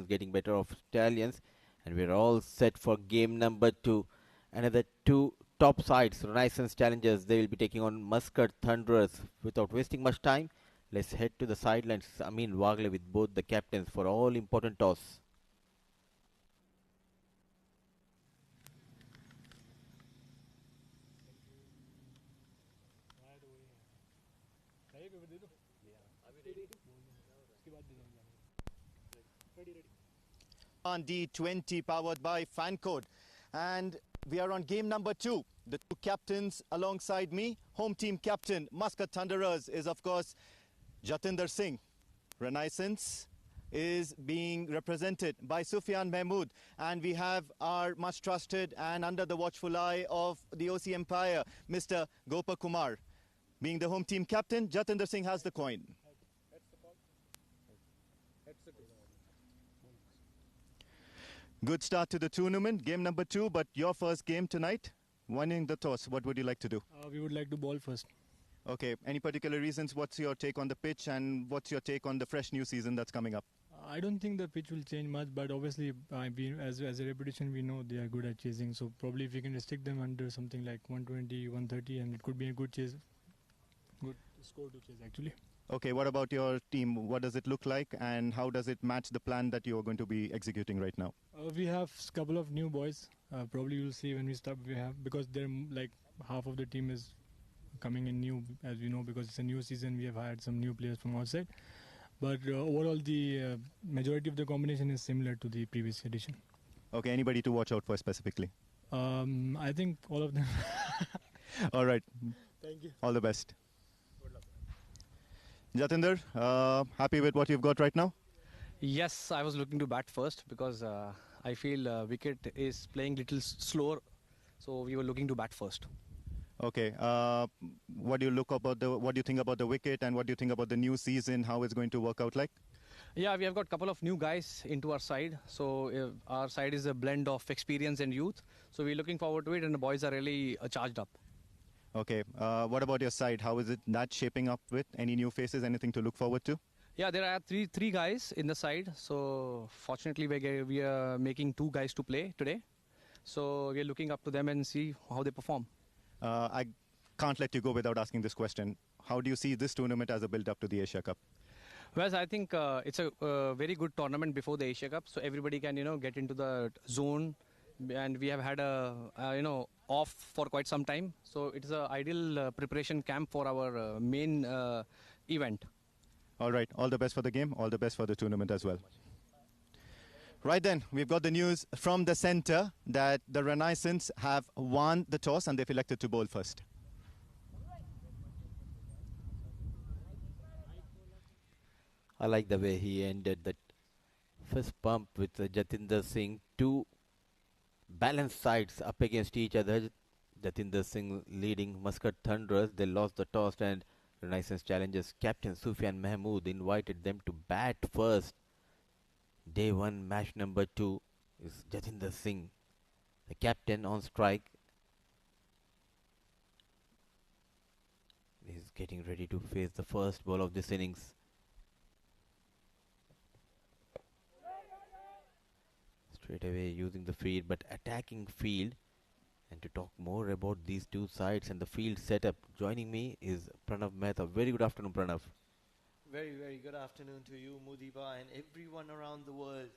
getting better of Stallions, and we're all set for game number 2. Another two top sides, Renaissance Challengers, they will be taking on Muscat Thunderers. Without wasting much time, let's head to the sidelines. Amin Wagle with both the captains for all important toss. Oman D20 powered by Fancode, and we are on game number 2. The two captains alongside me, home team captain Muscat Thunderers is of course Jatinder Singh. Renaissance is being represented by Sufyan Mahmood, and we have our much trusted and under the watchful eye of the OC Empire, Mr. Gopa Kumar. Being the home team captain, Jatinder Singh has the coin. Good start to the tournament, game number 2, but your first game tonight, winning the toss. What would you like to do? We would like to bowl first. Okay, any particular reasons? What's your take on the pitch, and what's your take on the fresh new season that's coming up? I don't think the pitch will change much, but obviously, as a repetition, we know they are good at chasing. So probably if we can restrict them under something like 120, 130, and it could be a good chase, good score to chase actually. Okay, what about your team? What does it look like, and how does it match the plan that you are going to be executing right now? We have a couple of new boys. Probably you'll see when we start. We have, because they're like half of the team is coming in new, as we know, because it's a new season. We have hired some new players from outside, but overall the majority of the combination is similar to the previous edition. Okay, anybody to watch out for specifically? I think all of them. All right. Thank you. All the best. Jatinder, happy with what you've got right now? Yes, I was looking to bat first because I feel wicket is playing little slower, so we were looking to bat first. Okay. What do you what do you think about the wicket, and what do you think about the new season? How it's going to work out like? Yeah, we have got a couple of new guys into our side. So our side is a blend of experience and youth. So we're looking forward to it, and the boys are really charged up. Okay. What about your side? How is it that shaping up with any new faces? Anything to look forward to? Yeah, there are three guys in the side. So fortunately, we are making 2 guys to play today. So we are looking up to them and see how they perform. I can't let you go without asking this question. How do you see this tournament as a build-up to the Asia Cup? Well, I think it's a very good tournament before the Asia Cup, so everybody can get into the zone, and we have had a off for quite some time, so it is an ideal preparation camp for our main event. All right, all the best for the game, all the best for the tournament as well. Right then, we've got the news from the centre that the Renaissance have won the toss and they've elected to bowl first. I like the way he ended that first bump with Jatinder Singh. Two balanced sides up against each other. Jatinder Singh leading Muscat Thunderers. They lost the toss, and Renaissance Challengers captain Sufyan Mahmood invited them to bat first. Day 1, match number 2 is Jatinder Singh, the captain, on strike. He's getting ready to face the first ball of this innings. Straight away using the field, but attacking field. And to talk more about these two sides and the field setup, joining me is Pranav Mehta. Very good afternoon, Pranav. Very, very good afternoon to you, Mudiba, and everyone around the world.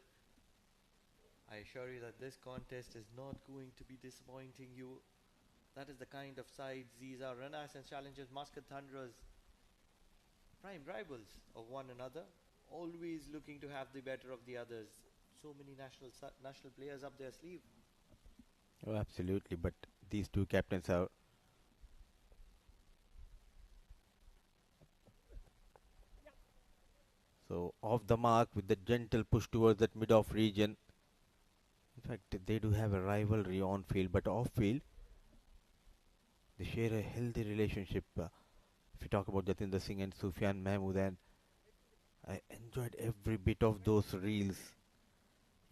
I assure you that this contest is not going to be disappointing you. That is the kind of sides these are. Renaissance Challengers, Muscat Thunderers, prime rivals of one another, always looking to have the better of the others. So many national players up their sleeve. Oh, absolutely, but these two captains are so off the mark with the gentle push towards that mid-off region. In fact, they do have a rivalry on field, but off field they share a healthy relationship. If you talk about Jatinder Singh and Sufyan Mahmood, and I enjoyed every bit of those reels.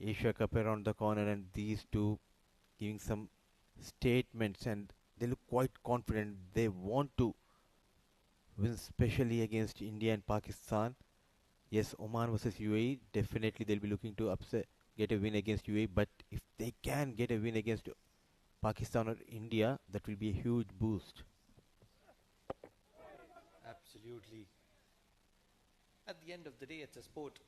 Asia Cup around the corner, and these two giving some statements, and they look quite confident. They want to win, especially against India and Pakistan. Yes, Oman versus UAE, definitely they'll be looking to get a win against UAE. But if they can get a win against Pakistan or India, that will be a huge boost. Absolutely. At the end of the day, it's a sport.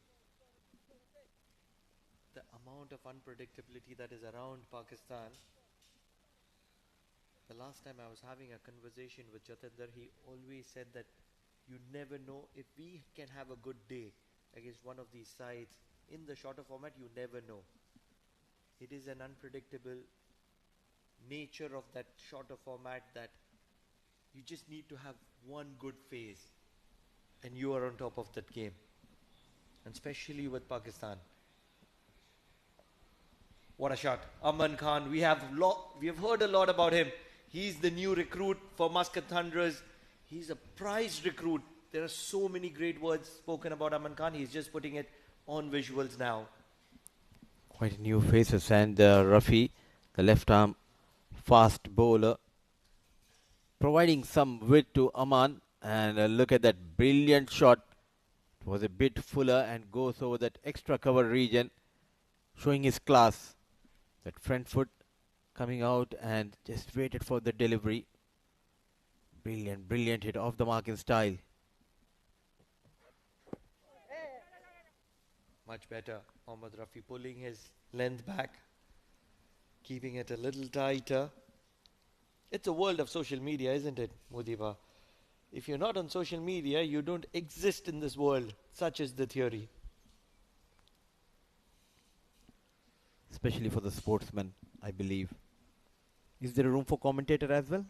The amount of unpredictability that is around Pakistan. The last time I was having a conversation with Jatinder, he always said that you never know if we can have a good day against one of these sides in the shorter format, you never know. It is an unpredictable nature of that shorter format that you just need to have one good phase and you are on top of that game. And especially with Pakistan. What a shot. Aman Khan, we have heard a lot about him. He's the new recruit for Muscat Thunderers. He's a prized recruit. There are so many great words spoken about Aman Khan. He's just putting it on visuals now. Quite new faces, and Rafi, the left arm fast bowler, providing some width to Aman. And look at that brilliant shot. It was a bit fuller and goes over that extra cover region, showing his class. That front foot coming out and just waited for the delivery. Brilliant, brilliant hit off the mark in style. Much better. Mohammad Rafi pulling his length back, keeping it a little tighter. It's a world of social media, isn't it, Mudiba? If you're not on social media, you don't exist in this world. Such is the theory. Especially for the sportsman, I believe. Is there a room for commentator as well?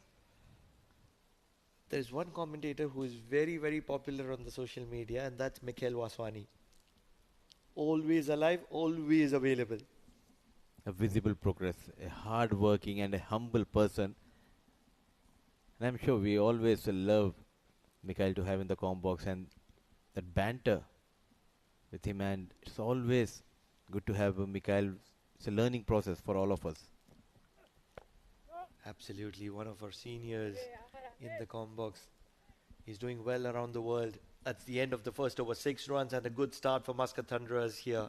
There's one commentator who is very, very popular on the social media, and that's Mikhail Waswani. Always alive, always available. A visible progress, a hard-working and a humble person. And I'm sure we always will love Mikhail to have in the com box, and that banter with him, and it's always good to have Mikhail. It's a learning process for all of us. Absolutely, one of our seniors in the com box. He's doing well around the world. That's the end of the first over. 6 runs and a good start for Muscat Thunderers here.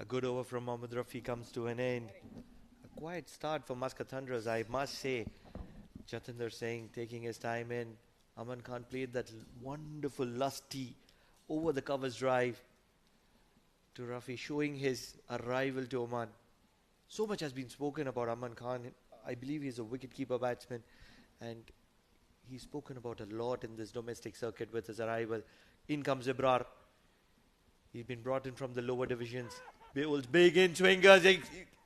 A good over from Mohammad Rafi comes to an end. A quiet start for Muscat Thunderers, I must say. Jatinder Singh taking his time in. Aman Khan played that wonderful, lusty, over the covers drive to Rafi, showing his arrival to Oman. So much has been spoken about Aman Khan. I believe he's a wicket-keeper batsman, and he's spoken about a lot in this domestic circuit with his arrival. In comes Ibra. He's been brought in from the lower divisions. Bowls big in-swingers.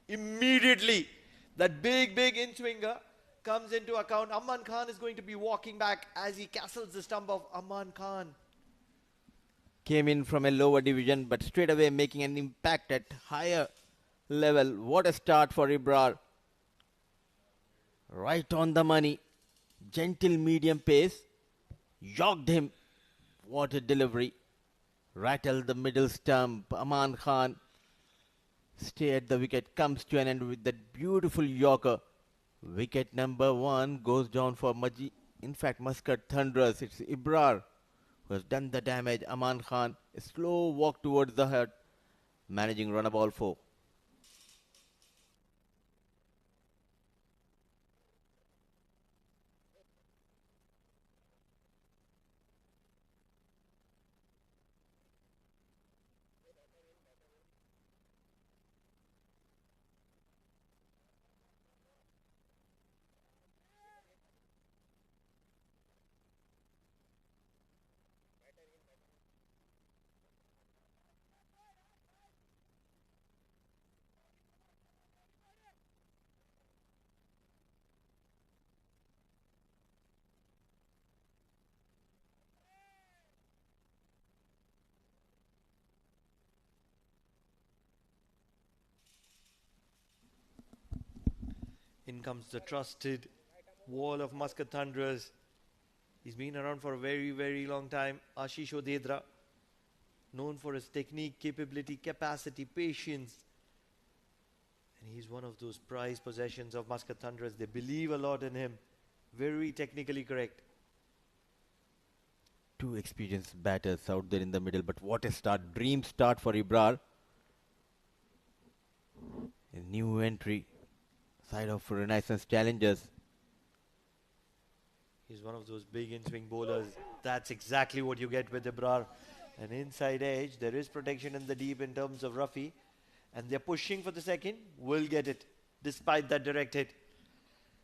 Immediately, that big in-swinger comes into account. Aman Khan is going to be walking back as he castles the stump of Aman Khan. Came in from a lower division, but straight away making an impact at higher level. What a start for Ibra. Right on the money. Gentle medium pace. Jogged him. What a delivery. Rattled the middle stump. Aman Khan stay at the wicket. Comes to an end with that beautiful Yorker. Wicket number 1 goes down for Muscat Thunderers. It's Ibra who has done the damage. Aman Khan, a slow walk towards the hut, managing run a ball 4. In comes the trusted wall of Muscat Thunderers. He's been around for a very, very long time. Ashish Odedra, known for his technique, capability, capacity, patience. And he's one of those prized possessions of Muscat Thunderers. They believe a lot in him. Very technically correct. Two experienced batters out there in the middle, but what a start. Dream start for Ibra. A new entry. Side of Renaissance challengers. He's one of those big in-swing bowlers. That's exactly what you get with Ibra. An inside edge. There is protection in the deep in terms of Rafi. And they're pushing for the second. Will get it. Despite that direct hit.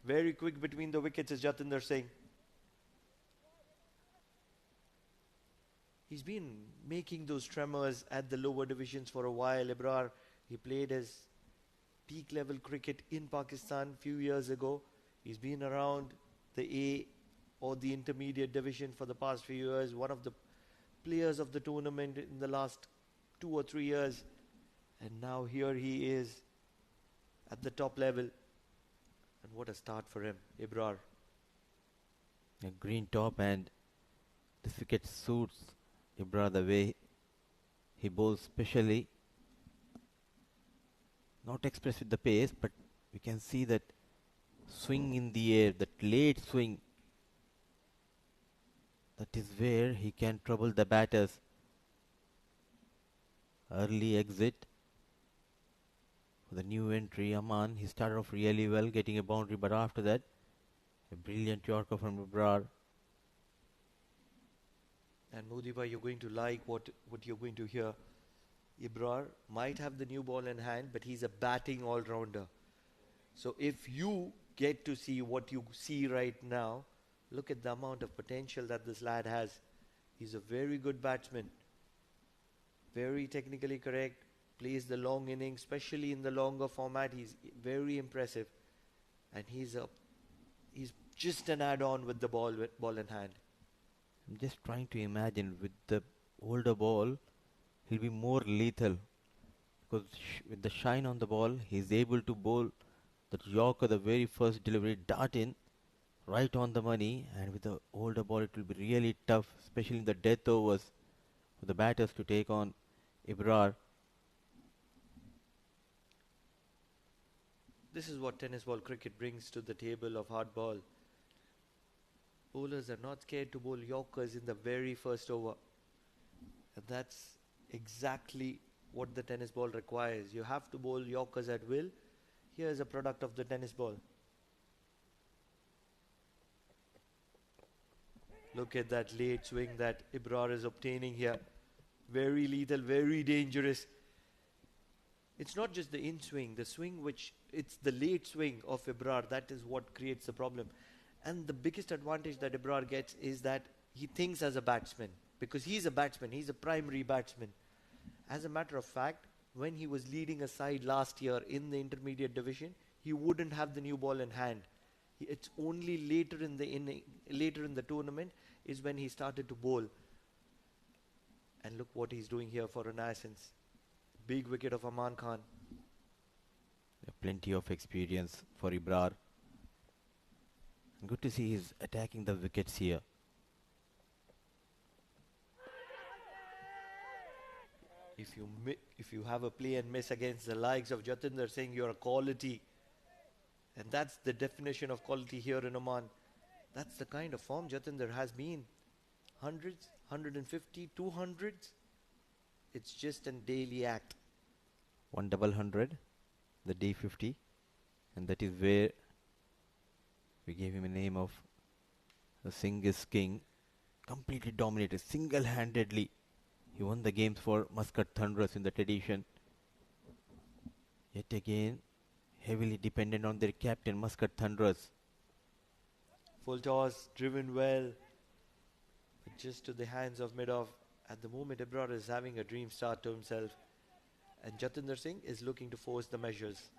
Very quick between the wickets is Jatinder Singh. He's been making those tremors at the lower divisions for a while. Ibra, he played his peak level cricket in Pakistan a few years ago. He's been around the A or the intermediate division for the past few years. One of the players of the tournament in the last 2 or 3 years. And now here he is at the top level. And what a start for him, Ibra. A green top, and this wicket suits Ibra the way he bowls, specially not expressed with the pace, but we can see that swing in the air, that late swing. That is where he can trouble the batters. Early exit for the new entry, Aman. He started off really well, getting a boundary, but after that, a brilliant Yorker from Ibra. And Modiba, you're going to like what you're going to hear. Ibra might have the new ball in hand, but he's a batting all-rounder. So if you get to see what you see right now, look at the amount of potential that this lad has. He's a very good batsman. Very technically correct. Plays the long innings, especially in the longer format. He's very impressive. And he's just an add-on with the ball in hand. I'm just trying to imagine with the older ball, he'll be more lethal, because with the shine on the ball, he's able to bowl that Yorker, the very first delivery, dart in right on the money. And with the older ball, it will be really tough, especially in the death overs, for the batters to take on Ibra. This is what tennis ball cricket brings to the table of hard ball. Bowlers are not scared to bowl Yorkers in the very first over. And that's exactly what the tennis ball requires. You have to bowl Yorkers at will. Here's a product of the tennis ball. Look at that late swing that Ibra is obtaining here. Very lethal, very dangerous. It's not just the in-swing, the swing it's the late swing of Ibra that is what creates the problem. And the biggest advantage that Ibra gets is that he thinks as a batsman. Because he's a batsman, he's a primary batsman. As a matter of fact, when he was leading a side last year in the intermediate division, he wouldn't have the new ball in hand. It's only later in the tournament is when he started to bowl. And look what he's doing here for Renaissance. Big wicket of Aman Khan. Plenty of experience for Ibra. Good to see he's attacking the wickets here. If you have a play and miss against the likes of Jatinder Singh, you're a quality. And that's the definition of quality here in Oman. That's the kind of form Jatinder has been. Hundreds, 150, 200s. It's just a daily act. 100, the D50. And that is where we gave him a name of the Singh is King. Completely dominated, single-handedly. He won the games for Muscat Thunderers in that edition. Yet again, heavily dependent on their captain, Muscat Thunderers. Full toss, driven well. But just to the hands of mid-off. At the moment, Ibra is having a dream start to himself. And Jatinder Singh is looking to force the measures.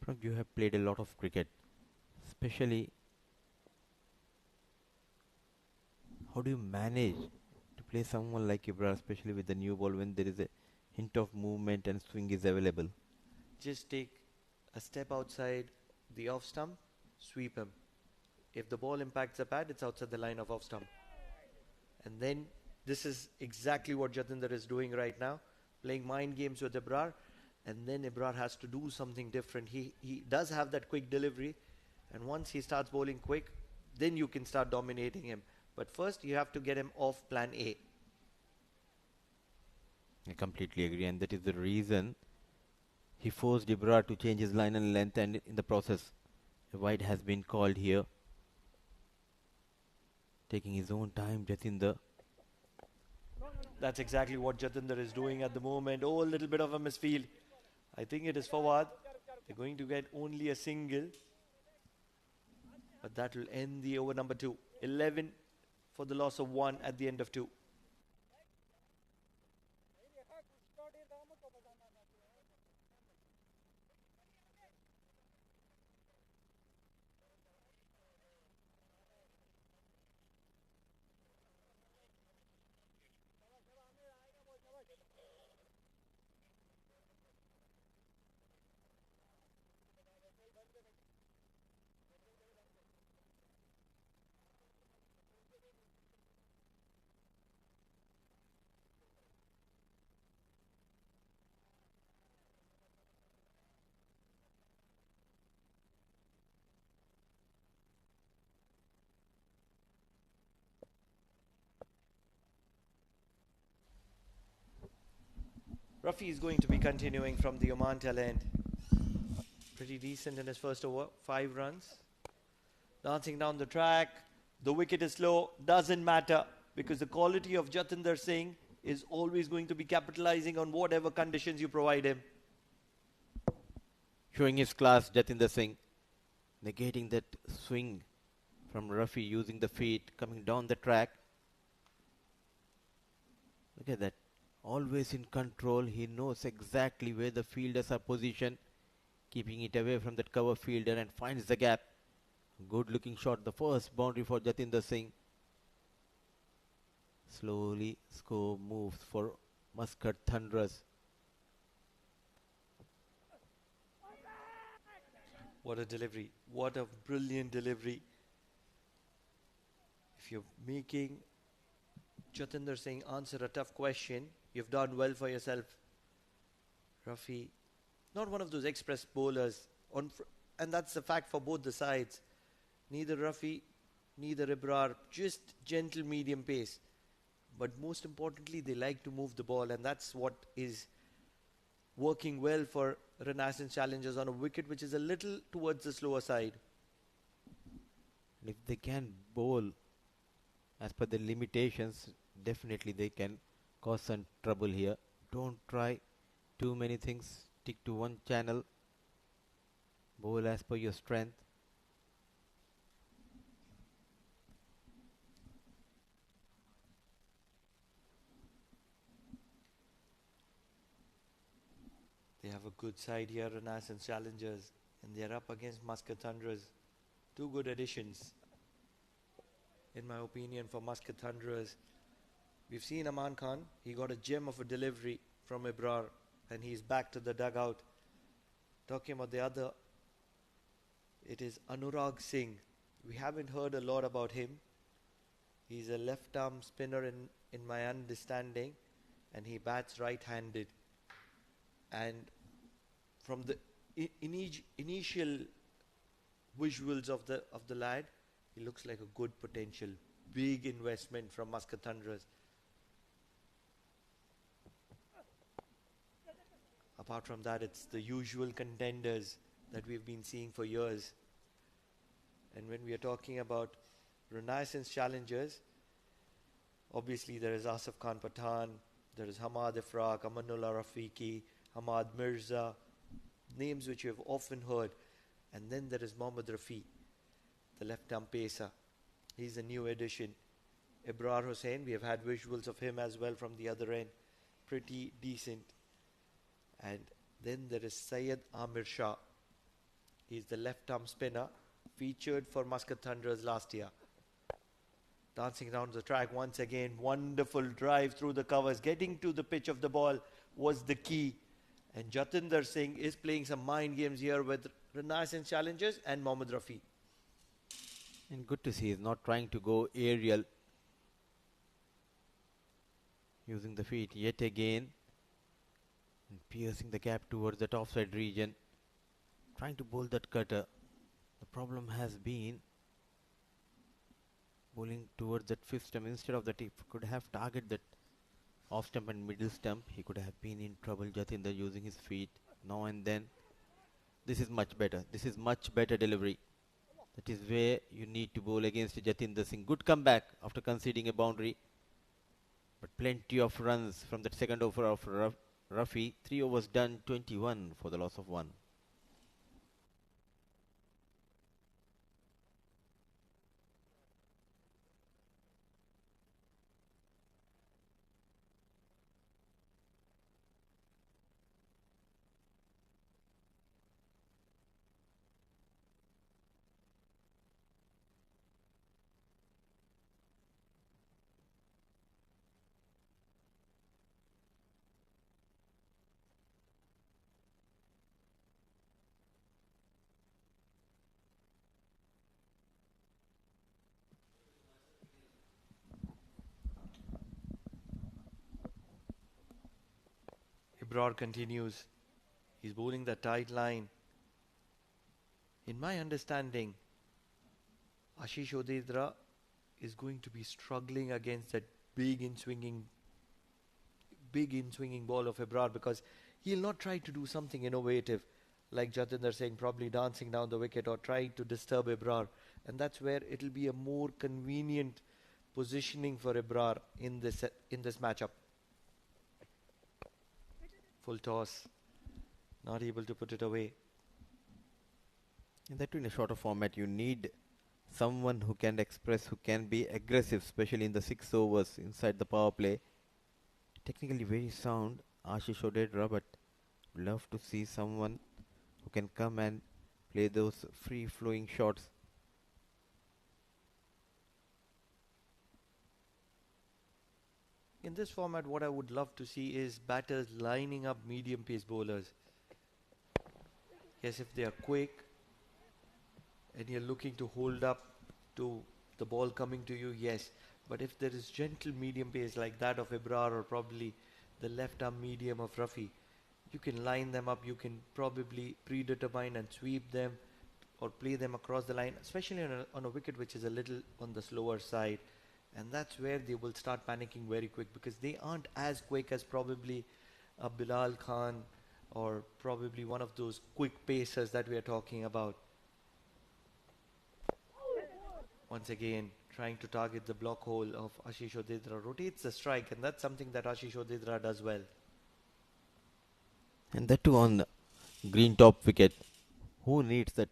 Prag, you have played a lot of cricket. Especially, how do you manage to play someone like Ibra, especially with the new ball, when there is a hint of movement and swing is available? Just take a step outside, the off stump, sweep him. If the ball impacts the pad, it's outside the line of off stump. And then this is exactly what Jatinder is doing right now, playing mind games with Ibra. And then Ibra has to do something different. He does have that quick delivery. And once he starts bowling quick, then you can start dominating him. But first, you have to get him off plan A. I completely agree, and that is the reason he forced Ibra to change his line and length, and in the process, a wide has been called here. Taking his own time, Jatinder. That's exactly what Jatinder is doing at the moment. Oh, a little bit of a misfield. I think it is forward. They're going to get only a single. But that will end the over number 2. 11 for the loss of 1 at the end of 2. Rafi is going to be continuing from the Oman tail end. Pretty decent in his first over, 5 runs. Dancing down the track, the wicket is slow, doesn't matter because the quality of Jatinder Singh is always going to be capitalizing on whatever conditions you provide him. Showing his class, Jatinder Singh. Negating that swing from Rafi, using the feet, coming down the track. Look at that. Always in control. He knows exactly where the fielders are positioned. Keeping it away from that cover fielder and finds the gap. Good looking shot. The first boundary for Jatinder Singh. Slowly score moves for Muscat Thunderers. What a delivery. What a brilliant delivery. If you're making Jatinder Singh answer a tough question, you've done well for yourself. Rafi, not one of those express bowlers. And that's the fact for both the sides. Neither Rafi, neither Ibra, just gentle medium pace. But most importantly, they like to move the ball. And that's what is working well for Renaissance Challengers on a wicket which is a little towards the slower side. And if they can bowl as per the limitations, definitely they can cause some trouble here. Don't try too many things. Stick to one channel. Bowl as per your strength. They have a good side here, Renaissance Challengers, and they're up against Muscat Thunderers. 2 good additions, in my opinion, for Muscat Thunderers. We've seen Aman Khan. He got a gem of a delivery from Ibra, and he's back to the dugout. Talking about the other, it is Anurag Singh. We haven't heard a lot about him. He's a left-arm spinner in my understanding, and he bats right-handed. And from the initial visuals of the lad, he looks like a good potential, big investment from Muscat Thunderers. Apart from that, it's the usual contenders that we've been seeing for years. And when we are talking about Renaissance Challengers, obviously there is Asif Khan Pathan, there is Hamad Ifraq, Amanullah Rafiqi, Hamad Mirza, names which you have often heard. And then there is Mohammad Rafi, the left-arm pacer. He's a new addition. Ibrar Hussain, we have had visuals of him as well from the other end. Pretty decent. And then there is Syed Amir Shah. He's the left-arm spinner, featured for Muscat Thunderers last year. Dancing down the track once again. Wonderful drive through the covers. Getting to the pitch of the ball was the key. And Jatinder Singh is playing some mind games here with renaissance challengers and Mohammad Rafi. And good to see he's not trying to go aerial. Using the feet yet again. And piercing the gap towards that offside region. Trying to bowl that cutter. The problem has been bowling towards that fifth stump. Instead of that, he could have targeted that off stump and middle stump. He could have been in trouble, Jatinder, using his feet now and then. This is much better. This is much better delivery. That is where you need to bowl against Jatinder Singh. Good comeback after conceding a boundary. But plenty of runs from that second over of Rafi. 3 overs done, 21 for the loss of 1. Ibra continues. He's bowling the tight line. In my understanding, Ashish Odedra is going to be struggling against that big in swinging ball of Ibra, because he'll not try to do something innovative like Jatinder Singh, probably dancing down the wicket or trying to disturb Ibra, and that's where it'll be a more convenient positioning for Ibra in this matchup. Full toss, not able to put it away. In that, in a shorter format, you need someone who can express, who can be aggressive, especially in the 6 overs inside the power play. Technically very sound, Ashish Odedra, but love to see someone who can come and play those free-flowing shots. In this format, what I would love to see is batters lining up medium pace bowlers. Yes, if they are quick and you're looking to hold up to the ball coming to you, yes. But if there is gentle medium pace like that of Ibra or probably the left arm medium of Rafi, you can line them up, you can probably predetermine and sweep them or play them across the line, especially on a wicket which is a little on the slower side. And that's where they will start panicking very quick, because they aren't as quick as probably a Bilal Khan or probably one of those quick pacers that we are talking about. Once again, trying to target the block hole of Ashish Odedra. Rotates the strike, and that's something that Ashish Odedra does well. And that too on the green top wicket. Who needs that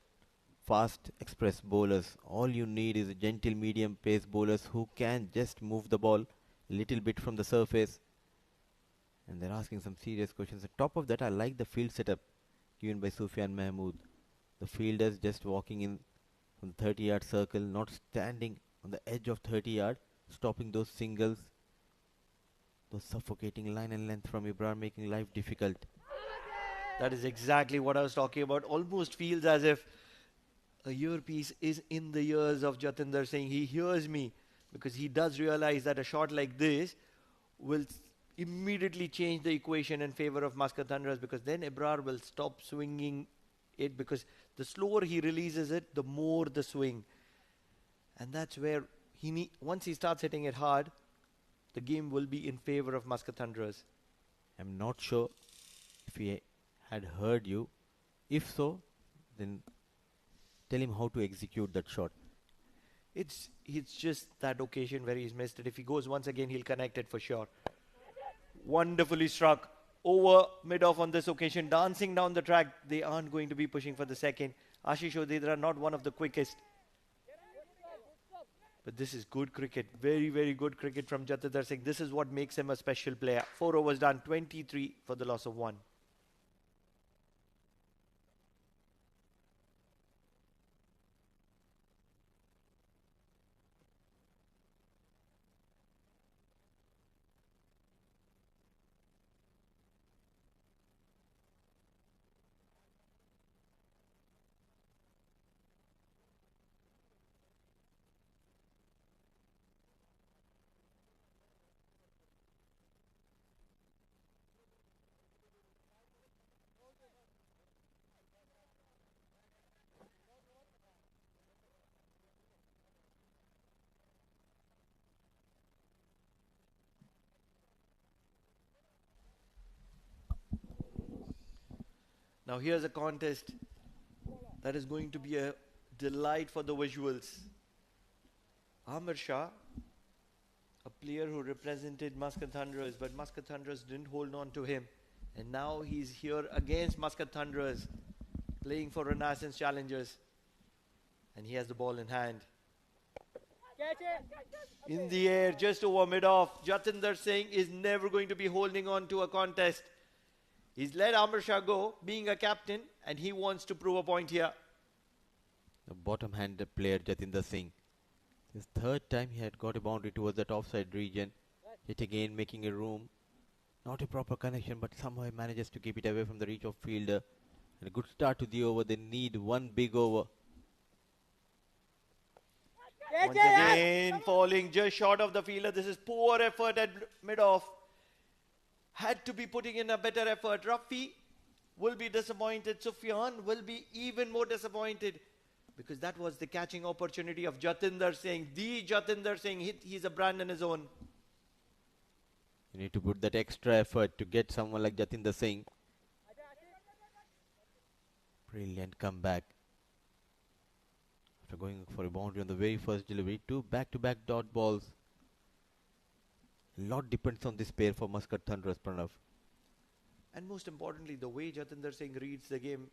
fast express bowlers? All you need is a gentle medium pace bowlers who can just move the ball a little bit from the surface. And they're asking some serious questions. On top of that, I like the field setup given by Sufyan Mahmood. The fielders just walking in from the 30-yard circle, not standing on the edge of 30-yard, stopping those singles, those suffocating line and length from Ibra, making life difficult. That is exactly what I was talking about. Almost feels as if a earpiece is in the ears of Jatinder Singh. He hears me, because he does realize that a shot like this will immediately change the equation in favor of Muscat Thunderers, because then Ibra will stop swinging it, because the slower he releases it, the more the swing. And that's where once he starts hitting it hard, the game will be in favor of Muscat Thunderers. I'm not sure if he had heard you. If so, then tell him how to execute that shot. It's just that occasion where he's missed it. If he goes once again, he'll connect it for sure. Wonderfully struck. Over mid-off on this occasion. Dancing down the track. They aren't going to be pushing for the second. Ashish Odedra, not one of the quickest. But this is good cricket. Very, very good cricket from Jatinder Singh. This is what makes him a special player. 4 overs done. 23 for the loss of 1. Now here's a contest that is going to be a delight for the visuals. Amir Shah, a player who represented Muscat Thunderers, but Muscat Thunderers didn't hold on to him. And now he's here against Muscat Thunderers, playing for Renaissance Challengers. And he has the ball in hand. In the air, just over mid-off. Jatinder Singh is never going to be holding on to a contest. He's let Amir Shah go, being a captain, and he wants to prove a point here. The bottom-handed player Jatinder Singh. His third time he had got a boundary towards that offside region. Yet again making a room. Not a proper connection, but somehow he manages to keep it away from the reach of fielder. And a good start to the over. They need one big over. Once again, falling just short of the fielder. This is poor effort at mid-off. Had to be putting in a better effort. Rafi will be disappointed. Sufyan will be even more disappointed. Because that was the catching opportunity of Jatinder Singh. The Jatinder Singh. He's a brand in his own. You need to put that extra effort to get someone like Jatinder Singh. Brilliant comeback. After going for a boundary on the very first delivery, 2 back-to-back dot balls. A lot depends on this pair for Muscat Thunderers, Pranav. And most importantly, the way Jatinder Singh reads the game.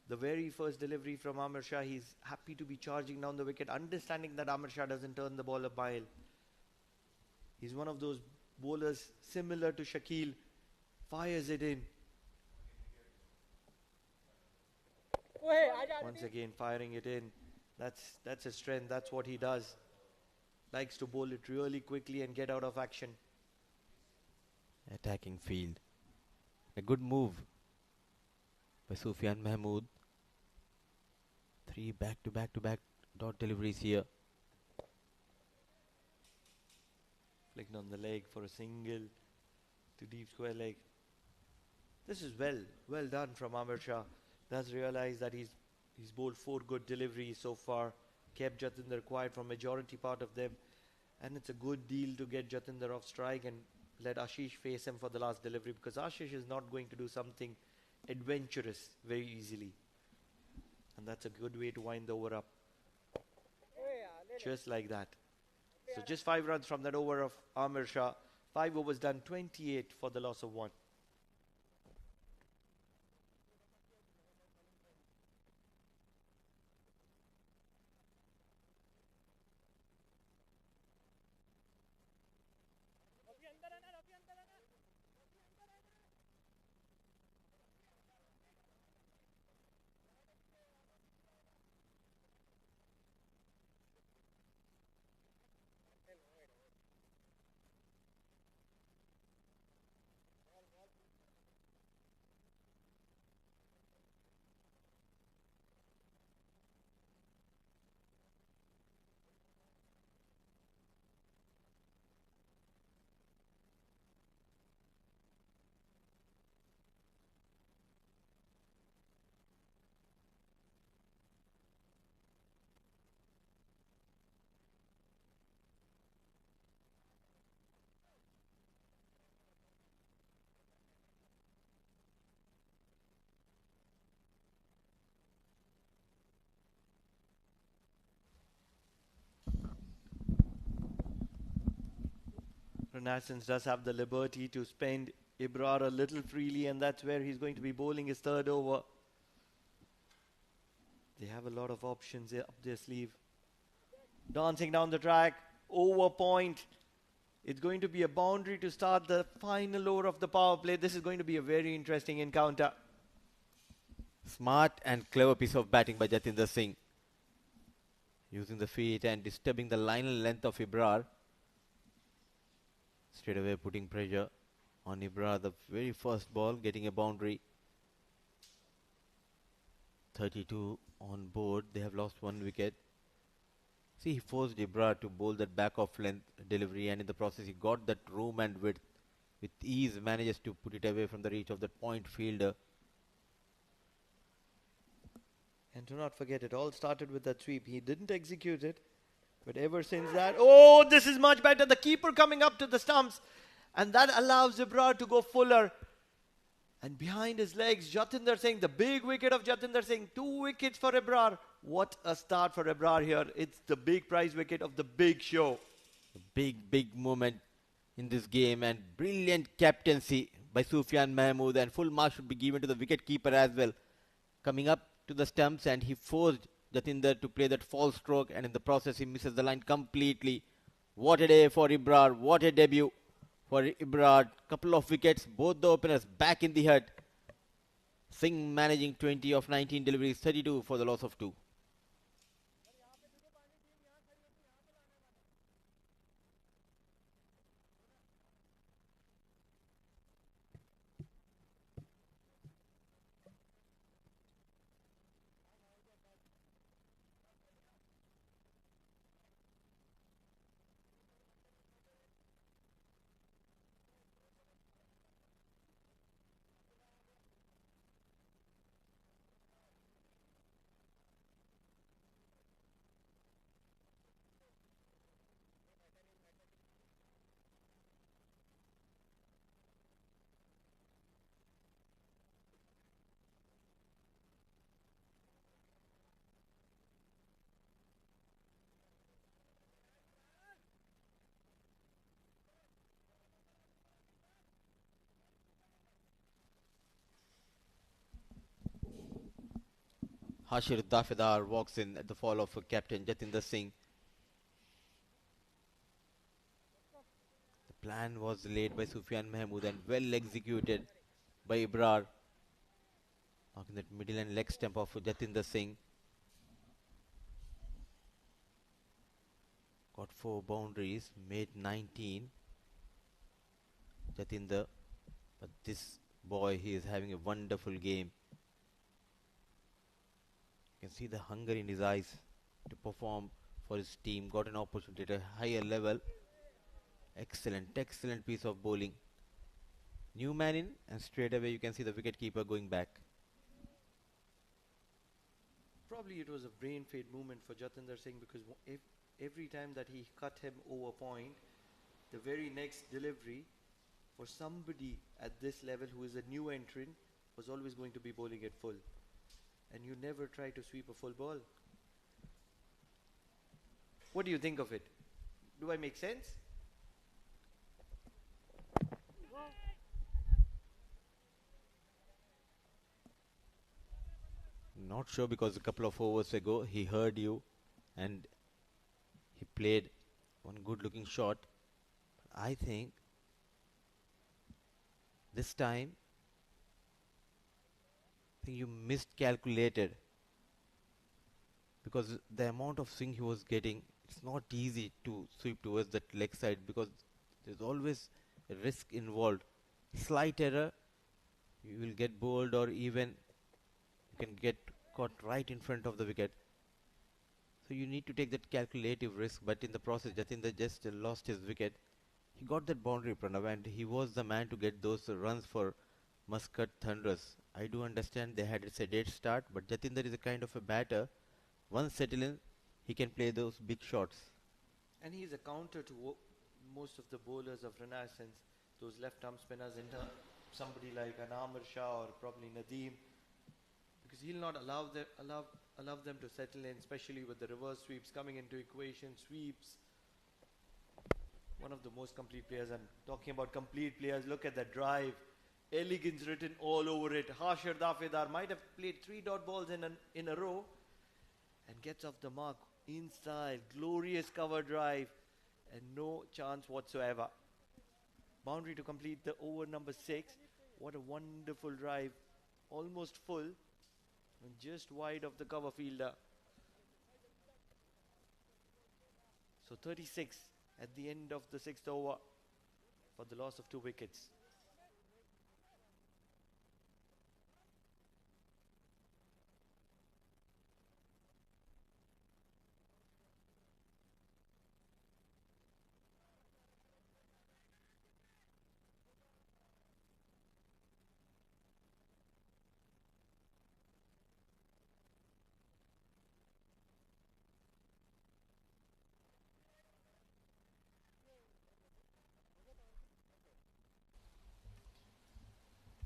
The very first delivery from Amir Shah, he's happy to be charging down the wicket, understanding that Amir Shah doesn't turn the ball a mile. He's one of those bowlers similar to Shakil. Fires it in. Once again, firing it in. That's his strength. That's what he does. Likes to bowl it really quickly and get out of action. Attacking field. A good move by Sufyan Mahmood. 3 back-to-back dot deliveries here. Flicked on the leg for a single to deep square leg. This is well done from Amir Shah. Does realize that he's bowled 4 good deliveries so far. Kept Jatinder quiet for majority part of them. And it's a good deal to get Jatinder off strike and let Ashish face him for the last delivery. Because Ashish is not going to do something adventurous very easily. And that's a good way to wind the over up. Just like that. So just 5 runs from that over of Amir Shah. 5 overs done, 28 for the loss of 1. Renaissance does have the liberty to spend Ibra a little freely, and that's where he's going to be bowling his 3rd over. They have a lot of options up their sleeve. Dancing down the track, over point. It's going to be a boundary to start the final over of the power play. This is going to be a very interesting encounter. Smart and clever piece of batting by Jatinder Singh. Using the feet and disturbing the line length of Ibra. Straight away putting pressure on Ibra. The very first ball getting a boundary. 32 on board. They have lost 1 wicket. See, he forced Ibra to bowl that back off length delivery, and in the process he got that room and width. With ease manages to put it away from the reach of that point fielder. And do not forget, it all started with that sweep. He didn't execute it, but ever since that, oh, this is much better. The keeper coming up to the stumps, and that allows Ibra to go fuller. And behind his legs, Jatinder Singh, the big wicket of Jatinder Singh. 2 wickets for Ibra. What a start for Ibra here. It's the big prize wicket of the big show. Big moment in this game, and brilliant captaincy by Sufyan Mahmood, and full marks should be given to the wicket keeper as well. Coming up to the stumps, and he forced Jatinder to play that false stroke, and in the process he misses the line completely. What a day for Ibra, what a debut for Ibra. Couple of wickets, both the openers back in the hut. Singh managing 20 of 19 deliveries, 32 for the loss of 2. Hashir Dafedar walks in at the fall of captain Jatinder Singh. The plan was laid by Sufyan Mahmood and well executed by Ibrar. Knocking that middle and leg stump of Jatinder Singh. Got 4 boundaries, made 19. Jatinder, but this boy, he is having a wonderful game. You can see the hunger in his eyes to perform for his team. Got an opportunity at a higher level. Excellent piece of bowling. New man in, and straight away you can see the wicket keeper going back. Probably it was a brain fade movement for Jatinder Singh, because every time that he cut him over point, the very next delivery for somebody at this level who is a new entrant was always going to be bowling it full. And you never try to sweep a full ball. What do you think of it? Do I make sense? Not sure, because a couple of overs ago he heard you and he played one good looking shot. I think this time you miscalculated, because the amount of swing he was getting, it's not easy to sweep towards that leg side, because there's always a risk involved. Slight error, you will get bowled, or even you can get caught right in front of the wicket. So you need to take that calculative risk, but in the process Jatinder just lost his wicket. He got that boundary, Pranav, and he was the man to get those runs for Muscat Thunderers. I do understand they had a sedate start, but Jatinder is a kind of a batter. Once settled in, he can play those big shots. And he's a counter to most of the bowlers of Renaissance, those left-arm spinners, somebody like an Amir Shah or probably Nadim, because he'll not allow them to settle in, especially with the reverse sweeps coming into equation. Sweeps, one of the most complete players. I'm talking about complete players. Look at that drive. Elegance written all over it. Hashir Dafedar might have played 3 dot balls in a row and gets off the mark inside. Glorious cover drive and no chance whatsoever. Boundary to complete the over number 6. What a wonderful drive. Almost full and just wide of the cover fielder. So 36 at the end of the 6th over for the loss of 2 wickets.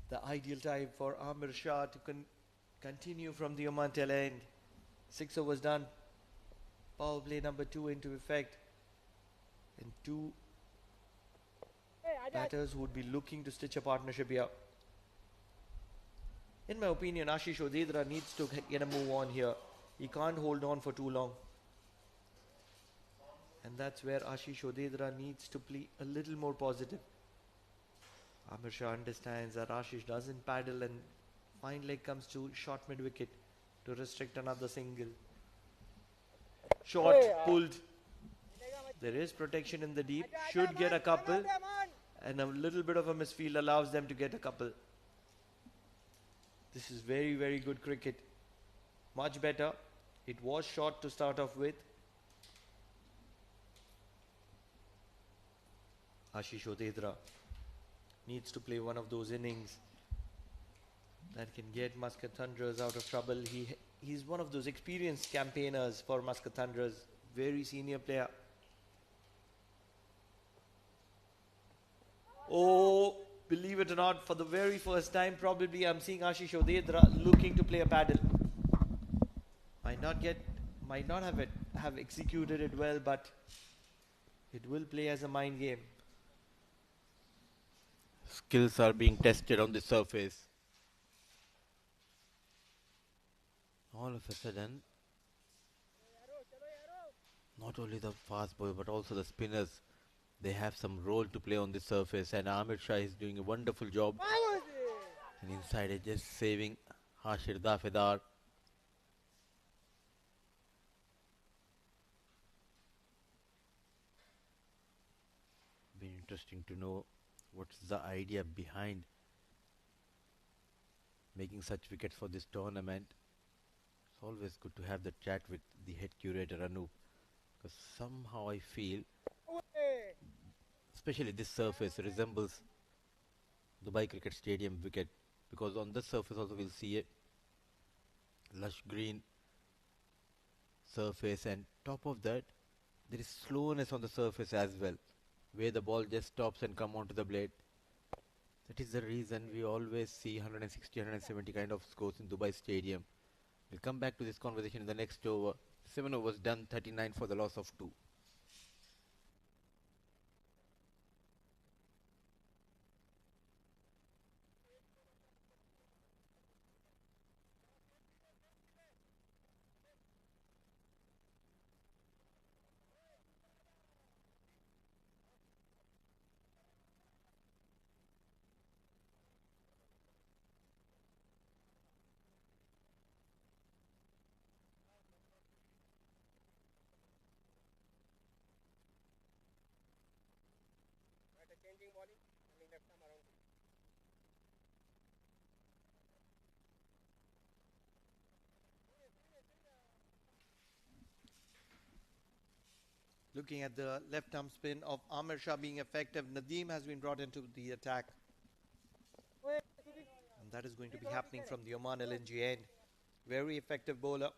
The ideal time for Amir Shah to continue from the Oman tail end. 6 overs done. Power play number 2 into effect. And 2 batters would be looking to stitch a partnership here. In my opinion, Ashish Odedra needs to get a move on here. He can't hold on for too long. And that's where Ashish Odedra needs to play a little more positive. Amir Shah understands that Ashish doesn't paddle and fine leg comes to short mid wicket to restrict another single. Short pulled. There is protection in the deep. Should get a couple. And a little bit of a misfield allows them to get a couple. This is very, very good cricket. Much better. It was short to start off with. Ashish Odedra needs to play one of those innings that can get Muscat Thunderers out of trouble. He's one of those experienced campaigners for Muscat Thunderers. Very senior player. Oh, believe it or not, for the very first time probably I'm seeing Ashish Odedra looking to play a paddle. Might not have executed it well, but it will play as a mind game. Skills are being tested on the surface. All of a sudden, not only the fast bowler but also the spinners, they have some role to play on the surface, and Amir Shah is doing a wonderful job. And inside it, just saving Hashir Dafedar. Be interesting to know what's the idea behind making such wickets for this tournament. It's always good to have the chat with the head curator Anup, because somehow I feel especially this surface resembles Dubai Cricket Stadium wicket, because on this surface also we'll see a lush green surface, and top of that there is slowness on the surface as well, where the ball just stops and come onto the blade. That is the reason we always see 160, 170 kind of scores in Dubai Stadium. We'll come back to this conversation in the next over. 7 overs done, 39 for the loss of 2. Looking at the left arm spin of Amir Shah being effective, Nadim has been brought into the attack. And that is going to be happening from the Oman LNG end. Very effective bowler.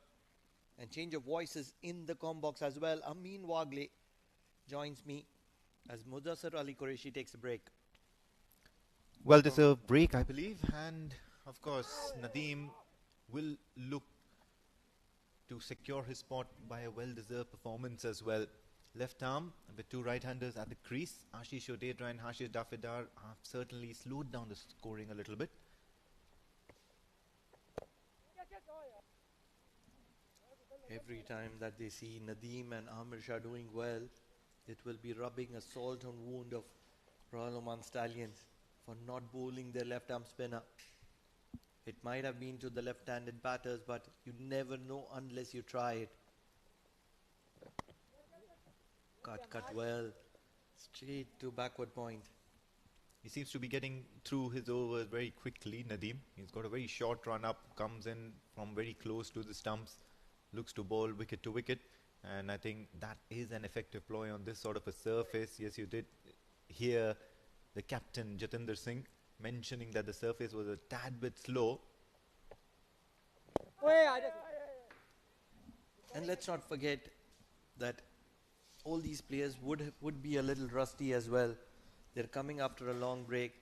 And change of voices in the com box as well. Amin Wagle joins me as Mudassar Ali Qureshi takes a break. Well-deserved break, I believe. And, of course, Nadim will look to secure his spot by a well-deserved performance as well. Left arm with 2 right-handers at the crease. Ashish Odedra and Hashir Dafedar have certainly slowed down the scoring a little bit. Every time that they see Nadim and Amir Shah doing well, it will be rubbing a salt on wound of Royal Oman Stallions for not bowling their left arm spinner. It might have been to the left-handed batters, but you never know unless you try it. Cut well, straight to backward point. He seems to be getting through his overs very quickly, Nadim. He's got a very short run up, comes in from very close to the stumps, looks to bowl wicket to wicket, and I think that is an effective ploy on this sort of a surface. Yes, you did hear the captain, Jatinder Singh, mentioning that the surface was a tad bit slow. And let's not forget that all these players would be a little rusty as well. They're coming after a long break.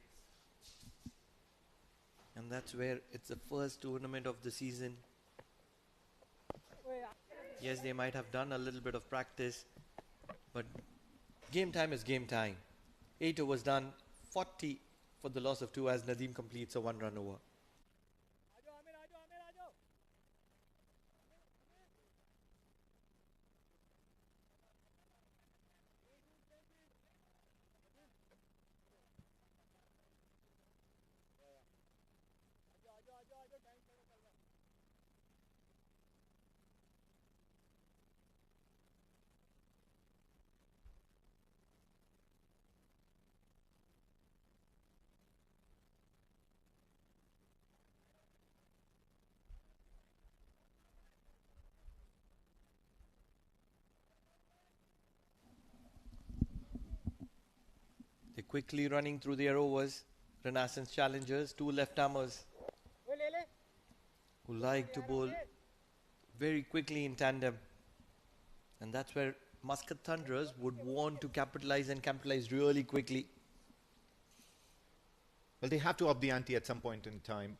And that's where it's the first tournament of the season. Yes, they might have done a little bit of practice, but game time is game time. 8 overs done, 40 for the loss of 2 as Nadim completes a 1-run over. They're quickly running through their overs. Renaissance challengers, 2 left-armers who like to bowl very quickly in tandem. And that's where Muscat Thunderers would want to capitalize and capitalize really quickly. Well, they have to up the ante at some point in time.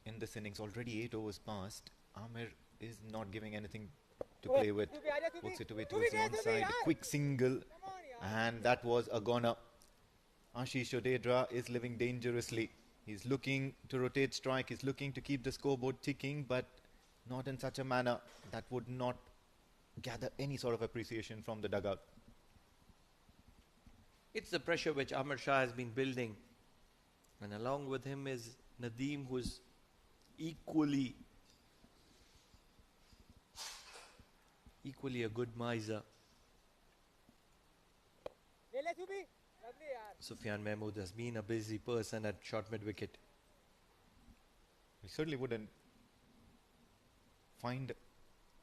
In this innings, already 8 overs passed. Amir is not giving anything to play with. Puts it away towards the onside. A quick single. And that was a goner. Ashish Odedra is living dangerously. He's looking to rotate strike. He's looking to keep the scoreboard ticking, but not in such a manner that would not gather any sort of appreciation from the dugout. It's the pressure which Amir Shah has been building. And along with him is Nadim, who's equally a good miser. Sufyan Mahmood has been a busy person at short mid-wicket. We certainly wouldn't find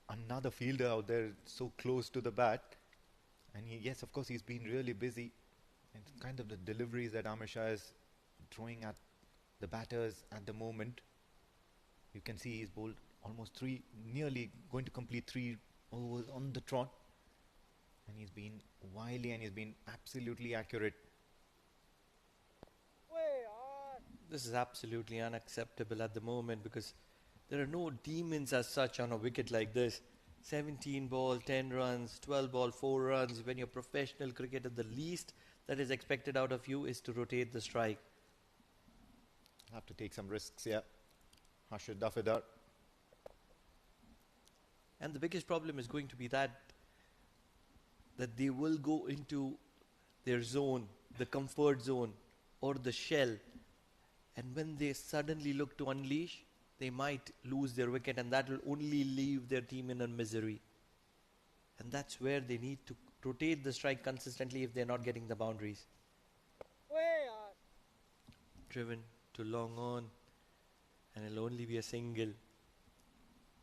another fielder out there so close to the bat. And yes, of course, he's been really busy. And kind of the deliveries that Amir Shah is throwing at the batters at the moment. You can see he's bowled almost nearly going to complete 3 overs on the trot. And he's been wily and he's been absolutely accurate. This is absolutely unacceptable at the moment because there are no demons as such on a wicket like this. 17 ball, 10 runs, 12 ball, 4 runs. When you're professional cricketer, the least that is expected out of you is to rotate the strike. Have to take some risks, yeah. Harshad Dafidar. And the biggest problem is going to be that they will go into their zone, the comfort zone or the shell. And when they suddenly look to unleash, they might lose their wicket and that will only leave their team in a misery. And that's where they need to rotate the strike consistently if they're not getting the boundaries. Driven to long on and it'll only be a single.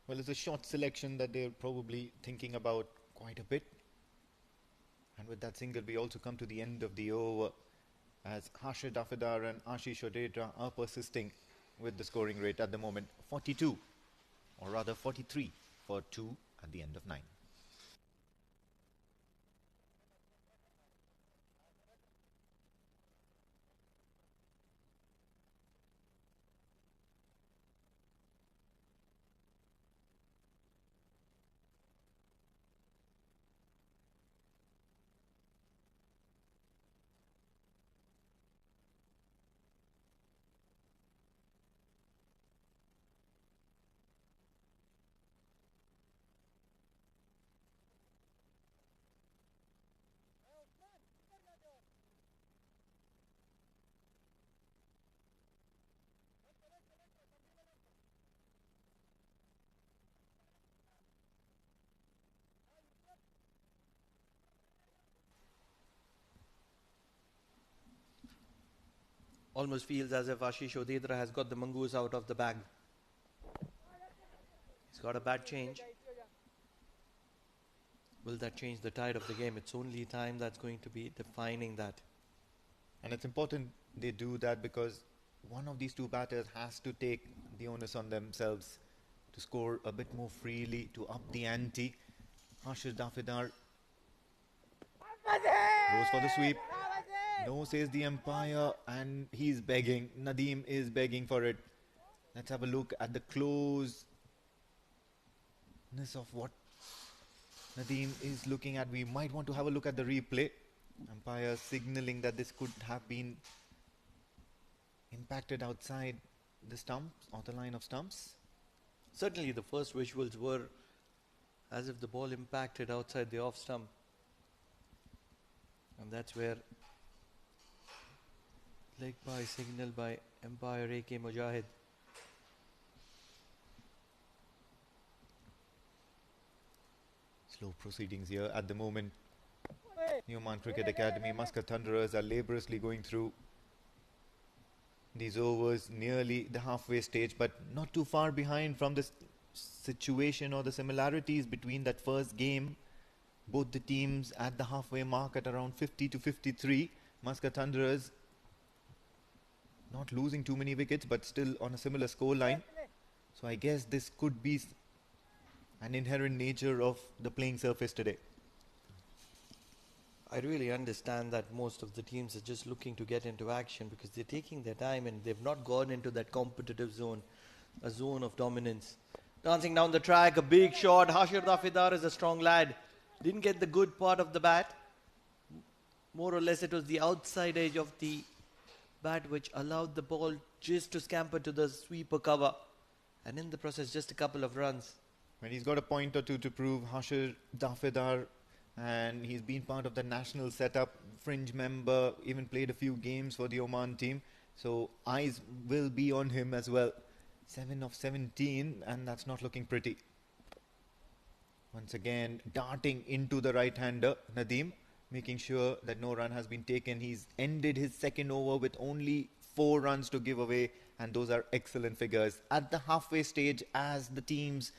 Well, it's a short selection that they're probably thinking about quite a bit. And with that single, we also come to the end of the over as Harshad Dafidar and Ashish Odedra are persisting with the scoring rate at the moment. 42, or rather 43 for 2 at the end of 9. Almost feels as if Ashish Odedra has got the mongoose out of the bag. He's got a bad change. Will that change the tide of the game? It's only time that's going to be defining that. And it's important they do that because one of these two batters has to take the onus on themselves to score a bit more freely, to up the ante. Harshad Dafidar goes for the sweep. No, says the umpire, and he's begging. Nadim is begging for it. Let's have a look at the closeness of what Nadim is looking at. We might want to have a look at the replay. Umpire signaling that this could have been impacted outside the stumps or the line of stumps. Certainly the first visuals were as if the ball impacted outside the off stump. And that's where leg by signal by umpire A.K. Mujahid. Slow proceedings here at the moment. The Oman Cricket Academy Muscat Thunderers are laboriously going through these overs, nearly the halfway stage, but not too far behind from the situation or the similarities between that first game. Both the teams at the halfway mark at around 50 to 53. Muscat Thunderers not losing too many wickets, but still on a similar score line. So I guess this could be an inherent nature of the playing surface today. I really understand that most of the teams are just looking to get into action because they're taking their time and they've not gone into that competitive zone, a zone of dominance. Dancing down the track, a big shot. Hashir Dafidar is a strong lad. Didn't get the good part of the bat. More or less it was the outside edge of the bat which allowed the ball just to scamper to the sweeper cover. And in the process, just a couple of runs. When he's got a point or two to prove, Hashir Dafidar, and he's been part of the national setup, fringe member, even played a few games for the Oman team. So eyes will be on him as well. 7 of 17, and that's not looking pretty. Once again, darting into the right-hander, Nadim, making sure that no run has been taken. He's ended his second over with only 4 runs to give away, and those are excellent figures. At the halfway stage, as the teams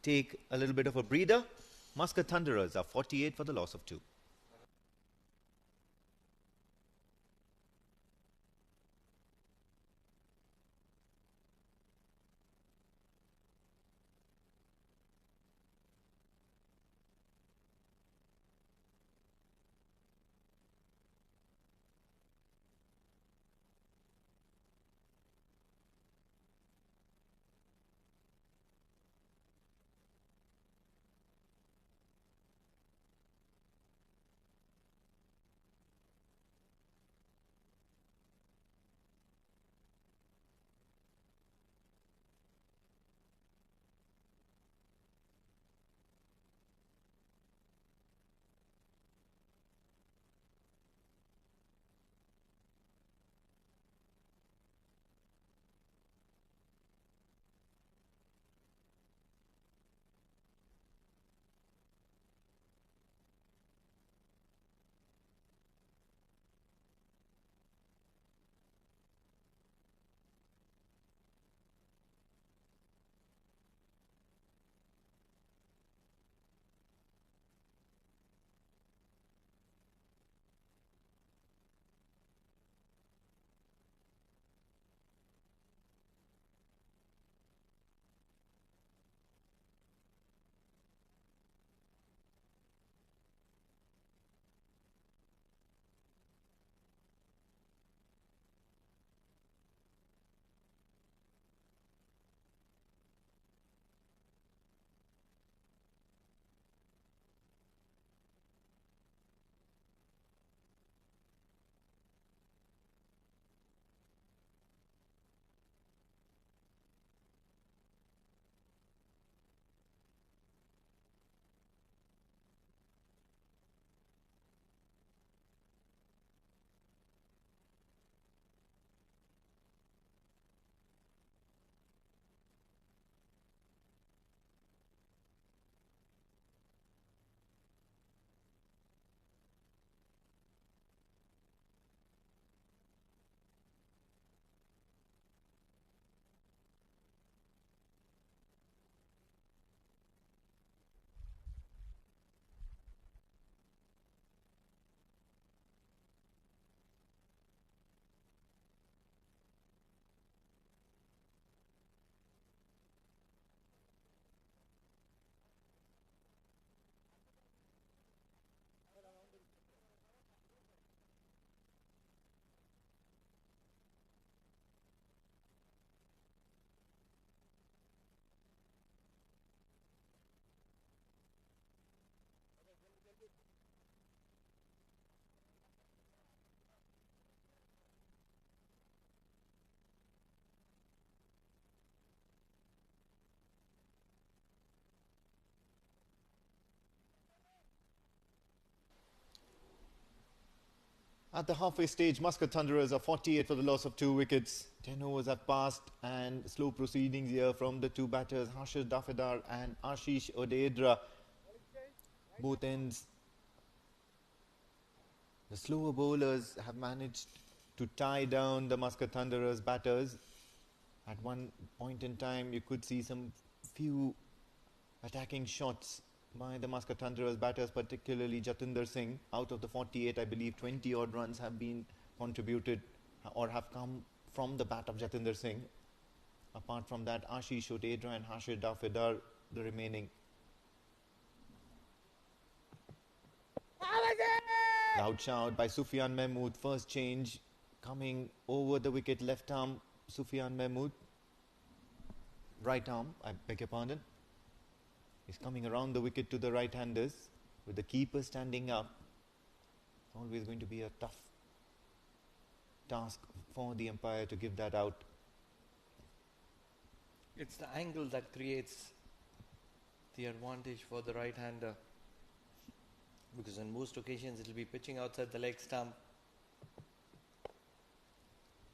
take a little bit of a breather, Muscat Thunderers are 48 for the loss of 2. At the halfway stage, Muscat Thunderers are 48 for the loss of 2 wickets. 10 overs have passed and slow proceedings here from the two batters, Harshad Dafedar and Ashish Odeedra. Both ends. The slower bowlers have managed to tie down the Muscat Thunderers batters. At one point in time, you could see some few attacking shots by the Muscat Thunderers batters, particularly Jatinder Singh. Out of the 48, I believe 20 odd runs have been contributed or have come from the bat of Jatinder Singh. Apart from that, Ashish Odeedra and Harshad Dafedar the remaining. Loud shout by Sufyan Mahmood. First change coming over the wicket, left arm Sufyan Mahmood. Right arm, I beg your pardon. He's coming around the wicket to the right-handers with the keeper standing up. It's always going to be a tough task for the umpire to give that out. It's the angle that creates the advantage for the right-hander, because on most occasions it will be pitching outside the leg stump.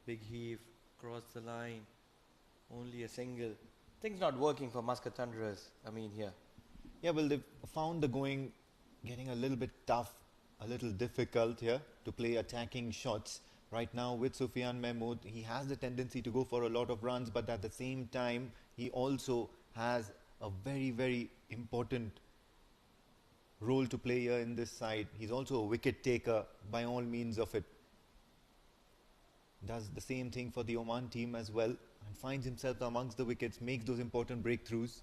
Big heave, cross the line, only a single. Things not working for Muscat Thunderers, I mean here. Yeah, well, they've found the going getting a little bit tough, a little difficult here to play attacking shots. Right now with Sufyan Mahmood, he has the tendency to go for a lot of runs, but at the same time, he also has a very, very important role to play here in this side. He's also a wicket taker by all means of it. Does the same thing for the Oman team as well and finds himself amongst the wickets, makes those important breakthroughs.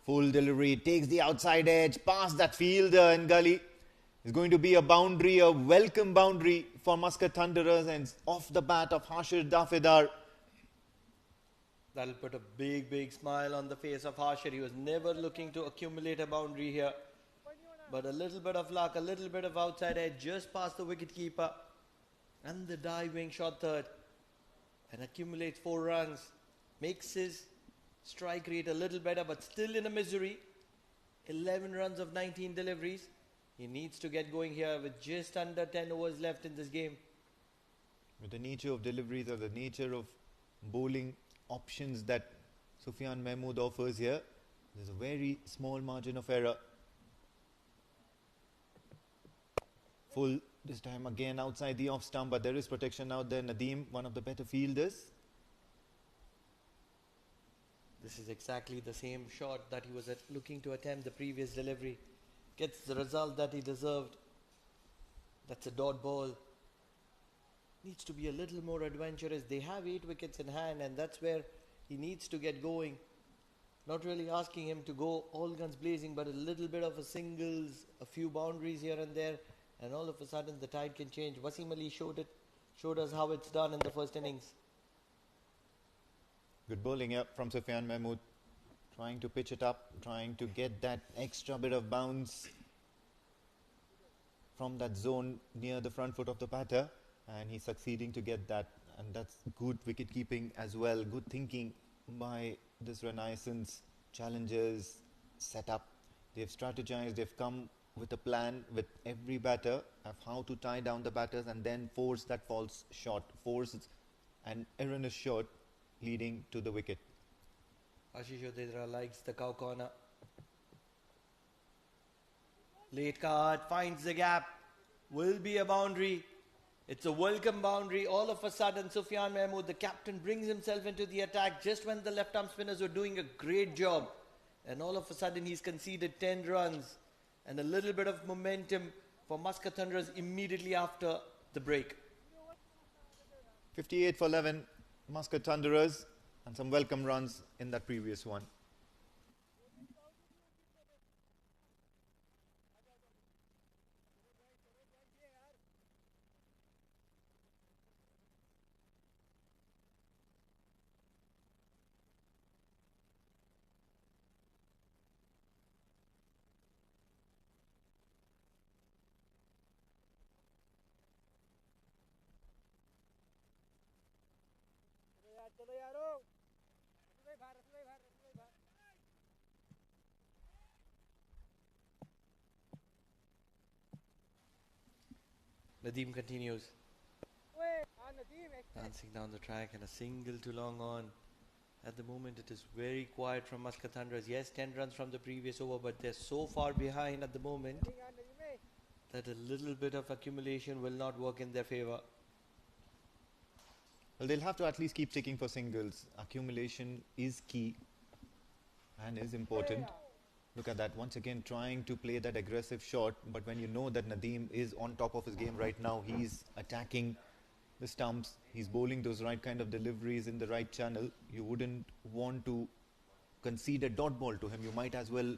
Full delivery, takes the outside edge, past that fielder in gully. It's going to be a boundary, a welcome boundary for Muscat Thunderers, and off the bat of Harshad Dafedar. That'll put a big, big smile on the face of Harshad. He was never looking to accumulate a boundary here. But a little bit of luck, a little bit of outside edge just past the wicketkeeper. And the diving shot third. And accumulates 4 runs. Makes his strike rate a little better, but still in a misery. 11 runs of 19 deliveries. He needs to get going here with just under 10 overs left in this game. With the nature of deliveries or the nature of bowling options that Sufyan Mahmood offers here, there's a very small margin of error. Full this time again outside the off stump, but there is protection out there. Nadim, one of the better fielders. This is exactly the same shot that he was looking to attempt the previous delivery. Gets the result that he deserved. That's a dot ball. Needs to be a little more adventurous. They have 8 wickets in hand, and that's where he needs to get going. Not really asking him to go all guns blazing, but a little bit of a singles, a few boundaries here and there, and all of a sudden the tide can change. Wasim Ali showed us how it's done in the first innings. Good bowling here from Sufyan Mahmood. Trying to pitch it up, trying to get that extra bit of bounce from that zone near the front foot of the batter, and he's succeeding to get that, and that's good wicket keeping as well. Good thinking by this Renaissance challengers setup. They've strategized, they've come with a plan with every batter of how to tie down the batters and then force that false shot, force an erroneous shot leading to the wicket. Ashish Odeedra likes the cow corner. Late card, finds the gap. Will be a boundary. It's a welcome boundary. All of a sudden, Sufyan Mahmood, the captain, brings himself into the attack just when the left-arm spinners were doing a great job. And all of a sudden, he's conceded 10 runs. And a little bit of momentum for Muscat Thunderers immediately after the break. 58 for 11, Muscat Thunderers, and some welcome runs in that previous one. Nadim continues. Dancing down the track and a single to long on. At the moment it is very quiet from Muscat Thunderers. Yes, 10 runs from the previous over, but they're so far behind at the moment that a little bit of accumulation will not work in their favour. Well, they'll have to at least keep ticking for singles. Accumulation is key and is important. Look at that, once again trying to play that aggressive shot, but when you know that Nadim is on top of his game right now, he's attacking the stumps, he's bowling those right kind of deliveries in the right channel, you wouldn't want to concede a dot ball to him. You might as well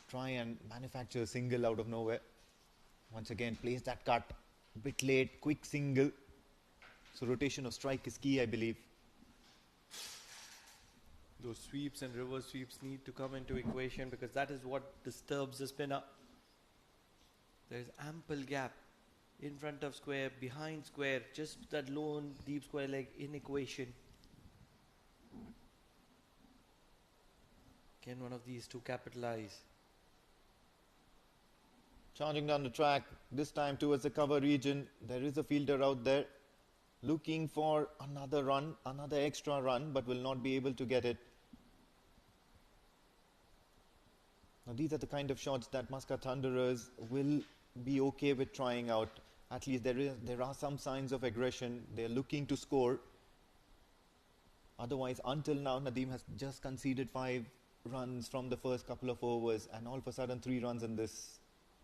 try and manufacture a single out of nowhere. Once again, plays that cut, a bit late, quick single. So rotation of strike is key, I believe. Those sweeps and reverse sweeps need to come into equation because that is what disturbs the spinner. There is ample gap in front of square, behind square, just that lone deep square leg in equation. Can one of these two capitalize? Charging down the track, this time towards the cover region. There is a fielder out there looking for another run, another extra run, but will not be able to get it. Now these are the kind of shots that Muscat Thunderers will be okay with trying out. At least there are some signs of aggression. They're looking to score. Otherwise, until now, Nadim has just conceded 5 runs from the first couple of overs, and all of a sudden 3 runs in this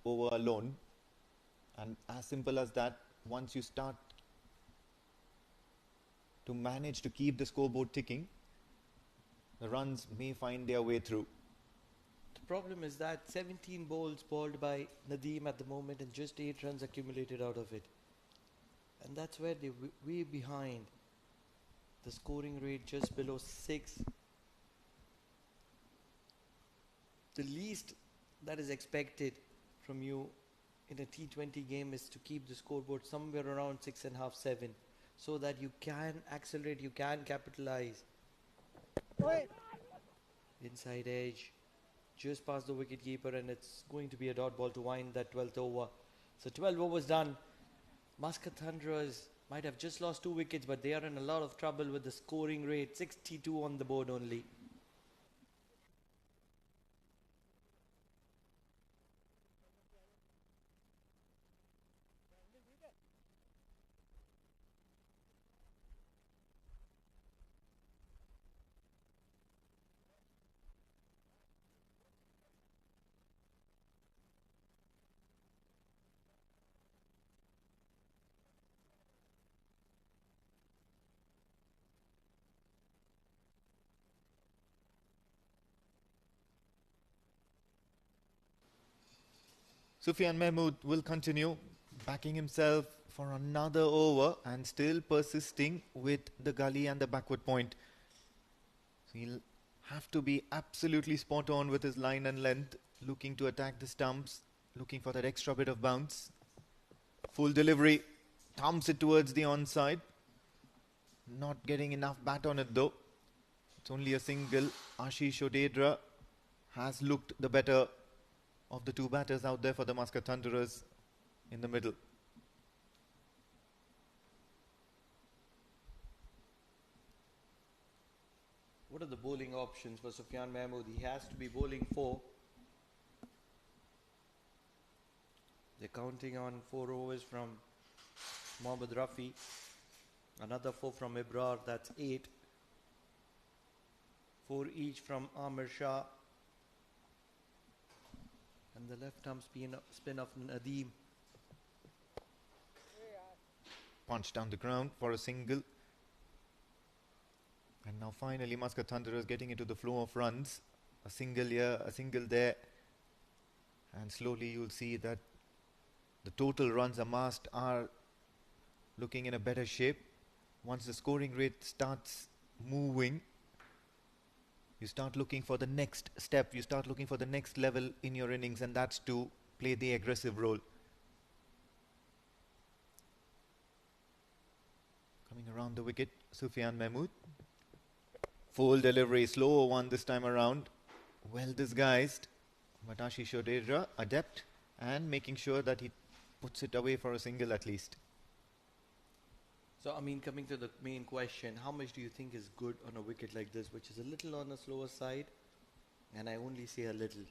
over alone. And as simple as that, once you start to manage to keep the scoreboard ticking, the runs may find their way through. The problem is that 17 balls bowled by Nadim at the moment and just 8 runs accumulated out of it. And that's where they're way behind. The scoring rate just below 6. The least that is expected from you in a T20 game is to keep the scoreboard somewhere around 6.5, 7, so that you can accelerate, you can capitalize. Inside edge, just past the wicketkeeper, and it's going to be a dot ball to wind that 12th over. So 12 overs done. Muscat Thunderers might have just lost 2 wickets, but they are in a lot of trouble with the scoring rate, 62 on the board only. Sufyan Mahmood will continue, backing himself for another over and still persisting with the gully and the backward point. So he'll have to be absolutely spot on with his line and length, looking to attack the stumps, looking for that extra bit of bounce. Full delivery, thumps it towards the onside. Not getting enough bat on it though. It's only a single. Ashish Odedra has looked the better of the 2 batters out there for the Muscat Thunderers in the middle. What are the bowling options for Sufyan Mahmood? He has to be bowling 4. They're counting on 4 overs from Mohammad Rafi. Another 4 from Ibra, that's 8. 4 each from Amir Shah. And the left arm spin of Nadim. Punch down the ground for a single. And now finally Muscat Thunderers getting into the flow of runs. A single here, a single there. And slowly you'll see that the total runs amassed are looking in a better shape. Once the scoring rate starts moving, you start looking for the next step, you start looking for the next level in your innings, and that's to play the aggressive role. Coming around the wicket, Sufyan Mahmood. Full delivery, slower one this time around. Well disguised, but Ashish Odedra adept and making sure that he puts it away for a single at least. So, I mean, coming to the main question, how much do you think is good on a wicket like this, which is a little on the slower side? And I only say a little.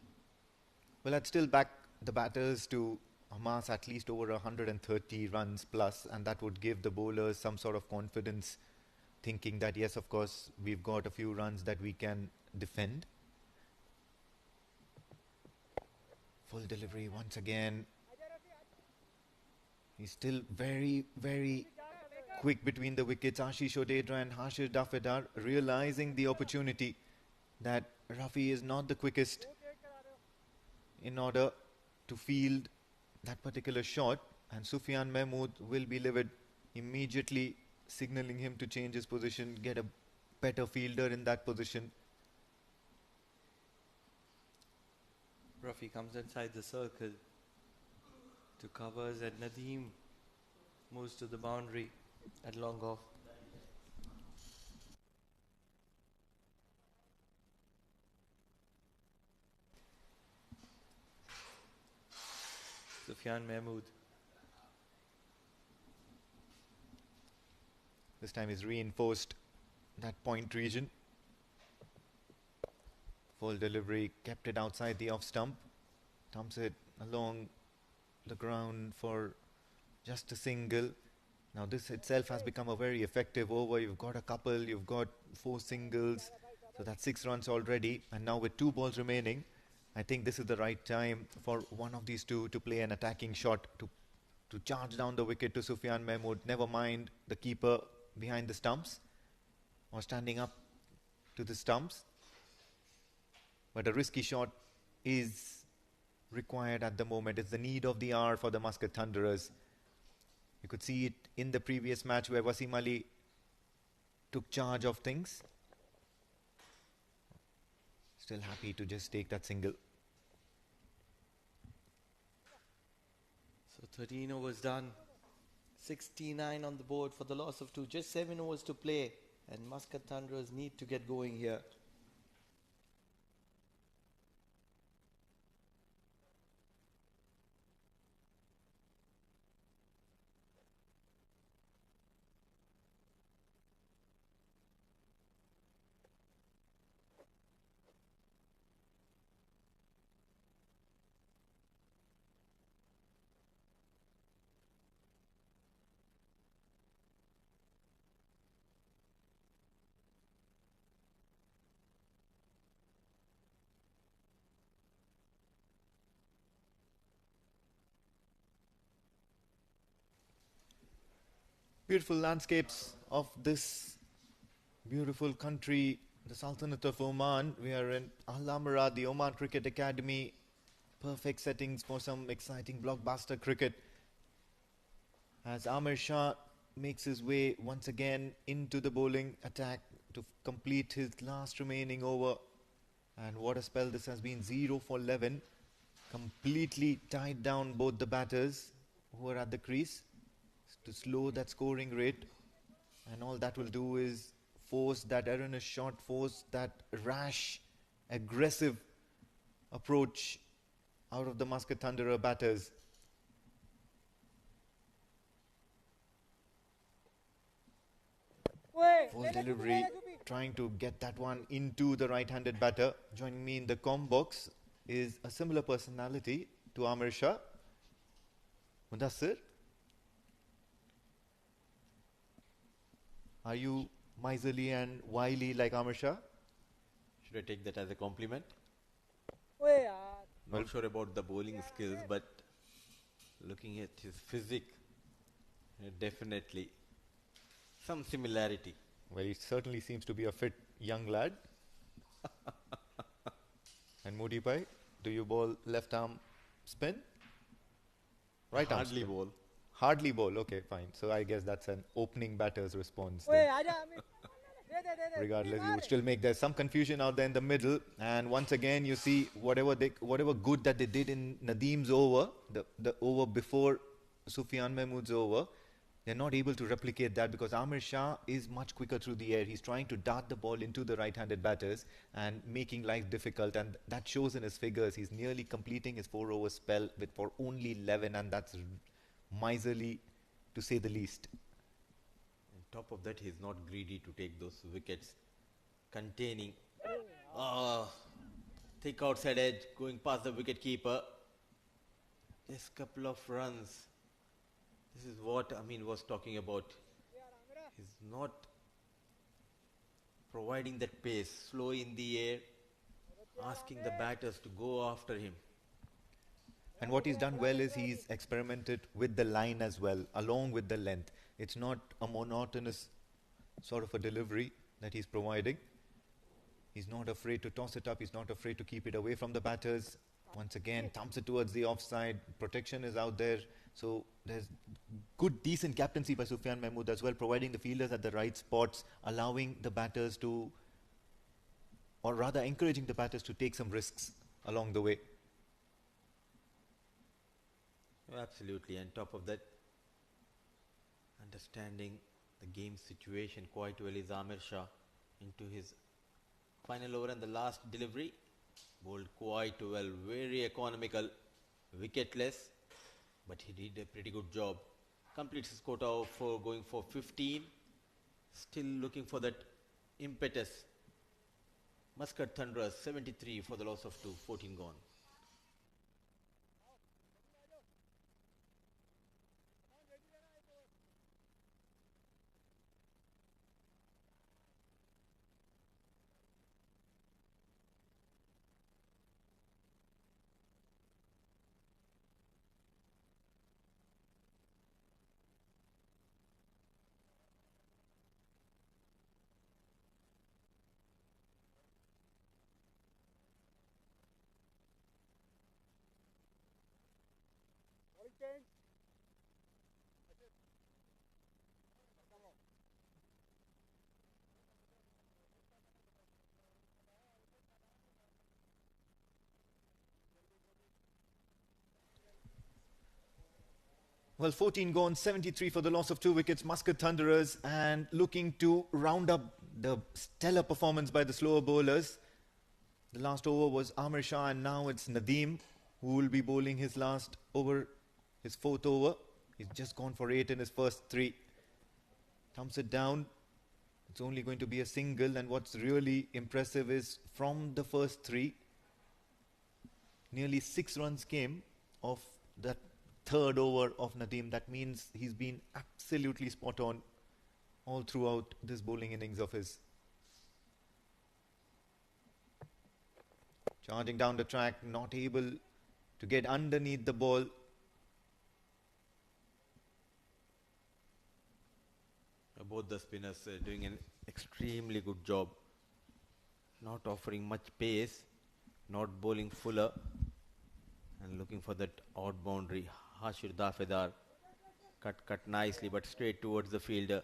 Well, I'd still back the batters to amass at least over 130 runs plus, and that would give the bowlers some sort of confidence, thinking that yes, of course, we've got a few runs that we can defend. Full delivery once again. He's still very, very quick between the wickets. Ashish Odedra and Hashir Dafedar realizing the opportunity that Rafi is not the quickest in order to field that particular shot, and Sufyan Mahmood will be livid, immediately signalling him to change his position, get a better fielder in that position. Rafi comes inside the circle to covers, and Nadim moves to the boundary at long off. Sufyan Mahmood. This time he's reinforced that point region. Full delivery, kept it outside the off stump. Dumps it along the ground for just a single. Now this itself has become a very effective over. You've got a couple, you've got 4 singles. So that's 6 runs already. And now with 2 balls remaining, I think this is the right time for one of these two to play an attacking shot to charge down the wicket to Sufyan Mahmood. Never mind the keeper behind the stumps or standing up to the stumps. But a risky shot is required at the moment. It's the need of the hour for the Muscat Thunderers. You could see it in the previous match where Wasim Ali took charge of things. Still happy to just take that single. So 13 overs done. 69 on the board for the loss of 2. Just 7 overs to play. And Muscat Thunderers need to get going here. Beautiful landscapes of this beautiful country, the Sultanate of Oman. We are in Al Amra, the Oman Cricket Academy. Perfect settings for some exciting blockbuster cricket. As Amir Shah makes his way once again into the bowling attack to complete his last remaining over. And what a spell this has been, 0 for 11. Completely tied down both the batters who are at the crease to slow that scoring rate, and all that will do is force that erroneous shot, force that rash, aggressive approach out of the Muscat Thunderer batters. Full delivery, trying to get that one into the right-handed batter. Joining me in the comm box is a similar personality to Amir Shah. Mudassir, are you miserly and wily like Amir Shah? Should I take that as a compliment? Well, Not sure about the bowling skills, but looking at his physique, definitely some similarity. well, he certainly seems to be a fit young lad. And Moody Bhai, do you bowl left arm spin? Right arm Hardly spin? bowl. Hardly bowl, okay, fine. So I guess that's an opening batter's response then. Regardless, you would still make there's some confusion out there in the middle, and once again you see whatever good that they did in Nadim's over, the over before Sufyan Mahmood's over, they're not able to replicate that because Amir Shah is much quicker through the air. He's trying to dart the ball into the right-handed batters and making life difficult, and that shows in his figures. He's nearly completing his 4-over spell for only 11, and that's miserly to say the least. On top of that, he's not greedy to take those wickets, containing. Ah, thick outside edge, going past the wicket keeper. Just couple of runs. This is what Amin was talking about. He's not providing that pace, slow in the air, asking the batters to go after him. And what he's done well is he's experimented with the line as well, along with the length. It's not a monotonous sort of a delivery that he's providing. He's not afraid to toss it up. He's not afraid to keep it away from the batters. Once again, thumps it towards the offside. Protection is out there. So there's good, decent captaincy by Sufyan Mahmood as well, providing the fielders at the right spots, allowing the batters to, or rather encouraging the batters to take some risks along the way. Absolutely. On top of that, understanding the game situation quite well is Amir Shah into his final over and the last delivery. Bowled quite well, very economical, wicketless, but he did a pretty good job. Completes his quota for going for 15. Still looking for that impetus. Muscat Thunderers 73 for the loss of 2, 14 gone. Well, 14 gone, 73 for the loss of 2 wickets. Muscat Thunderers, and looking to round up the stellar performance by the slower bowlers. The last over was Amir Shah, and now it's Nadim who will be bowling his last over, his 4th over. He's just gone for 8 in his first 3. Thumps it down. It's only going to be a single, and what's really impressive is from the first 3, nearly 6 runs came off that 3rd over of Nadim. That means he's been absolutely spot on all throughout this bowling innings of his. Charging down the track, not able to get underneath the ball. Both the spinners doing an extremely good job. Not offering much pace, not bowling fuller, and looking for that odd boundary. Hashir Dafedar cut nicely, but straight towards the fielder.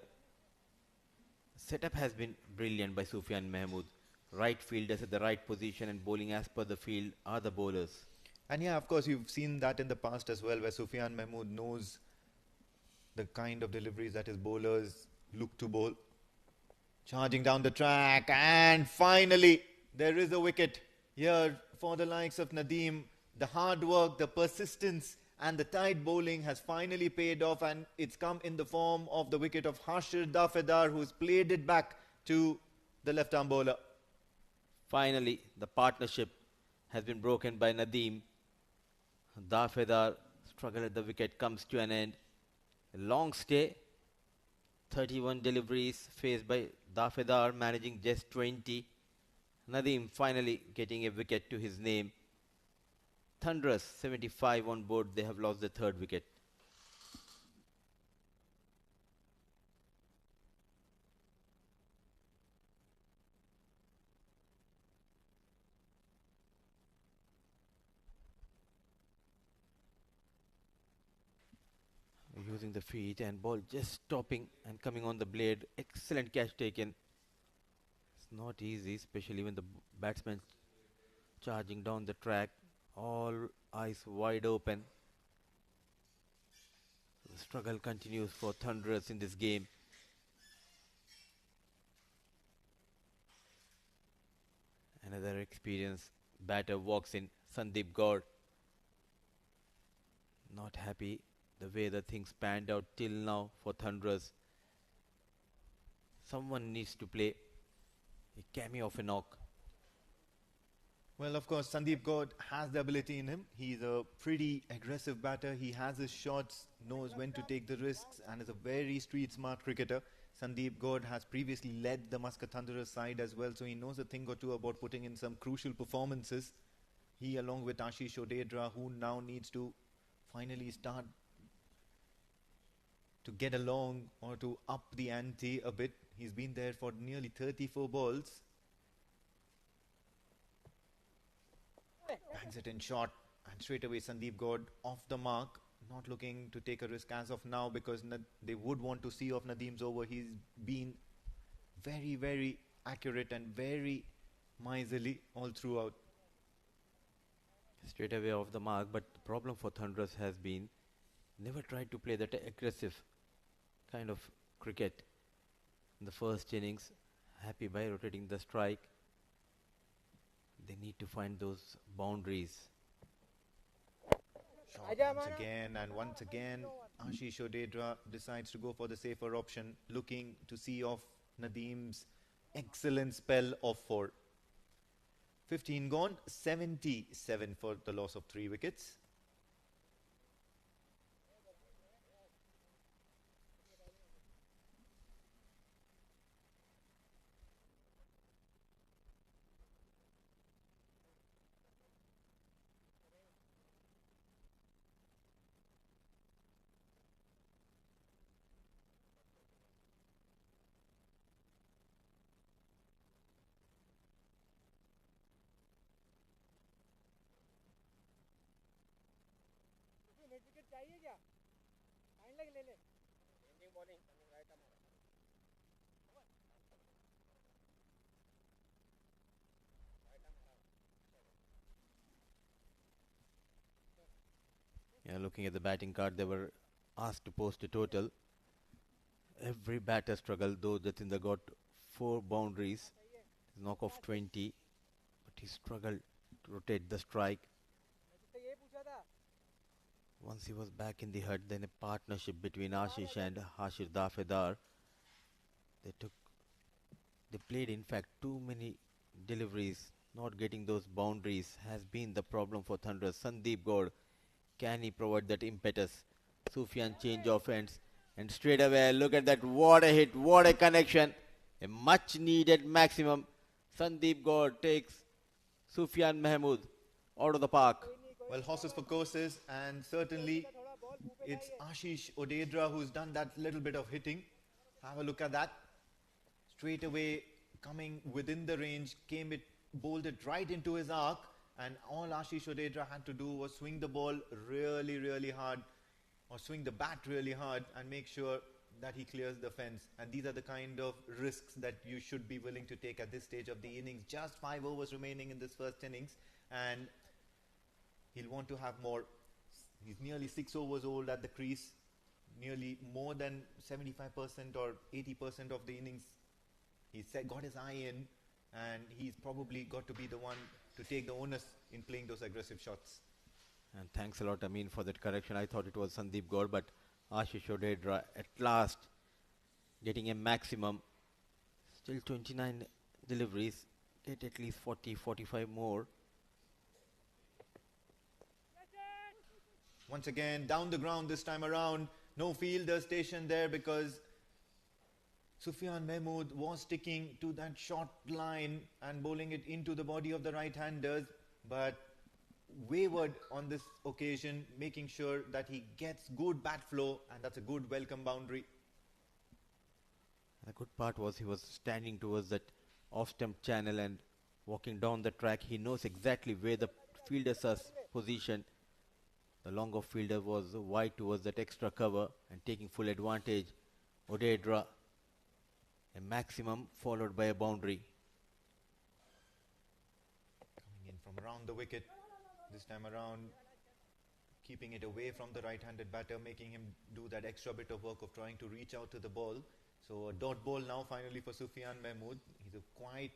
Setup has been brilliant by Sufyan Mahmood. Right fielders at the right position and bowling as per the field are the bowlers. And yeah, of course, you've seen that in the past as well, where Sufyan Mahmood knows the kind of deliveries that his bowlers look to bowl. Charging down the track, and finally there is a wicket here for the likes of Nadim. The hard work, the persistence and the tight bowling has finally paid off, and it's come in the form of the wicket of Hashir Dafedar, who's played it back to the left-arm bowler. Finally, the partnership has been broken by Nadim. Dafedar struggle at the wicket comes to an end. A long stay, 31 deliveries faced by Dafedar, managing just 20. Nadim finally getting a wicket to his name. Thunderers 75 on board. They have lost the 3rd wicket. Using the feet and ball just stopping and coming on the blade. Excellent catch taken. It's not easy, especially when the batsman charging down the track. All eyes wide open. The struggle continues for Thunderers in this game. Another experienced batter walks in, Sandeep Goud. Not happy the way the things panned out till now for Thunderers. Someone needs to play a cameo of a knock. Well, of course, Sandeep Goud has the ability in him. He's a pretty aggressive batter. He has his shots, knows when to take the risks, and is a very street-smart cricketer. Sandeep Goud has previously led the Muscat Thunderers side as well, so he knows a thing or two about putting in some crucial performances. He, along with Ashish Odedra, who now needs to finally start to get along or to up the ante a bit. He's been there for nearly 34 balls. Bangs it in short, and straight away Sandeep Goud off the mark, not looking to take a risk as of now, because they would want to see off Nadim's over. He's been very, very accurate and very miserly all throughout. Straight away off the mark, but the problem for Thunderers has been never tried to play that aggressive kind of cricket in the first innings. Happy by rotating the strike. They need to find those boundaries. Shot once again, Ashish Odedra decides to go for the safer option, looking to see off Nadim's excellent spell of 4. 15 gone, 77 for the loss of 3 wickets. Yeah, looking at the batting card, they were asked to post a total. Every batter struggled, though Jatinder got 4 boundaries. His knock of 20, but he struggled to rotate the strike. Once he was back in the hut, then a partnership between Ashish and Hashir Dafedar. They played in fact too many deliveries. Not getting those boundaries has been the problem for Thunderers. Sandeep Goud, can he provide that impetus? Sufyan change of ends, and straight away look at that, what a hit, what a connection, a much needed maximum. Sandeep Goud takes Sufyan Mahmood out of the park. Well, horses for courses, and certainly it's Ashish Odedra who's done that little bit of hitting. Have a look at that. Straight away coming within the range, bowled it right into his arc, and all Ashish Odedra had to do was swing the ball really, really hard, or swing the bat really hard, and make sure that he clears the fence. And these are the kind of risks that you should be willing to take at this stage of the innings. Just 5 overs remaining in this first innings, and he'll want to have more. He's nearly 6 overs old at the crease, nearly more than 75% or 80% of the innings. He's got his eye in, and he's probably got to be the one to take the onus in playing those aggressive shots. And thanks a lot, Amin, for that correction. I thought it was Sandeep Goud, but Ashish Odedra at last getting a maximum. Still 29 deliveries. Get at least 40, 45 more. Once again, down the ground this time around. No fielder stationed there because Sufyan Mahmood was sticking to that short line and bowling it into the body of the right-handers, but wavered on this occasion, making sure that he gets good bat flow, and that's a good welcome boundary. The good part was he was standing towards that off-stump channel and walking down the track. He knows exactly where the fielders are positioned. The long off fielder was wide towards that extra cover and taking full advantage. Odedra, a maximum followed by a boundary. Coming in from around the wicket, this time around, keeping it away from the right-handed batter, making him do that extra bit of work of trying to reach out to the ball. So a dot ball now finally for Sufyan Mahmood. He's a quite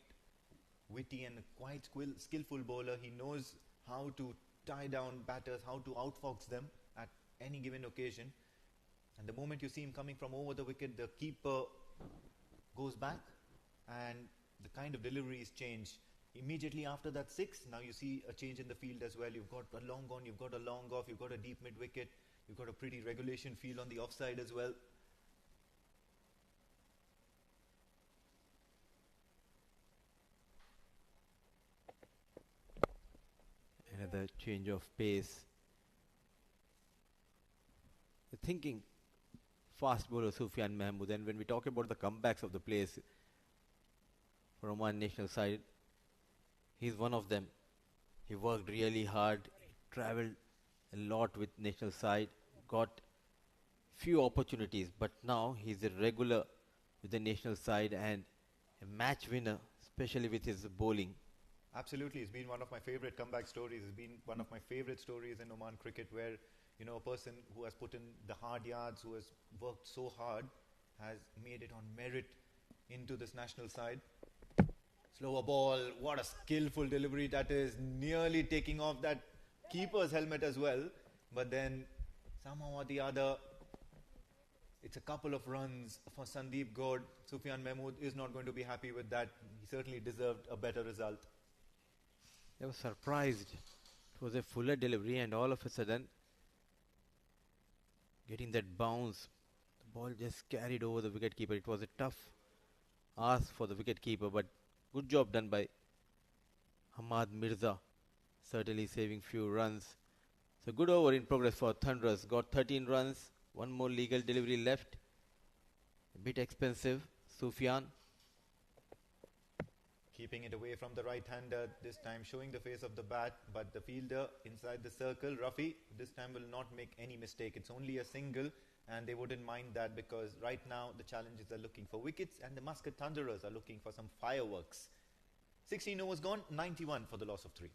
witty and quite skillful bowler. He knows how to tie down batters, how to outfox them at any given occasion. And the moment you see him coming from over the wicket, the keeper goes back and the kind of delivery is changed. Immediately after that 6, now you see a change in the field as well. You've got a long on, you've got a long off, you've got a deep mid wicket, you've got a pretty regulation field on the offside as well. Another change of pace. The thinking fast bowler Sufyan Mahmood, and when we talk about the comebacks of the players for Oman national side, he's one of them. He worked really hard, travelled a lot with national side, got few opportunities, but now he's a regular with the national side and a match winner, especially with his bowling. Absolutely, it's been one of my favorite comeback stories. It's been one of my favorite stories in Oman cricket where, you know, a person who has put in the hard yards, who has worked so hard, has made it on merit into this national side. Slower ball, what a skillful delivery that is, nearly taking off that keeper's helmet as well. But then, somehow or the other, it's a couple of runs for Sandeep Goud. Sufyan Mahmood is not going to be happy with that. He certainly deserved a better result. They were surprised. It was a fuller delivery, and all of a sudden, getting that bounce, the ball just carried over the wicketkeeper. It was a tough ask for the wicketkeeper, but good job done by Hamad Mirza, certainly saving few runs. So good over in progress for Thunderers. Got 13 runs, one more legal delivery left. A bit expensive, Sufyan. Keeping it away from the right-hander, this time showing the face of the bat, but the fielder inside the circle, Rafi, this time will not make any mistake. It's only a single, and they wouldn't mind that because right now the challengers are looking for wickets and the Muscat Thunderers are looking for some fireworks. 16 overs gone, 91 for the loss of 3.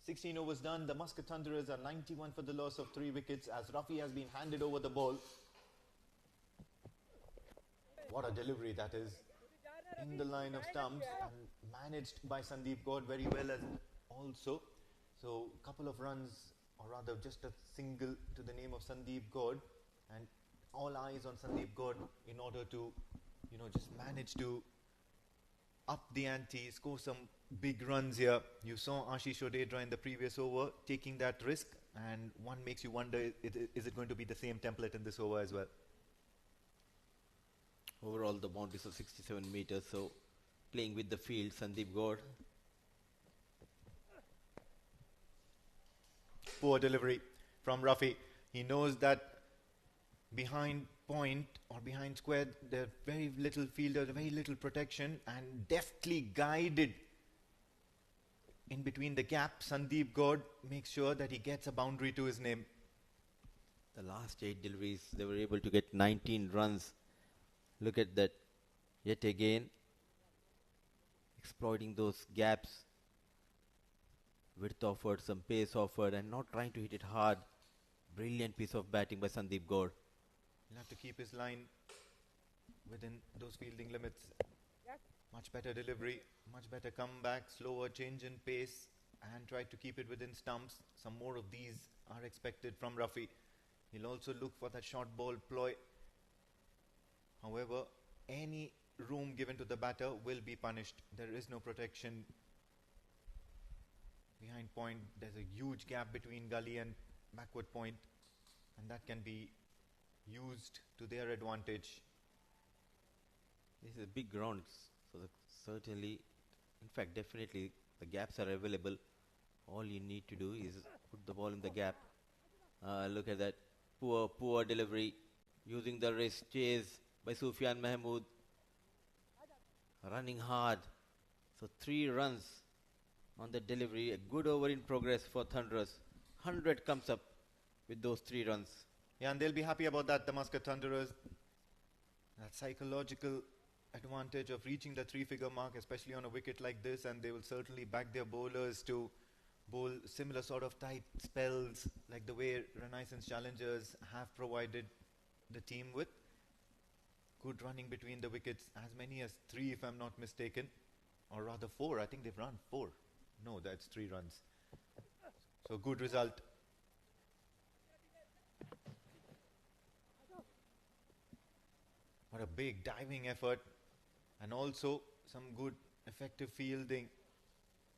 Sixteen overs done. The Muscat Thunderers are 91 for the loss of 3 wickets as Rafi has been handed over the ball. What a delivery that is. In the line of stumps and managed by Sandeep Goud very well as also. So a couple of runs, or rather just a single to the name of Sandeep Goud, and all eyes on Sandeep Goud in order to, you know, just manage to up the ante, score some big runs here. You saw Ashish Odedra in the previous over taking that risk, and one makes you wonder, is it going to be the same template in this over as well? Overall, the boundaries of 67 meters, so playing with the field, Sandeep Goud. Poor delivery from Rafi. He knows that behind point or behind square, there's very little fielder, very little protection, and deftly guided in between the gap, Sandeep Goud makes sure that he gets a boundary to his name. The last 8 deliveries, they were able to get 19 runs. Look at that. Yet again, exploiting those gaps. Width offered, some pace offered, and not trying to hit it hard. Brilliant piece of batting by Sandeep Goud. He'll have to keep his line within those fielding limits. Much better delivery, much better comeback, slower change in pace, and try to keep it within stumps. Some more of these are expected from Rafi. He'll also look for that short ball ploy. However, any room given to the batter will be punished. There is no protection. Behind point, there's a huge gap between gully and backward point, and that can be used to their advantage. This is a big ground, so certainly, in fact, definitely, the gaps are available All you need to do is put the ball in the gap. Look at that. Poor delivery. Using the wrist chase by Sufyan Mahmood. Running hard. So 3 runs on the delivery. A good over in progress for Thunderers. 100 comes up with those 3 runs. Yeah, and they'll be happy about that, the Muscat Thunderers. That psychological advantage of reaching the 3-figure mark, especially on a wicket like this, and they will certainly back their bowlers to bowl similar sort of tight spells like the way Renaissance Challengers have provided the team with. Good running between the wickets, as many as 3 if I'm not mistaken, or rather 4. I think they've run 4. No, that's 3 runs. So good result. What a big diving effort, and also some good effective fielding.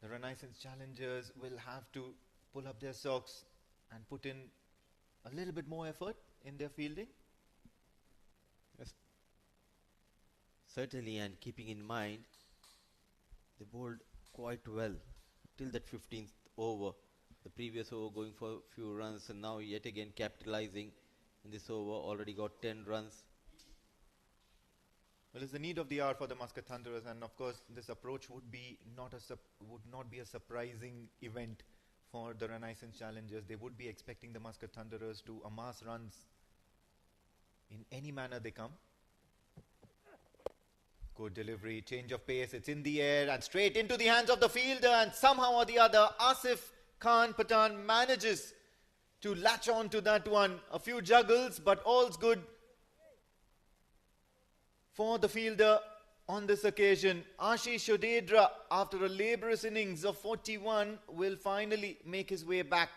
The Renaissance Challengers will have to pull up their socks and put in a little bit more effort in their fielding. Yes. Certainly, and keeping in mind, they bowled quite well till that 15th over. The previous over going for a few runs, and now yet again capitalizing in this over. Already got 10 runs. Well, it's the need of the hour for the Muscat Thunderers, and of course this approach would not be a surprising event for the Renaissance Challengers. They would be expecting the Muscat Thunderers to amass runs in any manner they come. Good delivery, change of pace, it's in the air and straight into the hands of the fielder, and somehow or the other Asif Khan Pathan manages to latch on to that one. A few juggles, but all's good for the fielder on this occasion. Ashish Shodedra, after a laborious innings of 41, will finally make his way back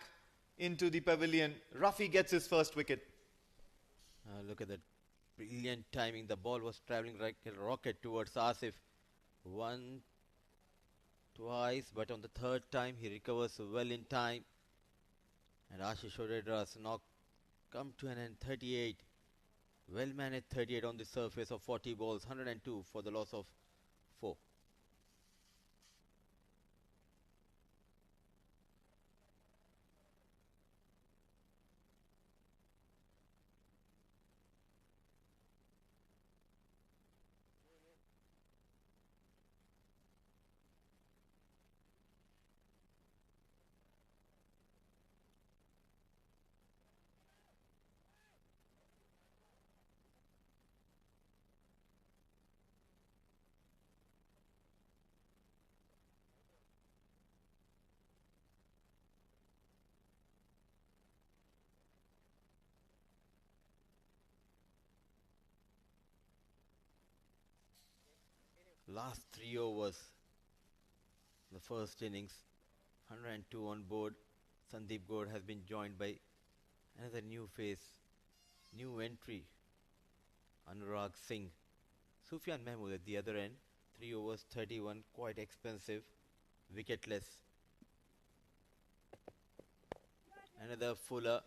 into the pavilion. Rafi gets his first wicket. Look at that brilliant timing. The ball was travelling like a rocket towards Asif. 1, twice, but on the 3rd time he recovers well in time. And Ashish Shodedra's knock come to an end. 38. Well managed 38 on the surface of 40 balls. 102 for the loss of 4. Last 3 overs. The first innings. 102 on board. Sandeep Goud has been joined by another new face, new entry, Anurag Singh. Sufyan Mahmood at the other end. 3 overs, 31, quite expensive, wicketless. Another Fuller.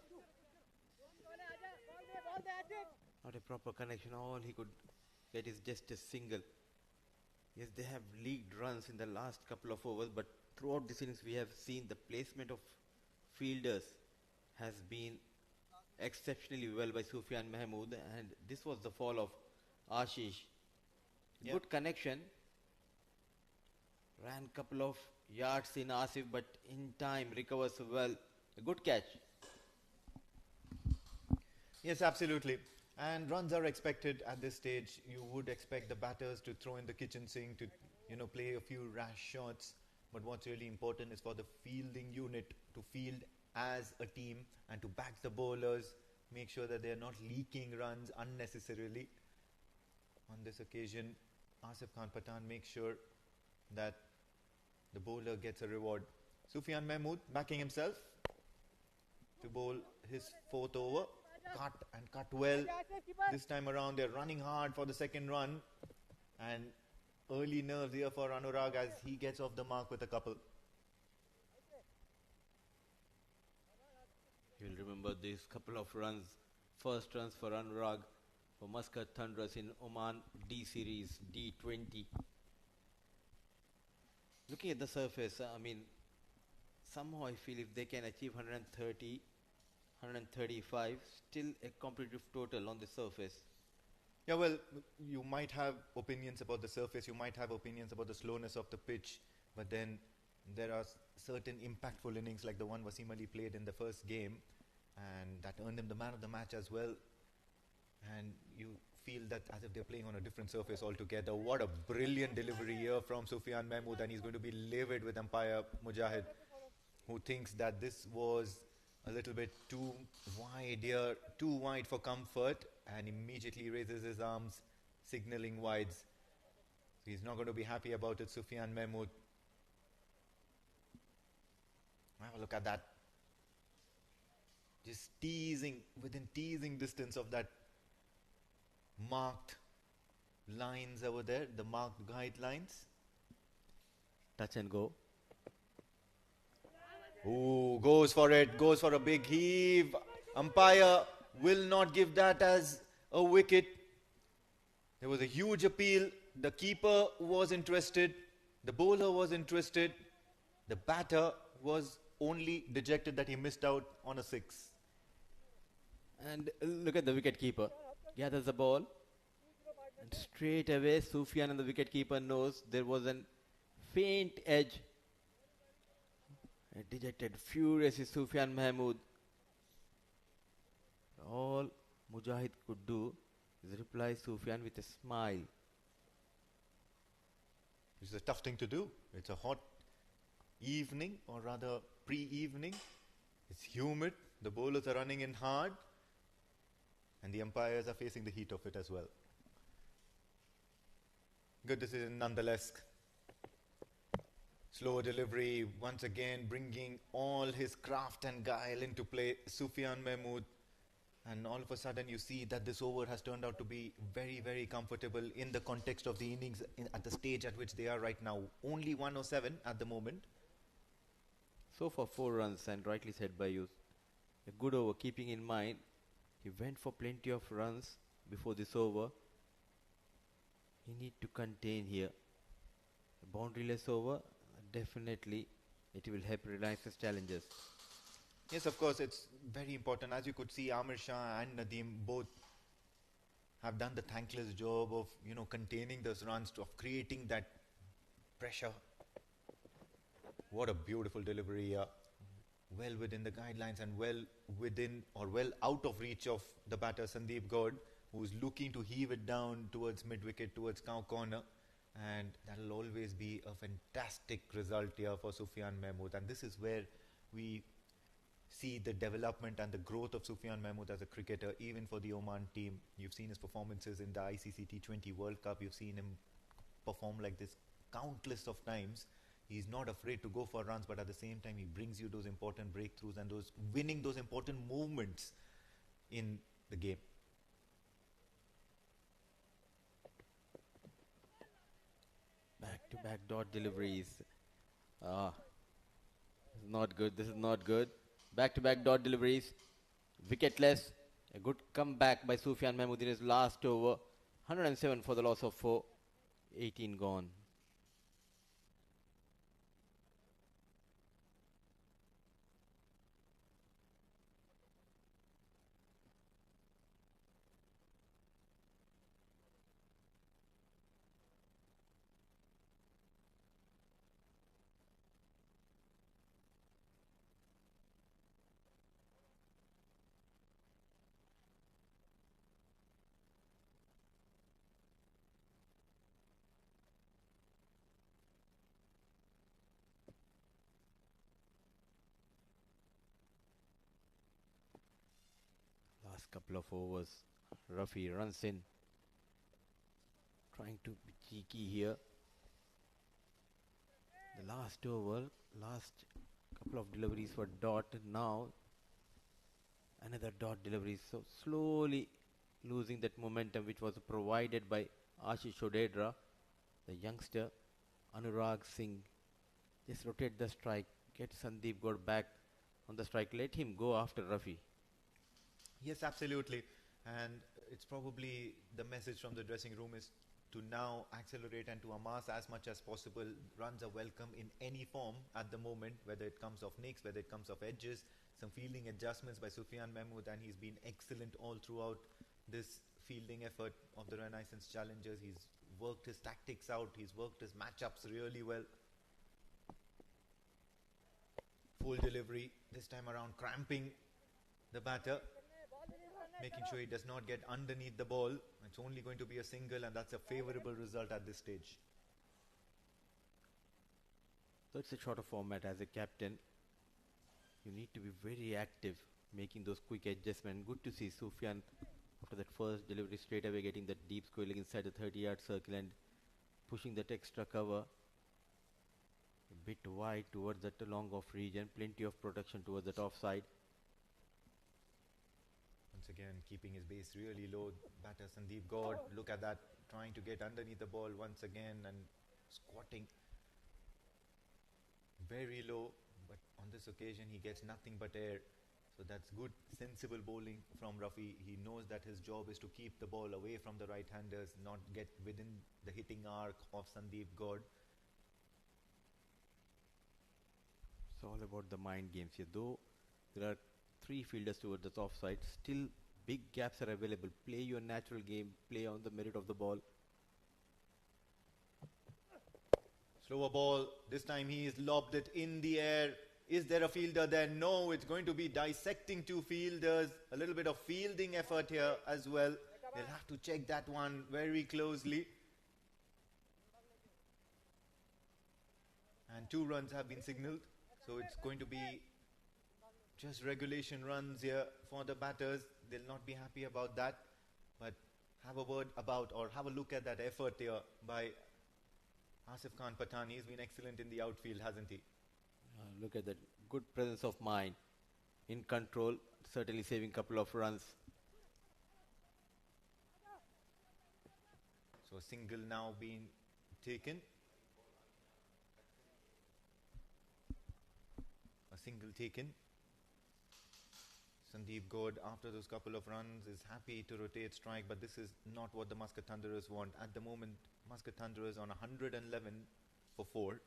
Not a proper connection. All he could get is just a single. Yes, they have leaked runs in the last couple of overs, but throughout this innings we have seen the placement of fielders has been exceptionally well by Sufyan Mahmood, and this was the fall of Ashish. Yep. Good connection. Ran couple of yards in Asif, but in time recovers well. A good catch. Yes, absolutely. And runs are expected at this stage. You would expect the batters to throw in the kitchen sink to, play a few rash shots. But what's really important is for the fielding unit to field as a team and to back the bowlers, make sure that they're not leaking runs unnecessarily. On this occasion, Asif Khan Pathan makes sure that the bowler gets a reward. Sufyan Mahmood backing himself to bowl his 4th over. Cut and cut well. This time around they're running hard for the second run, and early nerves here for Anurag as he gets off the mark with a couple. You'll remember these couple of runs, first runs for Anurag for Muscat Thunderers in Oman D series D20. Looking at the surface, somehow I feel if they can achieve 130, 135, still a competitive total on the surface. Yeah, well, you might have opinions about the surface, you might have opinions about the slowness of the pitch, but then there are certain impactful innings like the one Wasim Ali played in the first game, and that earned him the man of the match as well. And you feel that as if they're playing on a different surface altogether. What a brilliant delivery here from Sufyan Mahmood, and he's going to be livid with umpire Mujahid, who thinks that this was a little bit too wide here, too wide for comfort, and immediately raises his arms, signaling wides. He's not going to be happy about it, Sufyan Mahmood. Have a look at that. Just teasing, within teasing distance of that marked lines over there, the marked guidelines. Touch and go. Ooh, goes for it, goes for a big heave. Umpire will not give that as a wicket. There was a huge appeal. The keeper was interested. The bowler was interested. The batter was only dejected that he missed out on a 6. And look at the wicket keeper. Gathers the ball. And straight away, Sufyan and the wicket keeper knows there was a faint edge. A dejected, furious is Sufyan Mahmood. All Mujahid could do is reply Sufyan with a smile. It's a tough thing to do. It's a hot evening, or rather pre-evening. It's humid. The bowlers are running in hard. And the umpires are facing the heat of it as well. Good decision nonetheless. Slow delivery, once again bringing all his craft and guile into play. Sufyan Mahmood. And all of a sudden you see that this over has turned out to be very, very comfortable in the context of the innings at the stage at which they are right now. Only 107 at the moment. So for 4 runs, and rightly said by you, a good over, keeping in mind he went for plenty of runs before this over. He need to contain here. A boundaryless over, definitely it will help relax his challenges. Yes, of course, it's very important. As you could see, Amir Shah and Nadim both have done the thankless job of, containing those runs, of creating that pressure. What a beautiful delivery here. Well within the guidelines and well within, or well out of reach of the batter Sandeep Goud, who's looking to heave it down towards mid-wicket, towards cow corner. And that will always be a fantastic result here for Sufyan Mahmood. And this is where we see the development and the growth of Sufyan Mahmood as a cricketer, even for the Oman team. You've seen his performances in the ICC T20 World Cup. You've seen him perform like this countless of times. He's not afraid to go for runs, but at the same time, he brings you those important breakthroughs and those winning those important movements in the game. Back-to-back dot deliveries. This is not good. This is not good. Back-to-back dot deliveries. Wicketless. A good comeback by Sufyan Mahmood in his last over. 107 for the loss of 4. 18 gone. Last couple of overs. Rafi runs in. Trying to be cheeky here. The last over, last couple of deliveries for dot. Now another dot delivery. So slowly losing that momentum which was provided by Ashish Odedra. The youngster Anurag Singh. Just rotate the strike. Get Sandeep Goud back on the strike. Let him go after Rafi. Yes, absolutely. And it's probably the message from the dressing room is to now accelerate and to amass as much as possible. Runs are welcome in any form at the moment, whether it comes off nicks, whether it comes off edges. Some fielding adjustments by Sufyan Mahmood, and he's been excellent all throughout this fielding effort of the Renaissance Challengers. He's worked his tactics out, he's worked his matchups really well. Full delivery, this time around cramping the batter, making sure he does not get underneath the ball. It's only going to be a single, and that's a favourable result at this stage. So it's a shorter format. As a captain, you need to be very active, making those quick adjustments. Good to see Sufyan, after that first delivery, straight away getting that deep squirreling inside the 30-yard circle and pushing that extra cover a bit wide towards that long off region. Plenty of protection towards that offside. Once again, keeping his base really low. Batter Sandeep Goud, look at that, trying to get underneath the ball once again and squatting very low. But on this occasion, he gets nothing but air. So that's good, sensible bowling from Rafi. He knows that his job is to keep the ball away from the right-handers, not get within the hitting arc of Sandeep Goud. It's all about the mind games here. Though there are 3 fielders towards the offside, still big gaps are available. Play your natural game, play on the merit of the ball. Slower ball, this time he has lobbed it in the air. Is there a fielder there? No, it's going to be dissecting 2 fielders. A little bit of fielding effort here as well. They'll have to check that one very closely. And 2 runs have been signalled. So it's going to be just regulation runs here for the batters. They'll not be happy about that. But have a word about, or have a look at that effort here by Asif Khan Patani. He's been excellent in the outfield, hasn't he? Look at that. Good presence of mind. In control. Certainly saving a couple of runs. So a single now being taken. A single taken. Sandeep Goud, after those couple of runs, is happy to rotate strike, but this is not what the Muscat Thunderers want. At the moment, Muscat Thunderers on 111 for 4.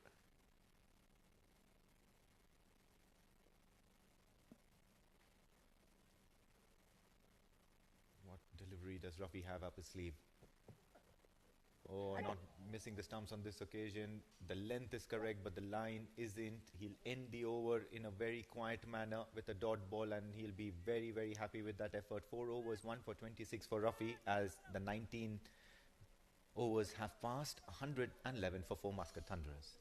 What delivery does Rafi have up his sleeve? Oh, not missing the stumps on this occasion. The length is correct, but the line isn't. He'll end the over in a very quiet manner with a dot ball, and he'll be very, very happy with that effort. 4 overs, 1 for 26 for Rafi, as the 19 overs have passed. 111 for 4 Muscat Thunderers.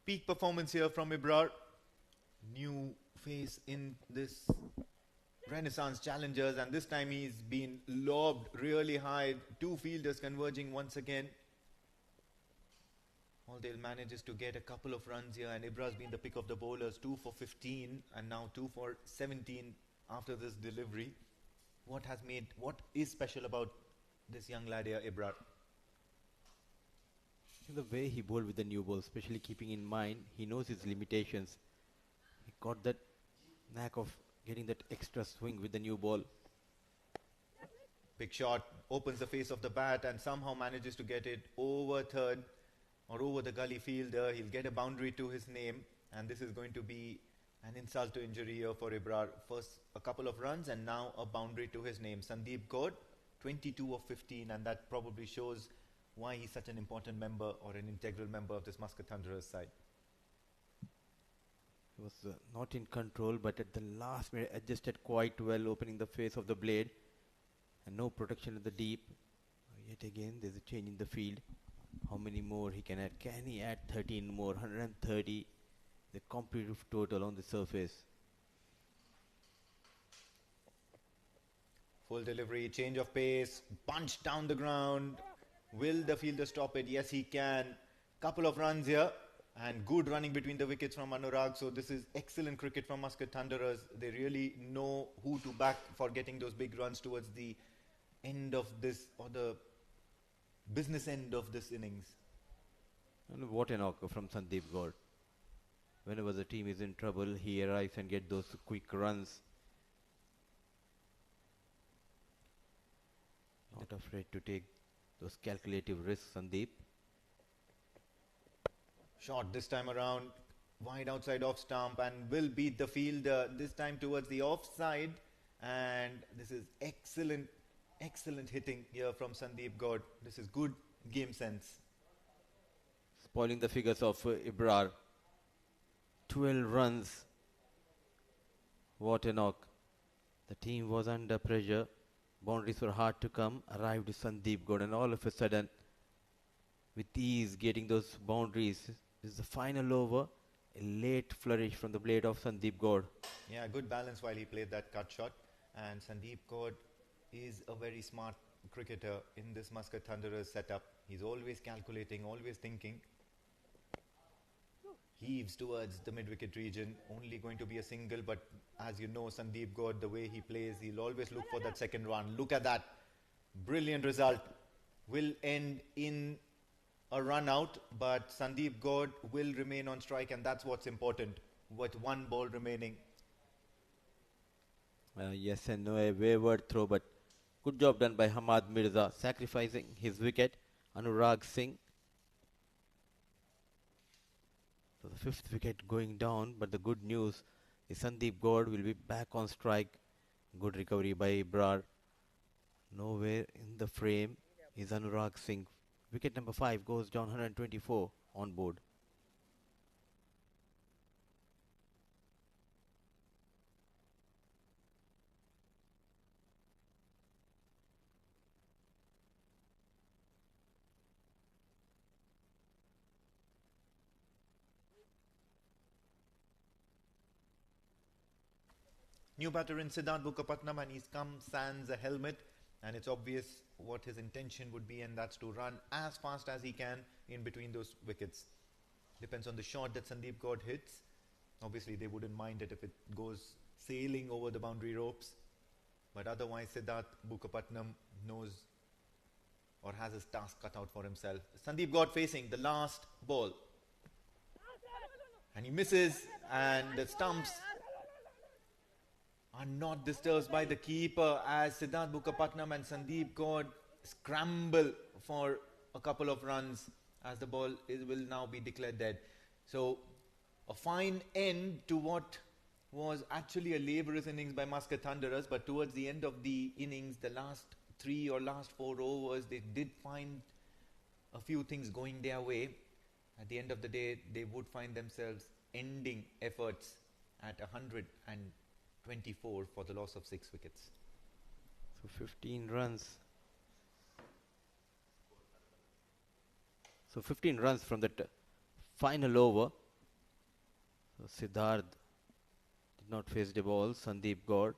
Peak performance here from Ibra. New face in this Renaissance Challengers, and this time he's been lobbed really high. 2 fielders converging once again. All they'll manage is to get a couple of runs here, and Ibra's been the pick of the bowlers. 2 for 15 and now 2 for 17 after this delivery. What is special about this young lad here, Ibra? The way he bowled with the new ball, especially keeping in mind, he knows his limitations. He got that knack of getting that extra swing with the new ball. Big shot, opens the face of the bat and somehow manages to get it over third or over the gully fielder. He'll get a boundary to his name, and this is going to be an insult to injury here for Ibra. First a couple of runs and now a boundary to his name. Sandeep Goud, 22 of 15, and that probably shows why he's such an important member or an integral member of this Muscat Thunderers side. He was not in control, but at the last minute adjusted quite well, opening the face of the blade, and no protection at the deep. Yet again there's a change in the field. How many more he can add? Can he add 13 more? 130. The competitive total on the surface. Full delivery, change of pace, punch down the ground. Will the fielder stop it? Yes, he can. Couple of runs here and good running between the wickets from Anurag. So this is excellent cricket from Muscat Thunderers. They really know who to back for getting those big runs towards the end of this, or the business end of this innings. And what a knock from Sandeep Goud. Whenever the team is in trouble, he arrives and gets those quick runs. Not afraid to take those calculative risks, Sandeep. Shot this time around, wide outside off stump, and will beat the fielder this time towards the offside. And this is excellent hitting here from Sandeep Goud. This is good game sense. Spoiling the figures of Ibra. 12 runs. What a knock. The team was under pressure. Boundaries were hard to come. Arrived Sandeep Goud, and all of a sudden, with ease getting those boundaries. This is the final over. A late flourish from the blade of Sandeep Goud. Yeah, good balance while he played that cut shot. And Sandeep Goud is a very smart cricketer in this Muscat Thunderers setup. He's always calculating, always thinking. Heaves towards the mid-wicket region, only going to be a single, but as you know, Sandeep Goud, the way he plays, he'll always look for that second run. Look at that. Brilliant result. Will end in a run out, but Sandeep Goud will remain on strike, and that's what's important with one ball remaining. Yes and no, a wayward throw, but good job done by Hamad Mirza, sacrificing his wicket. Anurag Singh. So the fifth wicket going down, but the good news is Sandeep Goud will be back on strike. Good recovery by Ibra. Nowhere in the frame is Anurag Singh. Wicket number 5 goes down, 124 on board. New batter in Siddharth Mukherjee, and he's come sans a helmet, and it's obvious what his intention would be, and that's to run as fast as he can in between those wickets. Depends on the shot that Sandeep Goud hits. Obviously they wouldn't mind it if it goes sailing over the boundary ropes, but otherwise Siddharth Mukherjee knows or has his task cut out for himself. Sandeep Goud facing the last ball, and he misses, and the stumps are not disturbed by the keeper as Siddharth Mukherjee and Sandeep Goud scramble for a couple of runs as the ball will now be declared dead. So a fine end to what was actually a laborious innings by Muscat Thunderers, but towards the end of the innings, the last 3 or last 4 overs, they did find a few things going their way. At the end of the day, they would find themselves ending efforts at 124 for the loss of 6 wickets. So 15 runs. So 15 runs from that final over. So Siddharth did not face the ball. Sandeep Goud.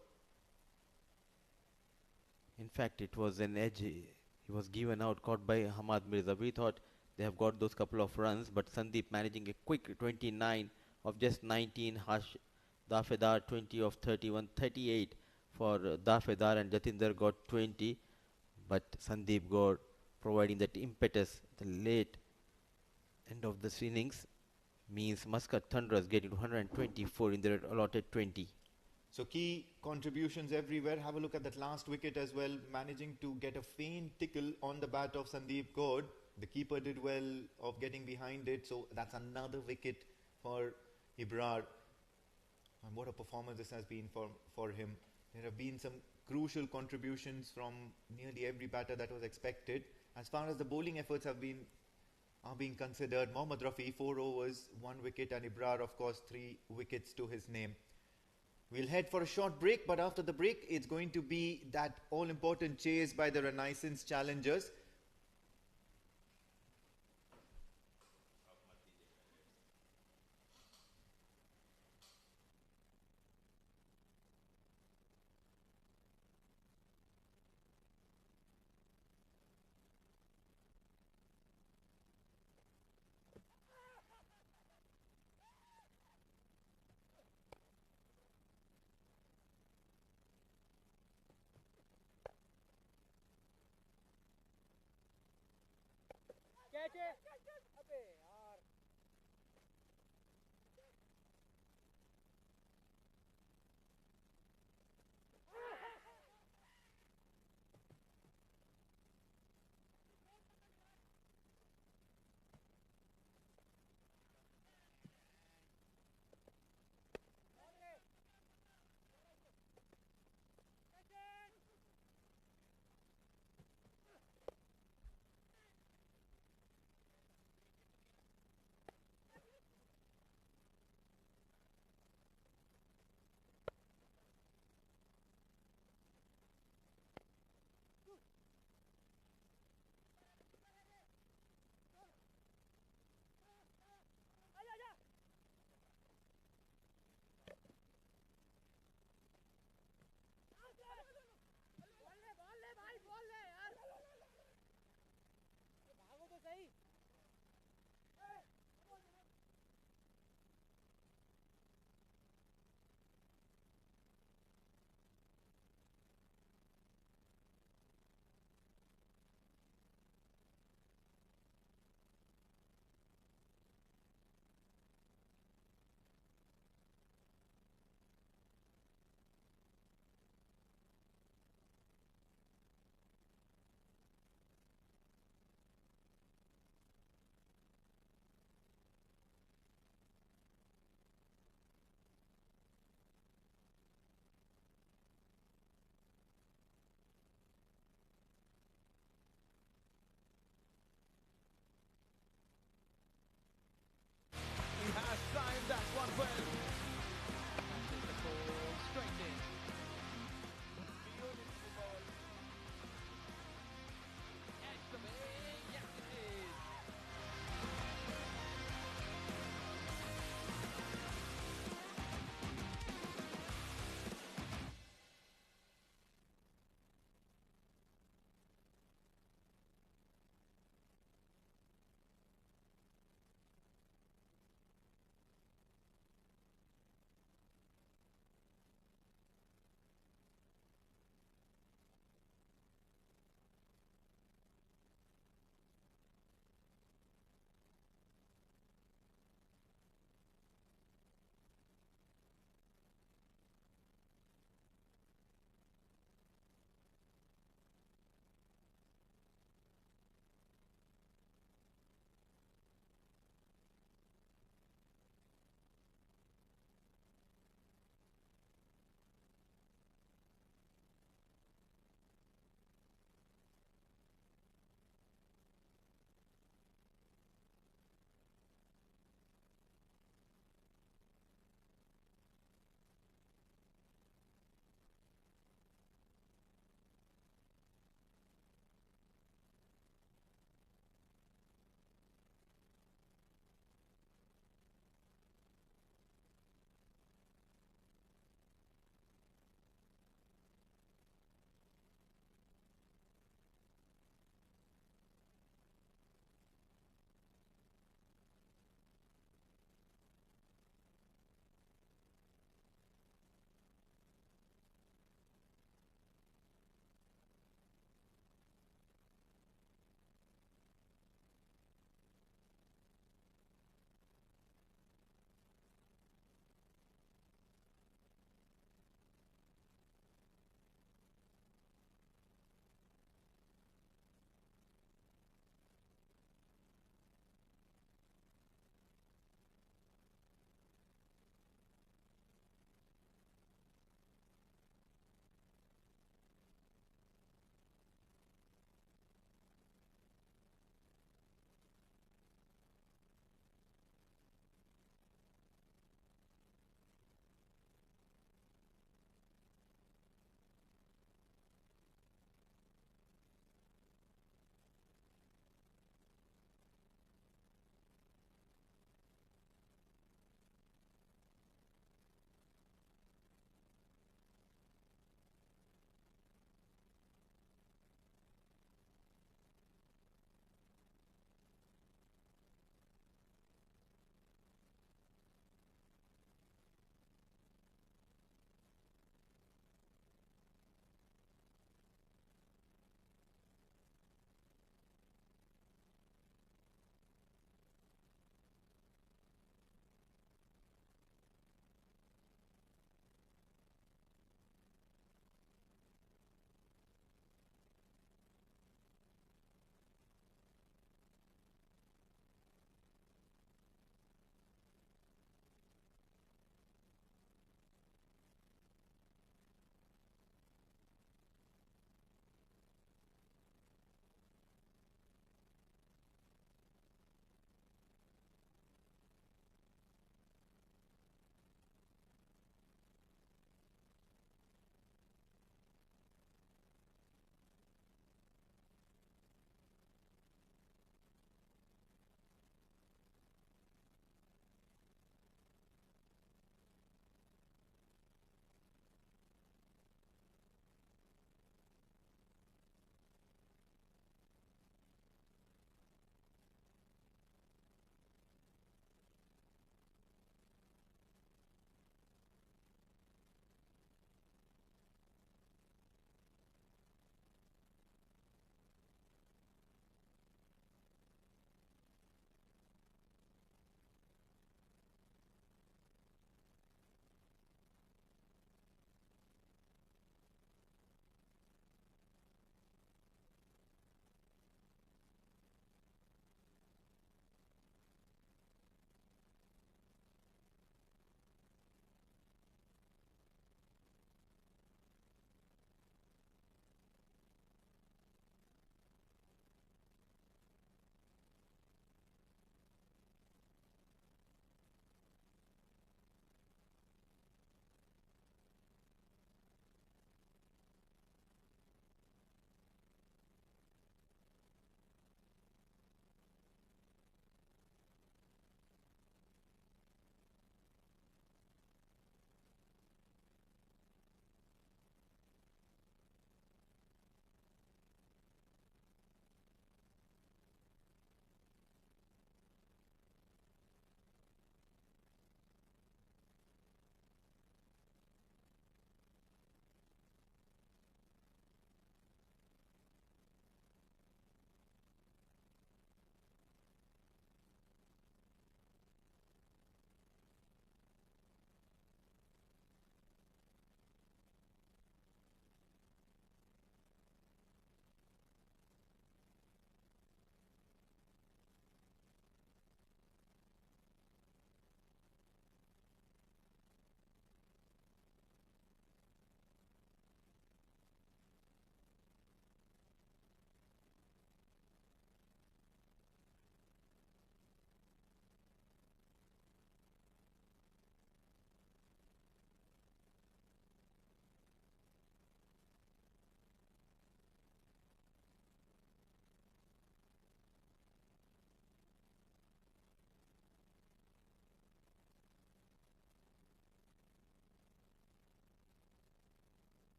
In fact, it was an edge. He was given out, caught by Hamad Mirza. We thought they have got those couple of runs, but Sandeep managing a quick 29 of just 19. Dafedar 20 of 31, 38 for Dafedar, and Jatinder got 20. But Sandeep Goud providing that impetus, the late end of the innings, means Muscat Thunderers getting 124 in their allotted 20. So key contributions everywhere. Have a look at that last wicket as well, managing to get a faint tickle on the bat of Sandeep Goud. The keeper did well of getting behind it, so that's another wicket for Ibra. And what a performance this has been for him. There have been some crucial contributions from nearly every batter that was expected. As far as the bowling efforts are being considered, Mohammad Rafi 4 overs, 1 wicket, and Ibra, of course, 3 wickets to his name. We'll head for a short break, but after the break, it's going to be that all-important chase by the Renaissance challengers.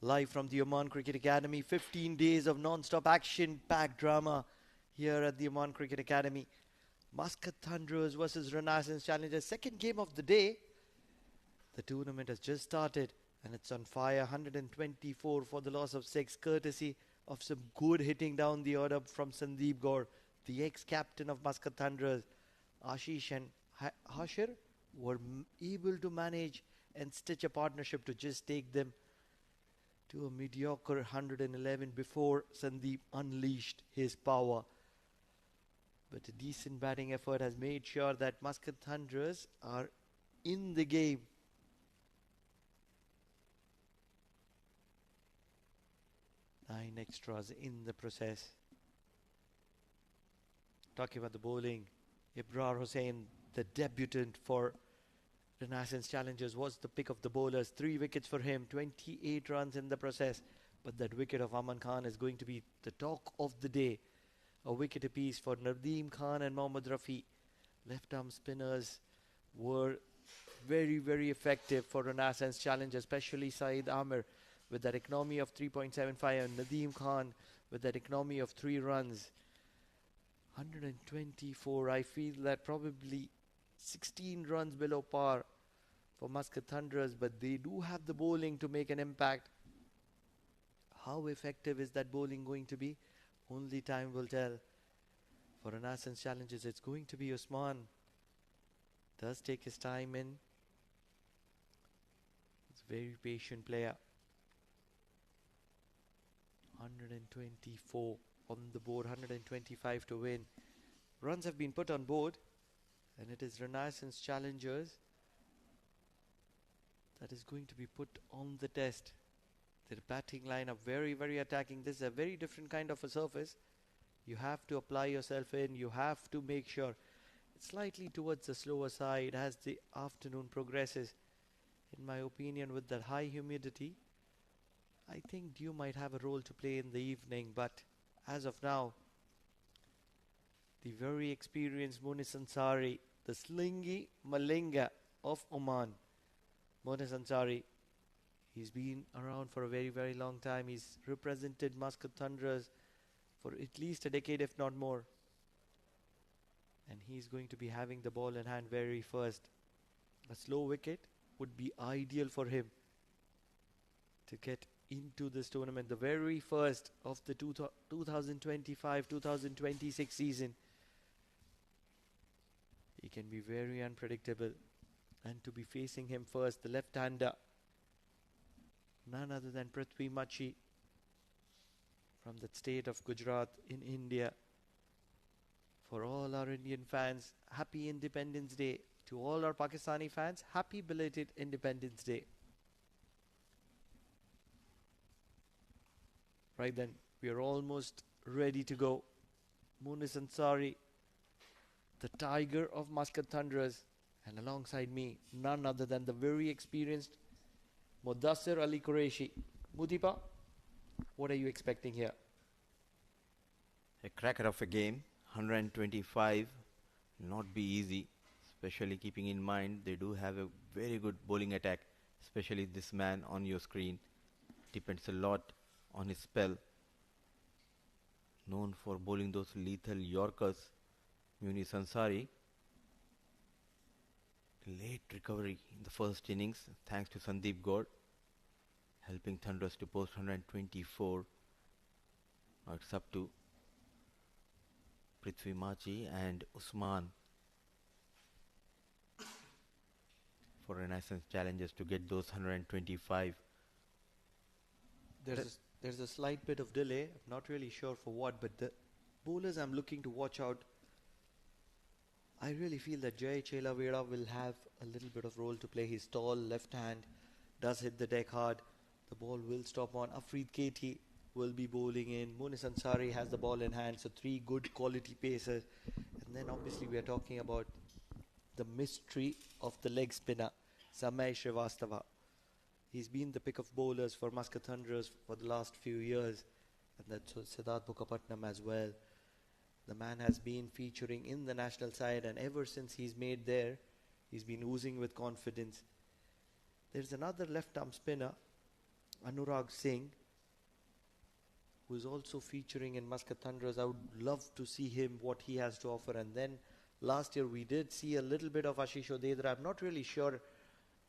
live from the Oman Cricket Academy. 15 days of non-stop action-packed drama here at the Oman Cricket Academy. Muscat Thunderers versus Renaissance Challengers. Second game of the day. The tournament has just started and it's on fire. 124 for the loss of 6, courtesy of some good hitting down the order from Sandeep Goud, the ex-captain of Muscat Thunderers. Ashish and Hashir were able to manage and stitch a partnership to just take them to a mediocre 111 before Sandeep unleashed his power. But a decent batting effort has made sure that Muscat Thunderers are in the game. Nine extras in the process. Talking about the bowling, Ibra Hussain, the debutant for Renaissance Challengers, was the pick of the bowlers. 3 wickets for him, 28 runs in the process. But that wicket of Aman Khan is going to be the talk of the day. A wicket apiece for Nadim Khan and Mohammad Rafi. Left arm spinners were very, very effective for Renaissance Challengers, especially Saeed Amir with that economy of 3.75 and Nadim Khan with that economy of 3 runs. 124, I feel that probably 16 runs below par for Muscat Thunderers, but they do have the bowling to make an impact. How effective is that bowling going to be? Only time will tell. For Renaissance Challengers, it's going to be Usman. Does take his time in. He's a very patient player. 124 on the board, 125 to win. Runs have been put on board, and it is Renaissance Challengers that is going to be put on the test. Their batting line are very, very attacking. This is a very different kind of a surface. You have to apply yourself in. You have to make sure it's slightly towards the slower side as the afternoon progresses. In my opinion, with that high humidity, I think dew might have a role to play in the evening, but as of now, the very experienced Munis Ansari, the slingy Malinga of Oman. Munis Ansari, he's been around for a very, very long time. He's represented Muscat Thunderers for at least a decade, if not more. And he's going to be having the ball in hand very first. A slow wicket would be ideal for him to get into this tournament, the very first of the 2025-2026 season. He can be very unpredictable, and to be facing him first, the left-hander, none other than Prithvi Machi from the state of Gujarat in India. For all our Indian fans, happy Independence Day. To all our Pakistani fans, happy belated Independence Day. Right then, we are almost ready to go. Munis Ansari, the tiger of Muscat Thunderers, and alongside me, none other than the very experienced Mudassir Ali Qureshi. Mudipa, what are you expecting here? A cracker of a game. 125 will not be easy, especially keeping in mind they do have a very good bowling attack, especially this man on your screen. Depends a lot on his spell. Known for bowling those lethal Yorkers, Munis Ansari. Late recovery in the first innings thanks to Sandeep Goud, helping Thunderers to post 124. Now it's up to Prithvi Machi and Usman for Renaissance Challengers to get those 125. There's a slight bit of delay. I'm not really sure for what, but the bowlers I'm looking to watch out, I really feel that Jay Chelaveda will have a little bit of role to play. His tall left hand does hit the deck hard. The ball will stop on. Afrid Katy will be bowling in. Munis Ansari has the ball in hand. So 3 good quality pacers. And then obviously we are talking about the mystery of the leg spinner, Shriastav. He's been the pick of bowlers for Muscat Thunderers for the last few years. And that's Siddharth Mukapatnam as well. The man has been featuring in the national side, and ever since he's made there, he's been oozing with confidence. There's another left arm spinner, Anurag Singh, who is also featuring in Muscat Thunderers. I would love to see him, what he has to offer. And then last year we did see a little bit of Ashish Odedra. I'm not really sure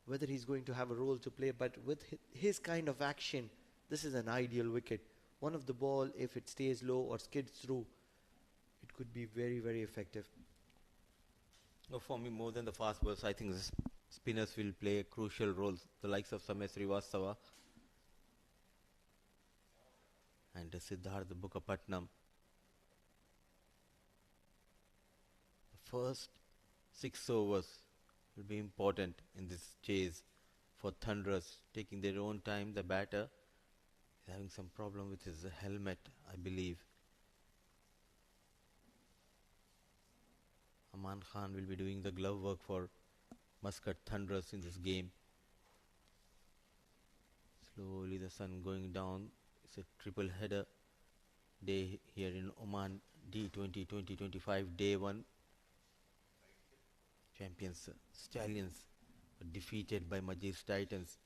whether he's going to have a role to play, but with his kind of action, this is an ideal wicket. One of the ball, if it stays low or skids through, it could be very, very effective. No, for me, more than the fast bowlers, I think the spinners will play a crucial role. The likes of Samay Srivastava and Siddharth Bukapatnam. The first 6 overs will be important in this chase for Thunderers, taking their own time. The batter is having some problem with his helmet, I believe. Aman Khan will be doing the glove work for Muscat Thunderers in this game. Slowly the sun going down. It's a triple header day here in Oman D20 2025 day 1. Champions Stallions were defeated by Majid's Titans.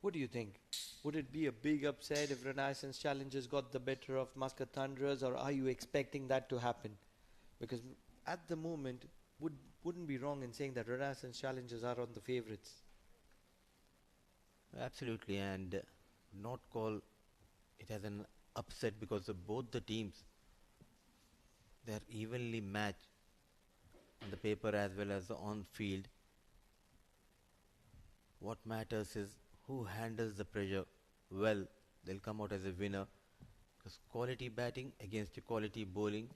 What do you think? Would it be a big upset if Renaissance Challengers got the better of Muscat Thunderers, or are you expecting that to happen? Because at the moment, wouldn't be wrong in saying that Renaissance Challengers are on the favourites. Absolutely, and not call it as an upset because of both the teams, they are evenly matched on the paper as well as on field. What matters is who handles the pressure well. They'll come out as a winner, because quality batting against quality bowling.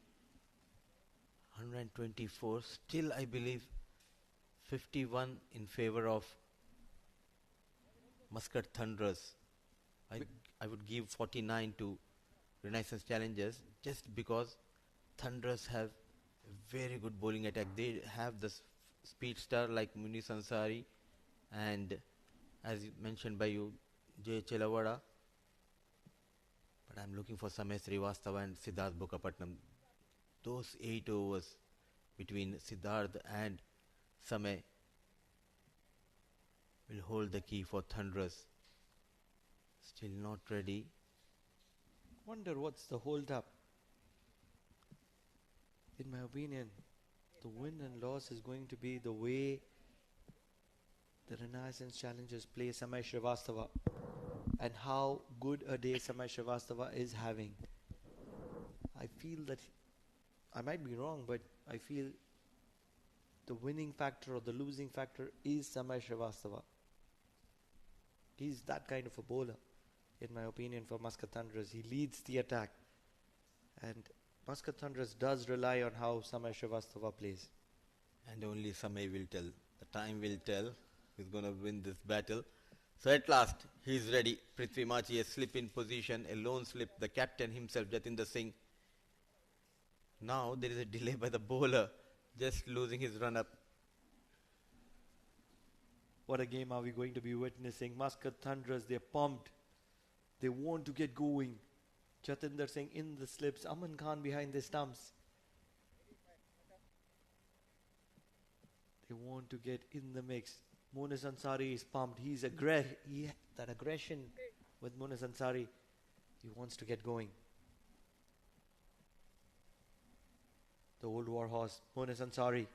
124, still I believe 51 in favour of Muscat Thunderers. I would give 49 to Renaissance Challengers, just because Thunderers have a very good bowling attack. They have the speed star like Munis Ansari and, as mentioned by you, Jay Chelawada. But I'm looking for Samay Srivastava and Siddharth Bukapatnam. Those 8 overs between Siddharth and Samay will hold the key for Thunderers. Still not ready. Wonder what's the hold up. In my opinion, the win and loss is going to be the way the Renaissance Challengers play Samay Srivastava and how good a day Samay Srivastava is having. I feel that, I might be wrong, but I feel the winning factor or the losing factor is Samay Srivastava. He's that kind of a bowler, in my opinion, for Muscat Thunderers. He leads the attack, and Muscat Thunderers does rely on how Samay Srivastava plays. And only Samay will tell. The time will tell who's going to win this battle. So at last, he's ready. Prithvi Machi has slip in position, a lone slip. The captain himself, Jatinder Singh. Now there is a delay by the bowler, just losing his run-up. What a game are we going to be witnessing? Muscat Thunderers, they're pumped. They want to get going. Jatinder Singh in the slips. Aman Khan behind the stumps. They want to get in the mix. Munis Ansari is pumped. That aggression with Munis Ansari. He wants to get going. The old war horse, Munis Ansari.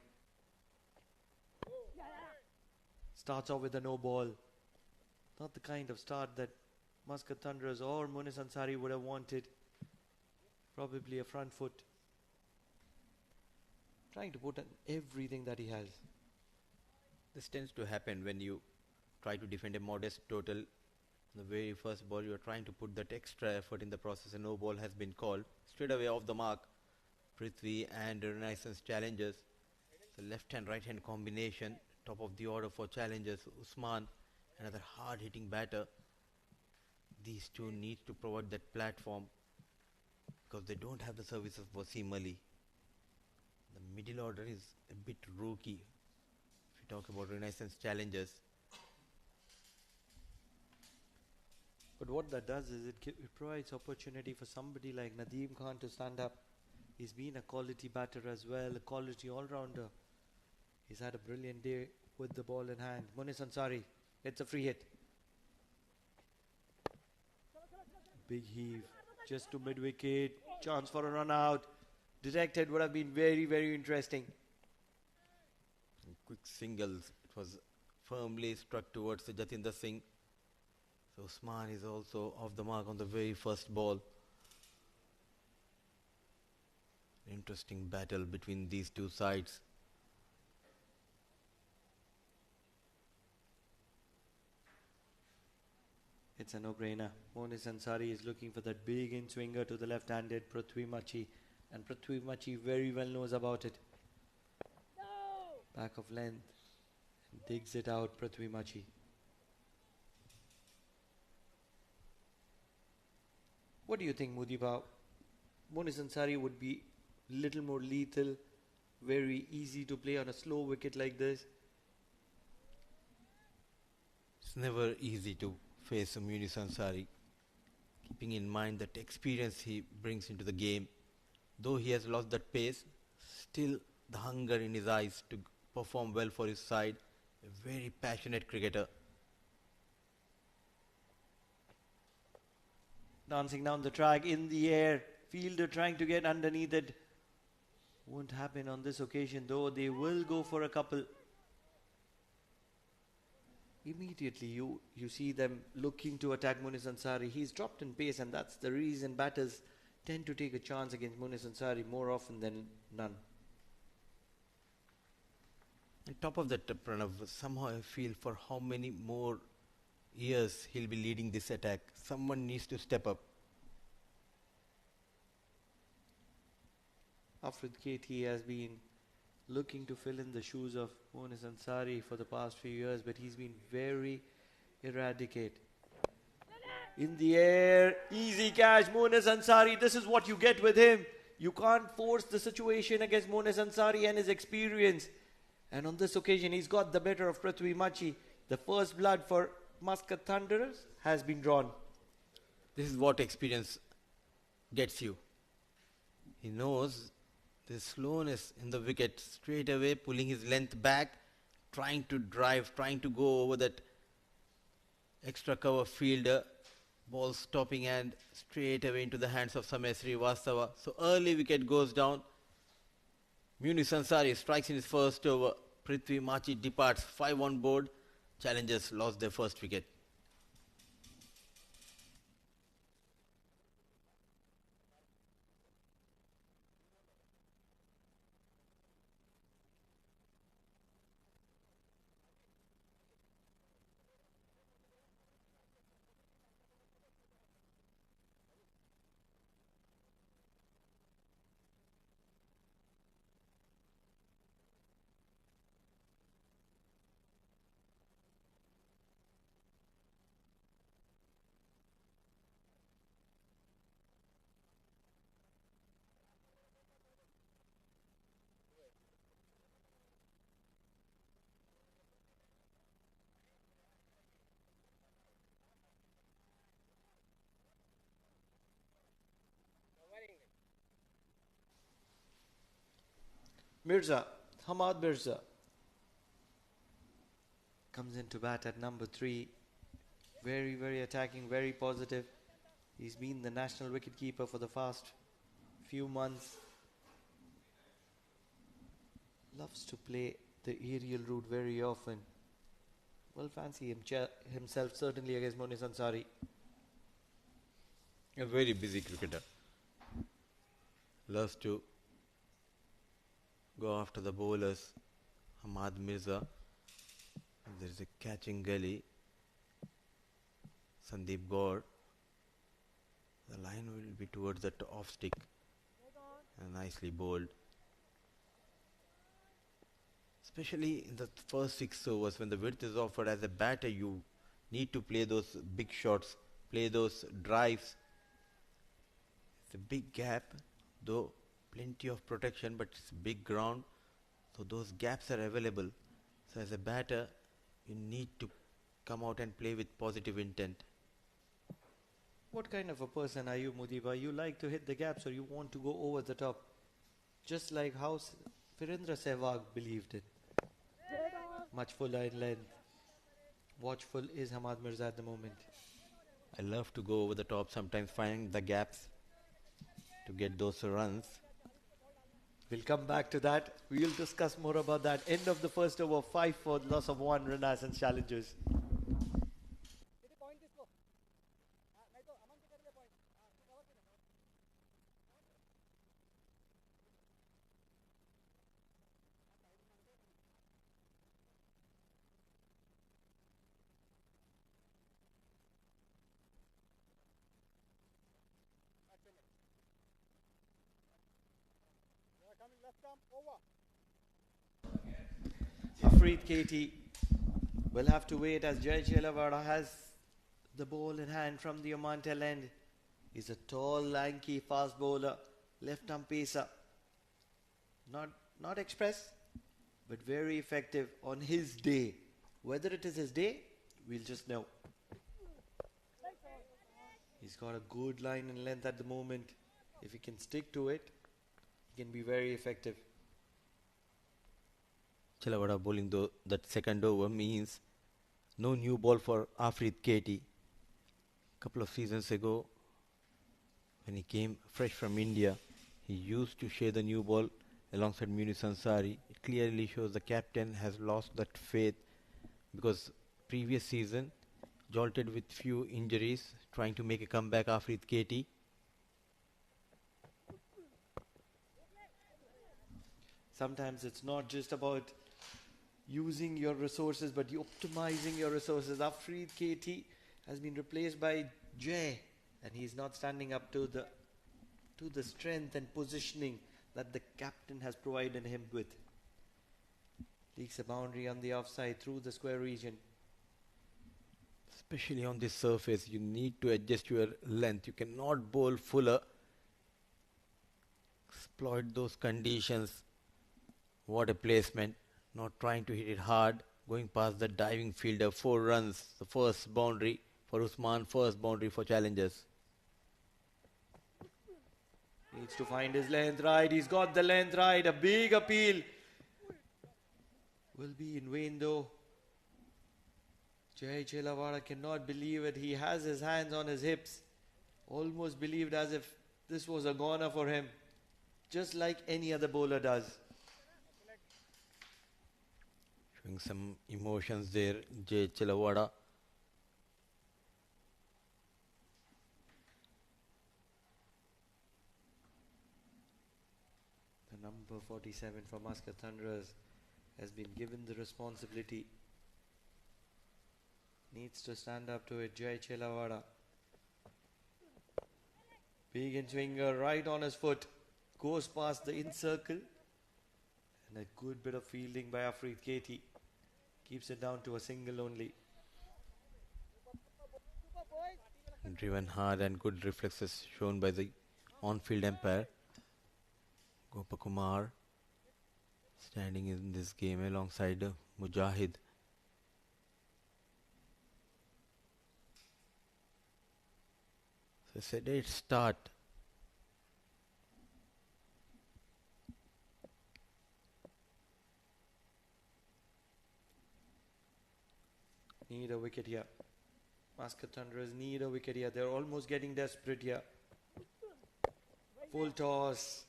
Starts off with a no ball. Not the kind of start that Muscat Thunderers or Munis Ansari would have wanted. Probably a front foot. Trying to put in everything that he has. This tends to happen when you try to defend a modest total. The very first ball, you are trying to put that extra effort in the process. A no ball has been called. Straight away off the mark, Prithvi and Renaissance Challengers. The left hand right hand combination. Top of the order for Challengers. Usman, another hard hitting batter. These two need to provide that platform, because they don't have the service of Wasim Ali. The middle order is a bit rookie. If you talk about Renaissance Challengers. But what that does is it provides opportunity for somebody like Nadim Khan to stand up. He's been a quality batter as well, a quality all-rounder. He's had a brilliant day with the ball in hand. Munis Ansari, it's a free hit. Big heave, just to mid-wicket. Chance for a run out. Detected, would have been very, very interesting. Quick singles. It was firmly struck towards the Jatinder Singh. So Usman is also off the mark on the very first ball. Interesting battle between these two sides. It's a no-brainer. Munis Ansari is looking for that big in-swinger to the left-handed Prithvi Machi. And Prithvi Machi very well knows about it. Back of length. Digs it out, Prithvi Machi. What do you think, Mudiba? Munis Ansari would be little more lethal, very easy to play on a slow wicket like this. It's never easy to face Munis Ansari, keeping in mind that experience he brings into the game. Though he has lost that pace, still the hunger in his eyes to perform well for his side. A very passionate cricketer. Dancing down the track in the air. Fielder trying to get underneath it. Won't happen on this occasion though. They will go for a couple. Immediately you see them looking to attack Munis Ansari. He's dropped in pace, and that's the reason batters tend to take a chance against Munis Ansari more often than none. On top of that, Pranav, somehow I feel for how many more years he'll be leading this attack. Someone needs to step up. Afrid Katy has been looking to fill in the shoes of Munis Ansari for the past few years, but he's been very erratic. In the air, easy catch, Munis Ansari. This is what you get with him. You can't force the situation against Munis Ansari and his experience. And on this occasion, he's got the better of Prithvi Machi. The first blood for Muscat Thunderers has been drawn. This is what experience gets you. He knows the slowness in the wicket, straight away pulling his length back, trying to drive, trying to go over that extra cover fielder. Ball stopping and straight away into the hands of Samir Shriastav. So early wicket goes down. Munis Ansari strikes in his first over. Prithvi Machi departs, 5 on board. Challengers lost their first wicket. Mirza, Hamad Mirza comes into bat at number 3. Very, very attacking, very positive. He's been the national wicketkeeper for the past few months. Loves to play the aerial route very often. Will fancy himself certainly against Munis Ansari. A very busy cricketer. Loves to go after the bowlers. Hamad Mirza. There is a catching gully. Sandeep Goud. The line will be towards the off stick. And nicely bowled. Especially in the first 6 overs, when the width is offered as a batter, you need to play those big shots, play those drives. It's a big gap, though plenty of protection, but it's big ground, so those gaps are available. So as a batter, you need to come out and play with positive intent. What kind of a person are you, Mudiba? You like to hit the gaps, or you want to go over the top? Just like how Virendra Sehwag believed it. much fuller in length. Watchful is Hamad Mirza at the moment. I love to go over the top, sometimes find the gaps to get those runs. We'll come back to that. We'll discuss more about that. End of the first over, 5 for loss of 1, Renaissance Challengers. Afrid Katy will have to wait as Jai Chelavada has the ball in hand from the Oman tail end. He's a tall, lanky, fast bowler, left-arm pacer. Not express, but very effective on his day. Whether it is his day, we'll just know. He's got a good line and length at the moment. If he can stick to it, he can be very effective. Chelavada bowling though that second over means no new ball for Afrid Katy. Couple of seasons ago, when he came fresh from India, he used to share the new ball alongside Ansari. It clearly shows the captain has lost that faith because previous season jolted with few injuries, trying to make a comeback. Afrid Katy. Sometimes it's not just about using your resources, but you optimizing your resources. Afrid Katy has been replaced by Jay, and he's not standing up to the strength and positioning that the captain has provided him with. Leaks a boundary on the offside through the square region. Especially on this surface, you need to adjust your length. You cannot bowl fuller. Exploit those conditions. What a placement. Not trying to hit it hard. Going past the diving fielder. 4 runs. The first boundary for Usman. First boundary for challengers. Needs to find his length right. He's got the length right. A big appeal. Will be in vain though. Jai Chelavada cannot believe it. He has his hands on his hips. Almost believed as if this was a goner for him. Just like any other bowler does. Showing some emotions there, Jai Chelavada. The number 47 for Muscat Thunderers has been given the responsibility. Needs to stand up to it, Jai Chelavada. Big in swinger, right on his foot. Goes past the in circle. And a good bit of fielding by Afrid Katy. Keeps it down to a single only. Driven hard and good reflexes shown by the on-field umpire. Gopakumar standing in this game alongside Mujahid. So said it start. Need a wicket here. Muscat Thunderers need a wicket here. They're almost getting desperate here. Full toss.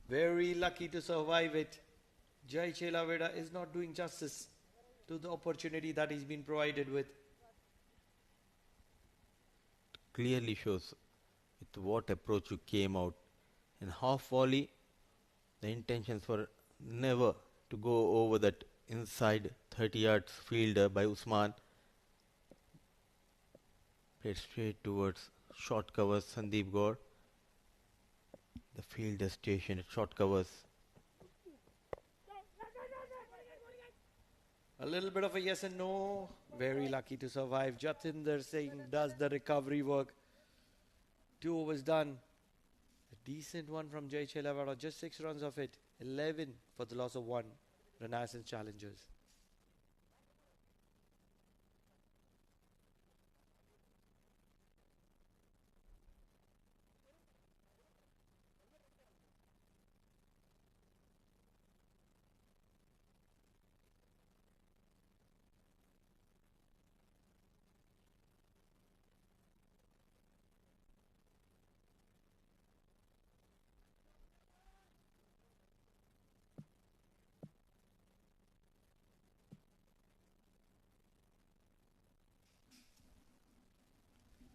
Very lucky to survive it. Jai Chelavada is not doing justice to the opportunity that he's been provided with. Clearly shows with what approach you came out. In half volley, the intentions were never to go over that inside 30 yards fielder by Usman. Played straight towards short covers, Sandeep Goud. The fielder stationed at short covers. A little bit of a yes and no. Very lucky to survive. Jatinder Singh does the recovery work. 2 overs done. A decent one from Jai Chelavada. Just 6 runs of it. 11 for the loss of 1. Renaissance Challengers.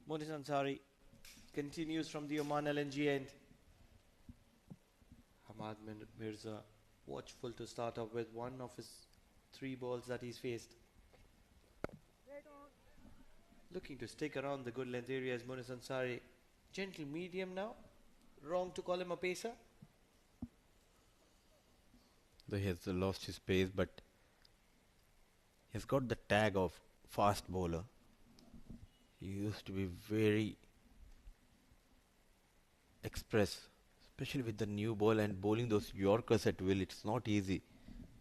Monis Ansari continues from the Oman LNG end. Hamad Mirza watchful to start off with one of his 3 balls that he's faced. Looking to stick around the good length area is Monis Ansari. Gentle medium now. Wrong to call him a pacer. Though he has lost his pace, but he's got the tag of fast bowler. He used to be very express, especially with the new ball and bowling those Yorkers at will. It's not easy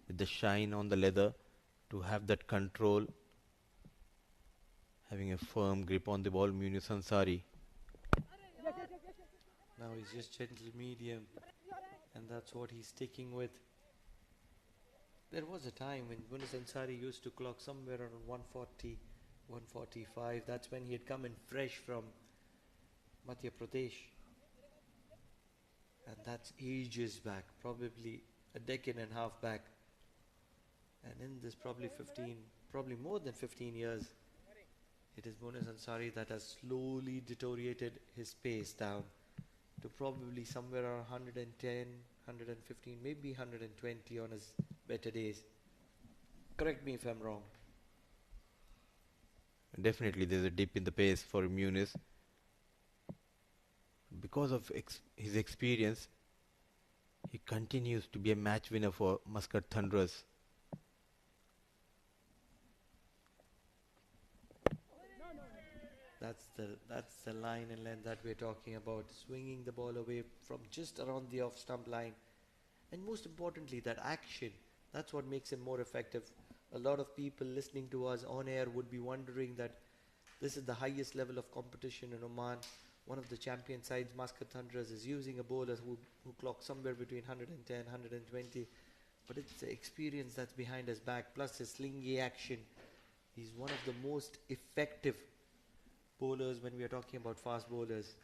with the shine on the leather to have that control, having a firm grip on the ball. Monis Ansari. Now he's just gentle medium, and that's what he's sticking with. There was a time when Monis Ansari used to clock somewhere around 140, 145. That's when he had come in fresh from Madhya Pradesh. And that's ages back, probably a decade and a half back. And in this probably more than 15 years, it is Monis Ansari that has slowly deteriorated his pace down to probably somewhere around 110, 115, maybe 120 on his better days. Correct me if I'm wrong. Definitely there's a dip in the pace for Monis. Because of his experience, he continues to be a match winner for Muscat Thunderers. That's the line and length that we're talking about. Swinging the ball away from just around the off stump line. And most importantly, that action. That's what makes him more effective. A lot of people listening to us on air would be wondering that this is the highest level of competition in Oman. One of the champion sides, Muscat Thunderers, is using a bowler who clocks somewhere between 110, 120. But it's the experience that's behind his back, plus his slingy action. He's one of the most effective bowlers when we are talking about fast bowlers.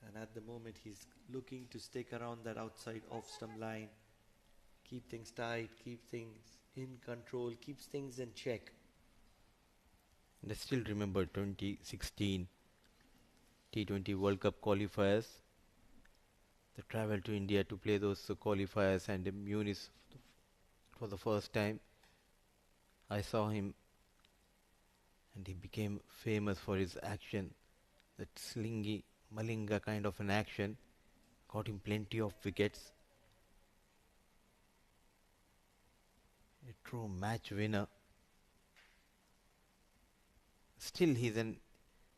And at the moment, he's looking to stick around that outside off-stump line. Keep things tight, keep things in control, keeps things in check. And I still remember 2016 T20 World Cup qualifiers. They traveled to India to play those qualifiers, and Monis, for the first time, I saw him, and he became famous for his action, that slingy, Malinga kind of an action. Got him plenty of wickets. A true match winner. Still, he's an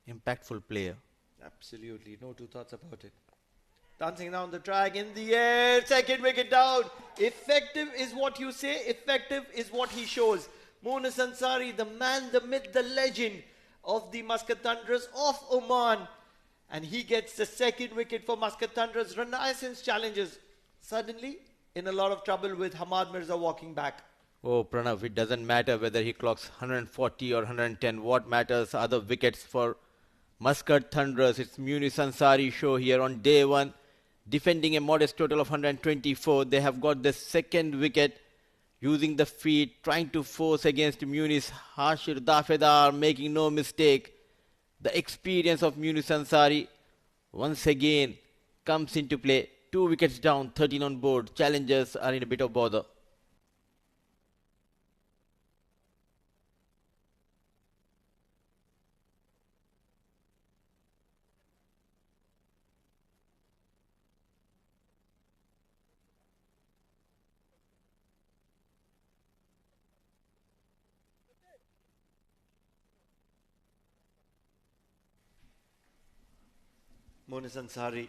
impactful player. Absolutely, no two thoughts about it. Dancing down the track in the air, second wicket down. Effective is what you say, effective is what he shows. Monis Ansari, the man, the myth, the legend of the Muscat Thunderers of Oman. And he gets the second wicket for Muscat Thunderers. Renaissance challenges suddenly in a lot of trouble with Hamad Mirza walking back. Oh, Pranav, it doesn't matter whether he clocks 140 or 110. What matters are the wickets for Muscat Thunderers. It's Monis Ansari show here on day one. Defending a modest total of 124. They have got the second wicket. Using the feet, trying to force against Monis. Hashir Dafedar making no mistake. The experience of Monis Ansari once again comes into play. 2 wickets down, 13 on board. Challengers are in a bit of bother. Monis Ansari,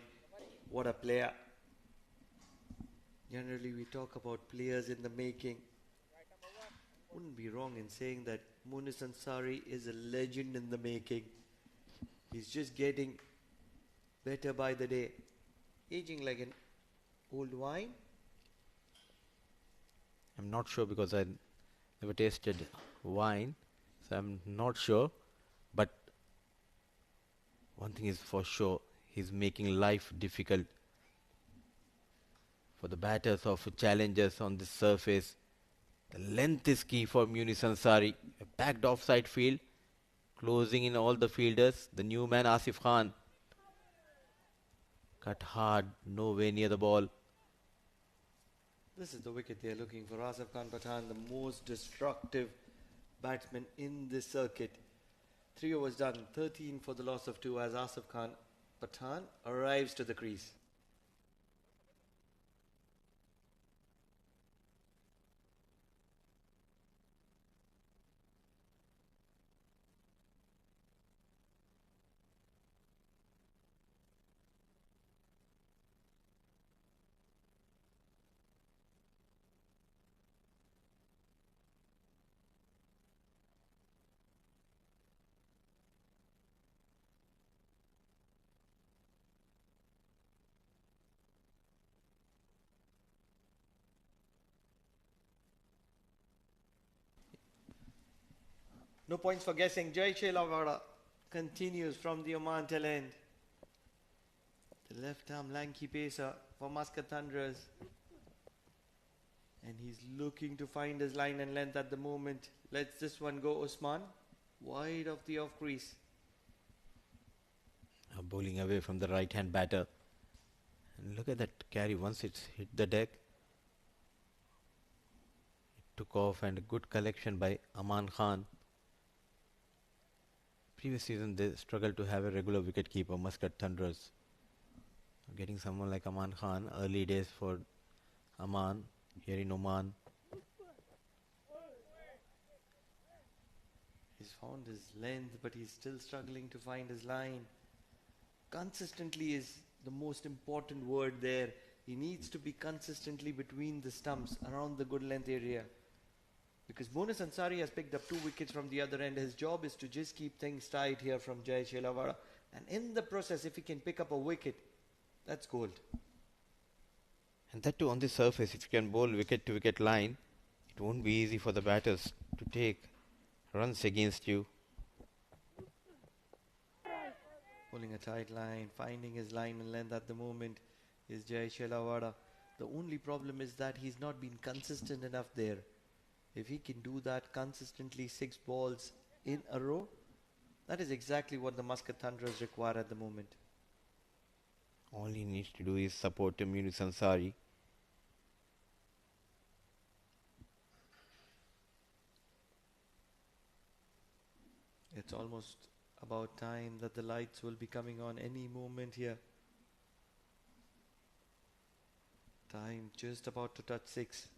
what a player. Generally, we talk about players in the making. Wouldn't be wrong in saying that Monis Ansari is a legend in the making. He's just getting better by the day. Aging like an old wine. I'm not sure because I never tasted wine, so I'm not sure. But one thing is for sure, he's making life difficult for the batters of challengers on this surface. The length is key for Munis Ansari. A packed offside field, closing in all the fielders. The new man Asif Khan. Cut hard, nowhere near the ball. This is the wicket they are looking for. Asif Khan Pathan, the most destructive batsman in this circuit. 3 overs done, 13 for the loss of 2 as Asif Khan Pathan arrives to the crease. No points for guessing. Jai Shelavara continues from the Oman tail end. The left arm lanky pacer for Muscat Thunderers. And he's looking to find his line and length at the moment. Lets this one go, Usman. Wide of the off crease. Bowling away from the right hand batter. And look at that carry once it's hit the deck. It took off, and a good collection by Aman Khan. Previous season they struggled to have a regular wicket keeper, Muscat Thunderers. Getting someone like Aman Khan, early days for Aman here in Oman. He's found his length, but he's still struggling to find his line. Consistently is the most important word there. He needs to be consistently between the stumps around the good length area. Because Bonus Ansari has picked up 2 wickets from the other end. His job is to just keep things tight here from Jai Shelavara. And in the process, if he can pick up a wicket, that's gold. And that too on the surface, if you can bowl wicket to wicket line, it won't be easy for the batters to take runs against you. Pulling a tight line, finding his line and length at the moment is Jai Shelavara. The only problem is that he's not been consistent enough there. If he can do that consistently 6 balls in a row, that is exactly what the Muscat Thunderers require at the moment. All he needs to do is support Munis Ansari. It's almost about time that the lights will be coming on any moment here. Time just about to touch 6.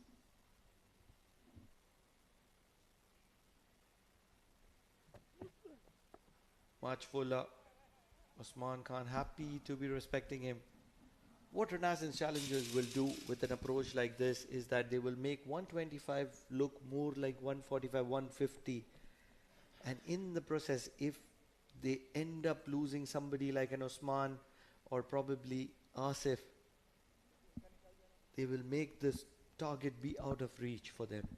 Much fuller. Usman Khan happy to be respecting him. What Renaissance challengers will do with an approach like this is that they will make 125 look more like 145, 150. And in the process, if they end up losing somebody like an Usman or probably Asif, they will make this target be out of reach for them.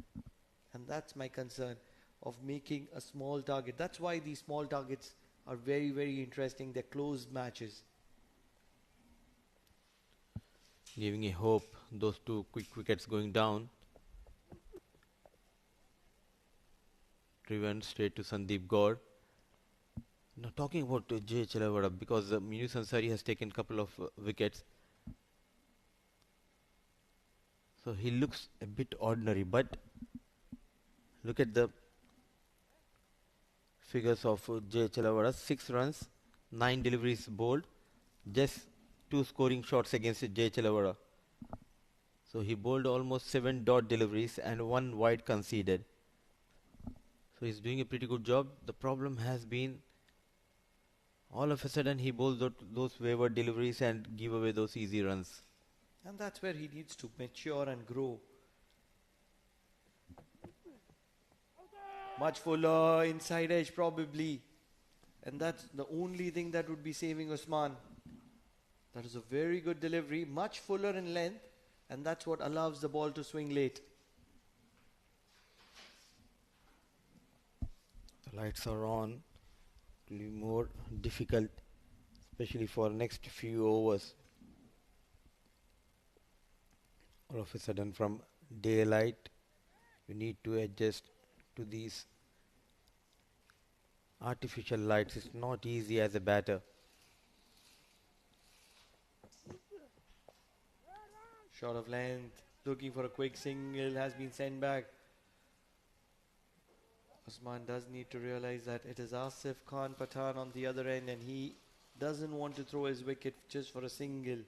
And that's my concern of making a small target. That's why these small targets are very, very interesting. They're close matches. Giving a hope, those 2 quick wickets going down. Driven straight to Sandeep Goud. Now talking about Jai Shelavara, because Munis Ansari has taken couple of wickets. So he looks a bit ordinary, but look at the figures of Jai Shelavara. 6 runs, 9 deliveries bowled, just 2 scoring shots against Jai Shelavara. So he bowled almost 7 dot deliveries and 1 wide conceded. So he's doing a pretty good job. The problem has been all of a sudden he bowls those wayward deliveries and give away those easy runs. And that's where he needs to mature and grow. Much fuller, inside edge probably. And that's the only thing that would be saving Usman. That is a very good delivery, much fuller in length, and that's what allows the ball to swing late. The lights are on. It will be more difficult, especially for next few overs. All of a sudden from daylight You need to adjust to these artificial lights. It's not easy as a batter. Short of length, looking for a quick single, has been sent back. Usman does need to realize that it is Asif Khan Pathan on the other end, and he doesn't want to throw his wicket just for a single.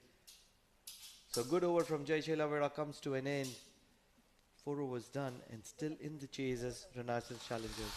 So good over from Jai Chelavera comes to an end. 4 overs done and still in the chase as Renaissance challengers.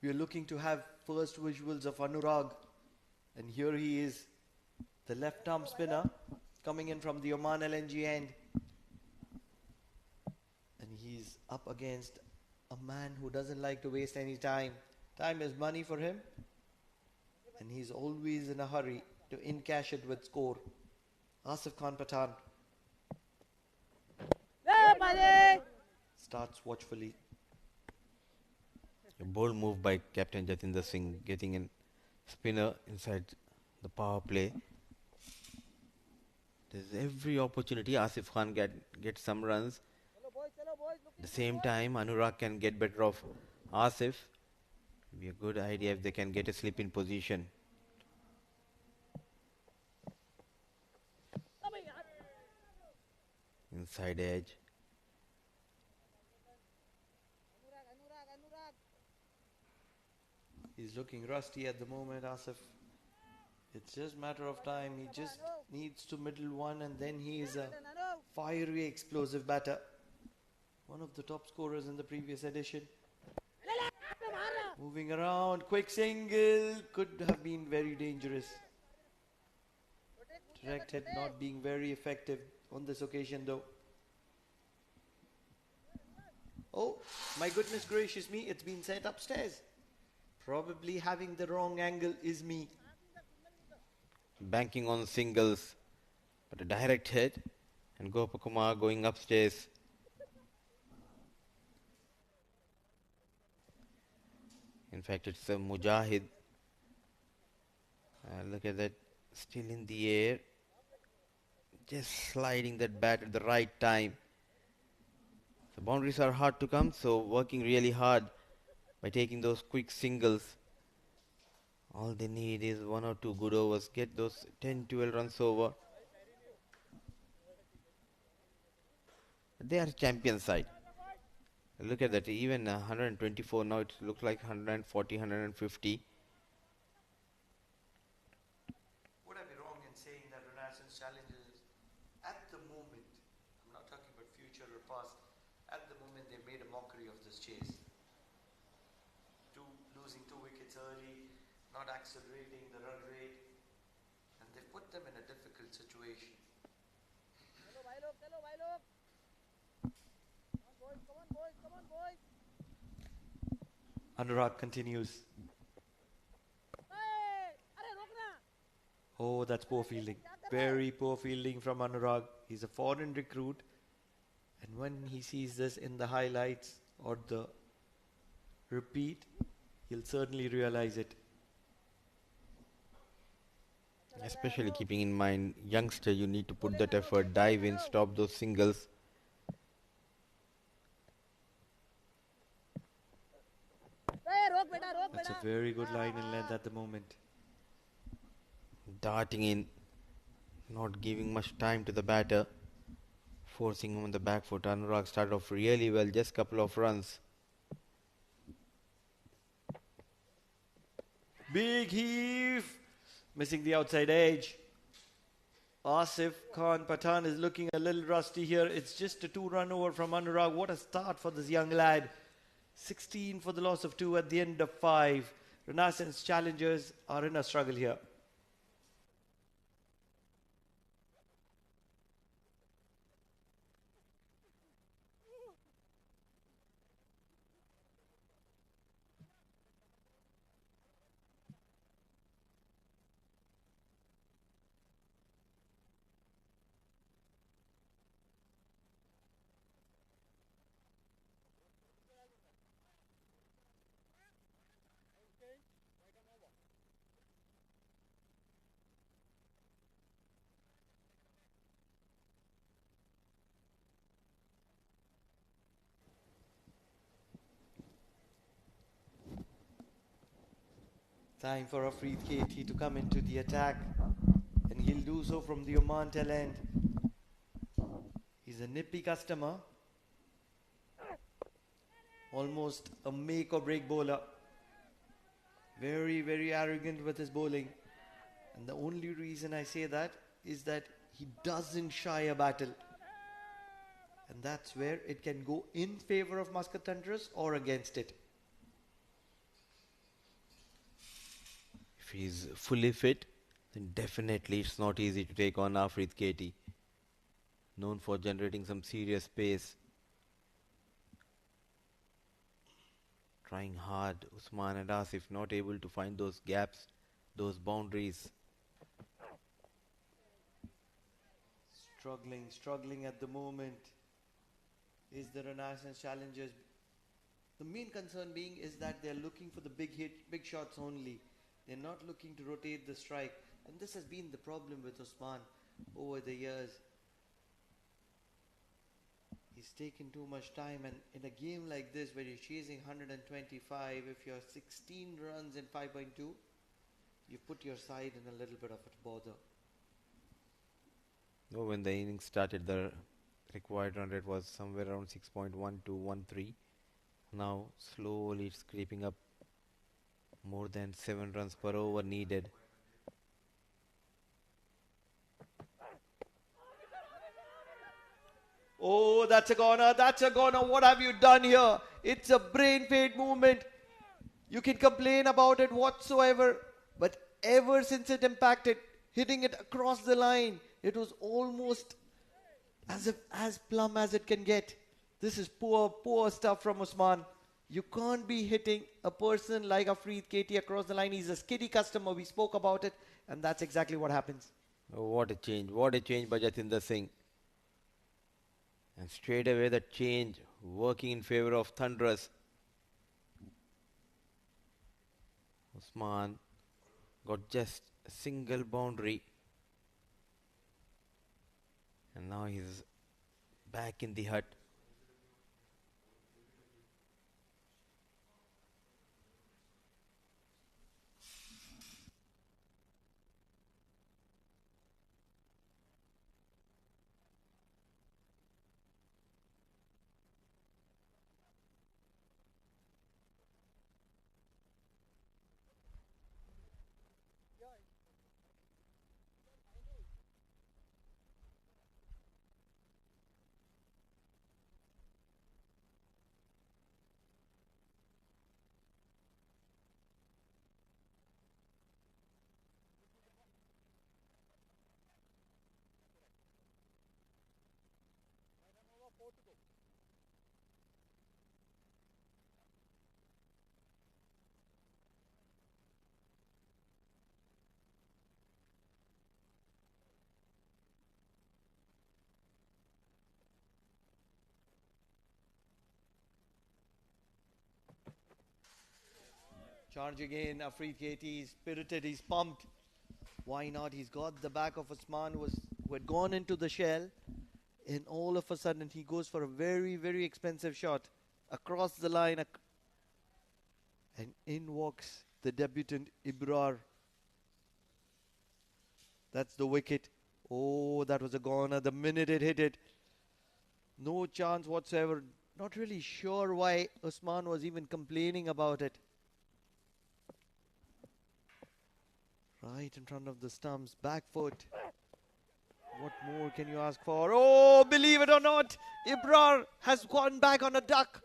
We are looking to have first visuals of Anurag, and here he is, the left arm spinner coming in from the Oman LNG end, and he's up against a man who doesn't like to waste any time. Time is money for him, and he's always in a hurry to in-cash it with score. Asif Khan Pathan starts watchfully. A bold move by Captain Jatinder Singh, getting a spinner inside the power play. There's every opportunity Asif Khan get some runs. At the same time, Anurag can get better of Asif. It'll be a good idea if they can get a slip in position. Inside edge. He's looking rusty at the moment, Asif. It's just a matter of time. He just needs to middle one, and then he is a fiery, explosive batter. One of the top scorers in the previous edition. Moving around, quick single, could have been very dangerous. Direct hit not being very effective on this occasion though. Oh, my goodness gracious me, it's been sent upstairs. Probably having the wrong angle is me. Banking on singles, but a direct hit, and Gopakumar going upstairs. In fact, it's a Mujahid. Look at that, still in the air, just sliding that bat at the right time. The boundaries are hard to come, so working really hard by taking those quick singles. All they need is 1 or 2 good overs, get those 10-12 runs over. They are champion side. Look at that, even 124, now it looks like 140, 150. Would I be wrong in saying that Renaissance challenges at the moment, I'm not talking about future or past, at the moment they made a mockery of this chase. Losing 2 wickets early, not accelerating the run rate, and they put them in a difficult situation. Anurag continues. Oh, that's poor fielding. Very poor fielding from Anurag. He's a foreign recruit, and when he sees this in the highlights or the repeat, he'll certainly realize it. Especially keeping in mind, youngster, you need to put that effort, dive in, stop those singles. That's a very good line in length at the moment. Darting in, not giving much time to the batter, forcing him on the back foot. Anurag started off really well, just couple of runs. Big heave. Missing the outside edge. Asif Khan Pathan is looking a little rusty here. It's just a 2-run over from Anurag. What a start for this young lad. 16 for the loss of 2 at the end of 5. Renaissance challengers are in a struggle here. Time for Afrid Katy to come into the attack, and he'll do so from the Oman tail end. He's a nippy customer, almost a make or break bowler. Very, very arrogant with his bowling, and the only reason I say that is that he doesn't shy a battle, and that's where it can go in favor of Muscat Thunderers or against it. If he's fully fit, then definitely it's not easy to take on Afrid Katy, known for generating some serious pace. Trying hard, Usman and Asif not able to find those gaps, those boundaries. Struggling at the moment is the Renaissance challengers. The main concern being is that they're looking for the big hit, big shots only. They're not looking to rotate the strike, and this has been the problem with Usman over the years. He's taken too much time, and in a game like this where you're chasing 125, if you're 16 runs in 5.2, you put your side in a little bit of a bother. No, when the innings started, the required run rate was somewhere around 6.1 to 13. Now slowly it's creeping up. More than 7 runs per over needed. Oh, that's a goner, that's a goner. What have you done here? It's a brain fade movement. You can complain about it whatsoever, but ever since it impacted, hitting it across the line, it was almost as plumb as it can get. This is poor stuff from Usman. You can't be hitting a person like Afrid Katy across the line. He's a skiddy customer. We spoke about it, and that's exactly what happens. Oh, what a change by Jatinder Singh. And straight away that change working in favor of Thunderers. Usman got just a single boundary. And now he's back in the hut. Charging in, Afrid Katy, he's spirited, he's pumped. Why not? He's got the back of Usman who had gone into the shell, and all of a sudden he goes for a very, very expensive shot across the line, and in walks the debutant Ibra. That's the wicket. Oh, that was a goner the minute it hit it. No chance whatsoever. Not really sure why Usman was even complaining about it. Right in front of the stumps, back foot. What more can you ask for? Oh, believe it or not, Ibra has gone back on a duck.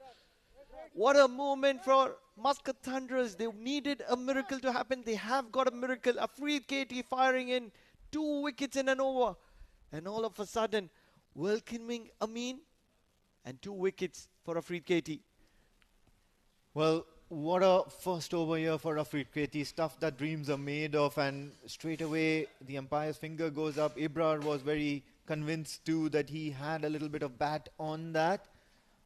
What a moment for Muscat Thunderers. They needed a miracle to happen. They have got a miracle. Afrid Katy firing in 2 wickets in an over. And all of a sudden, welcoming Amin and 2 wickets for Afrid Katy. Well, what a first over here for Afrid Katy. Stuff that dreams are made of, and straight away the umpire's finger goes up. Ibra was very convinced too that he had a little bit of bat on that.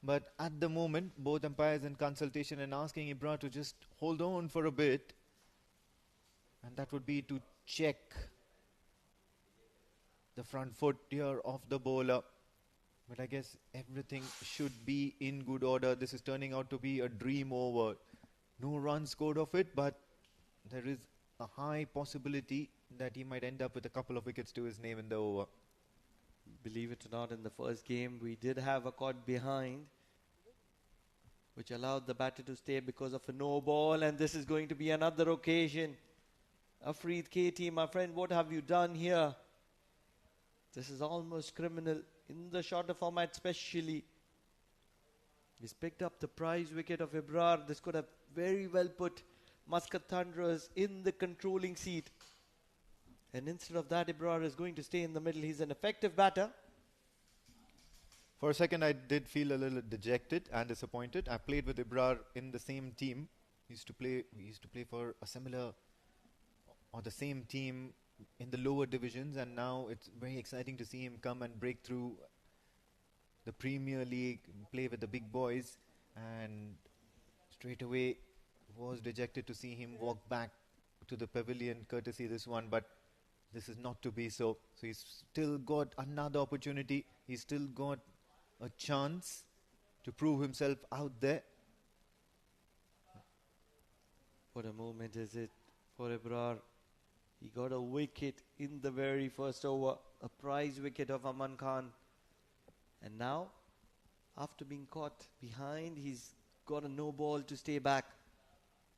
But at the moment, both umpires in consultation and asking Ibra to just hold on for a bit. And that would be to check the front foot here of the bowler. But I guess everything should be in good order. This is turning out to be a dream over. No runs scored of it, but there is a high possibility that he might end up with a couple of wickets to his name in the over. Believe it or not, in the first game, we did have a caught behind, which allowed the batter to stay because of a no ball. And this is going to be another occasion. Afrid Katy, my friend, what have you done here? This is almost criminal in the shorter format especially. He's picked up the prize wicket of Ibra. This could have very well put Muscat Thunderers in the controlling seat. And instead of that, Ibra is going to stay in the middle. He's an effective batter. For a second, I did feel a little dejected and disappointed. I played with Ibra in the same team. We used to play for a similar or the same team in the lower divisions, and now it's very exciting to see him come and break through the Premier League, play with the big boys, and straight away was dejected to see him walk back to the pavilion courtesy this one, but this is not to be so. So he's still got another opportunity. He's still got a chance to prove himself out there. What a moment is it for Ibra. He got a wicket in the very first over, a prize wicket of Aman Khan. And now, after being caught behind, he's got a no ball to stay back.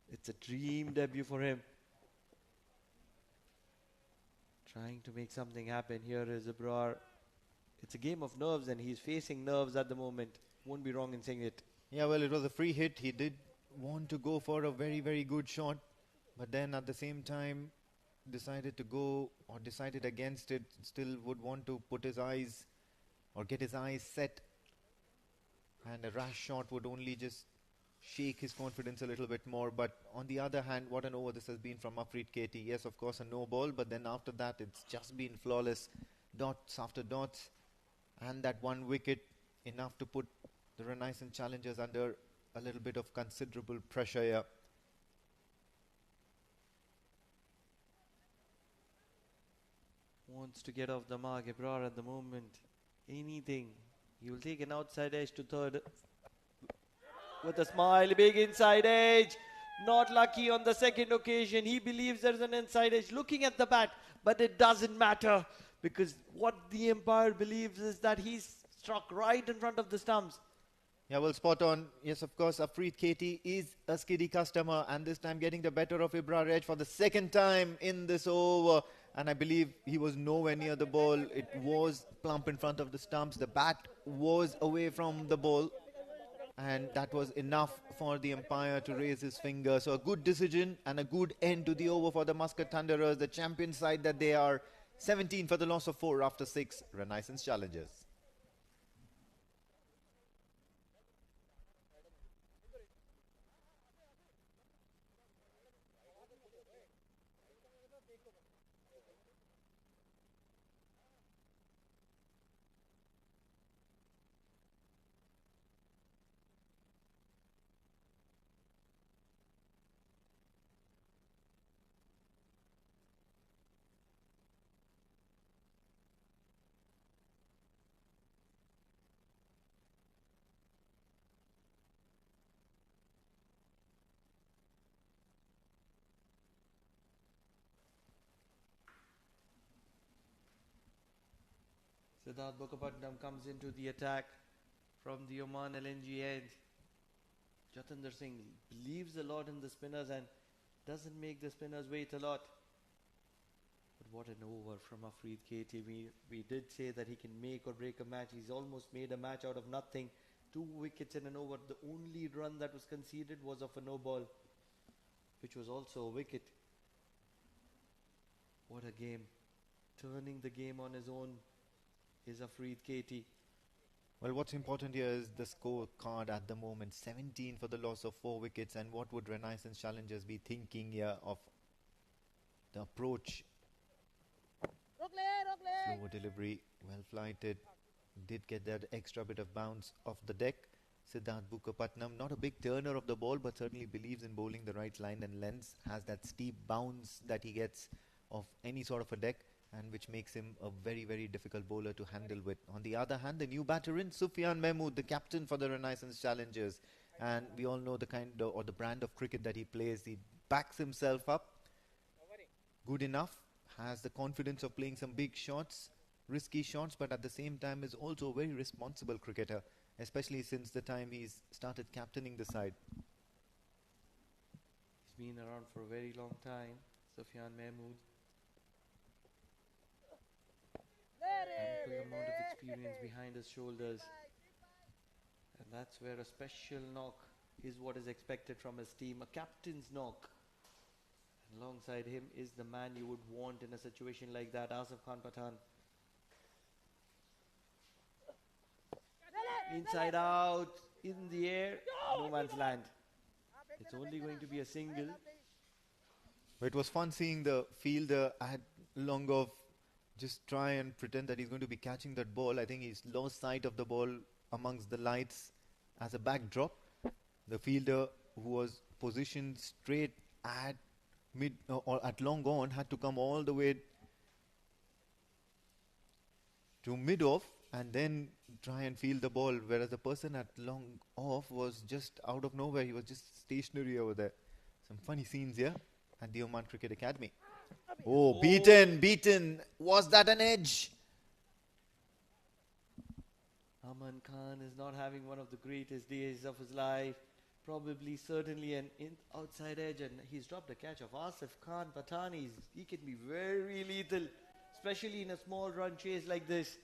It's a dream debut for him. Trying to make something happen. Here is Ibra. It's a game of nerves, and he's facing nerves at the moment. Won't be wrong in saying it. Yeah, well, it was a free hit. He did want to go for a very, very good shot, but then at the same time decided to go, or decided against it. Still would want to put his eyes or get his eyes set, and a rash shot would only just shake his confidence a little bit more. But on the other hand, what an over this has been from Afrid Katy. Yes, of course, a no ball, but then after that it's just been flawless, dots after dots, and that 1 wicket enough to put the Renaissance challengers under a little bit of considerable pressure here. Wants to get off the mark. Ibra at the moment, anything. He will take an outside edge to third with a smile. Big inside edge. Not lucky on the second occasion. He believes there's an inside edge. Looking at the bat, but it doesn't matter, because what the umpire believes is that he's struck right in front of the stumps. Yeah, well, spot on. Yes, of course, Afrid Katy is a skiddy customer, and this time getting the better of Ibra Edge for the second time in this over. And I believe he was nowhere near the ball. It was plump in front of the stumps. The bat was away from the ball, and that was enough for the umpire to raise his finger. So a good decision and a good end to the over for the Muscat Thunderers, the champion side that they are. 17 for the loss of 4 after 6 Renaissance challenges. Siddharth Mukherjee comes into the attack from the Oman LNG end. Jatinder Singh believes a lot in the spinners and doesn't make the spinners wait a lot. what an over from Afrid Katy. We did say that he can make or break a match. He's almost made a match out of nothing. 2 wickets in an over. The only run that was conceded was of a no ball, which was also a wicket. What a game. Turning the game on his own is Afrid Katy. Well, what's important here is the scorecard at the moment. 17 for the loss of 4 wickets. And what would Renaissance challengers be thinking here of the approach? Slow delivery, well flighted. Did get that extra bit of bounce off the deck. Siddharth Bukkapatnam, not a big turner of the ball, but certainly believes in bowling the right line and lengths. Has that steep bounce that he gets of any sort of a deck, and which makes him a very, very difficult bowler to handle with. On the other hand, the new batter in Sufyan Mahmood, the captain for the Renaissance challengers. And we all know the kind of, or the brand of cricket that he plays. He backs himself up good enough, has the confidence of playing some big shots, risky shots, but at the same time is also a very responsible cricketer, especially since the time he's started captaining the side. He's been around for a very long time, Sufyan Mahmood. Ample amount of experience behind his shoulders. And that's where a special knock is what is expected from his team. A captain's knock. And alongside him is the man you would want in a situation like that, Asif Khan Pathan. Inside out, in the air, no man's land. It's only going to be a single. But it was fun seeing the fielder at long off just try and pretend that he's going to be catching that ball. I think he's lost sight of the ball amongst the lights as a backdrop. The fielder, who was positioned straight at mid or at long on, had to come all the way to mid off and then try and field the ball, whereas the person at long off was just out of nowhere. He was just stationary over there. Some funny scenes here at the Oman Cricket Academy. Oh, beaten. Was that an edge? Aman Khan is not having one of the greatest days of his life. Probably, certainly an outside edge, and he's dropped a catch of Asif Khan Pathan. He can be very lethal, especially in a small run chase like this.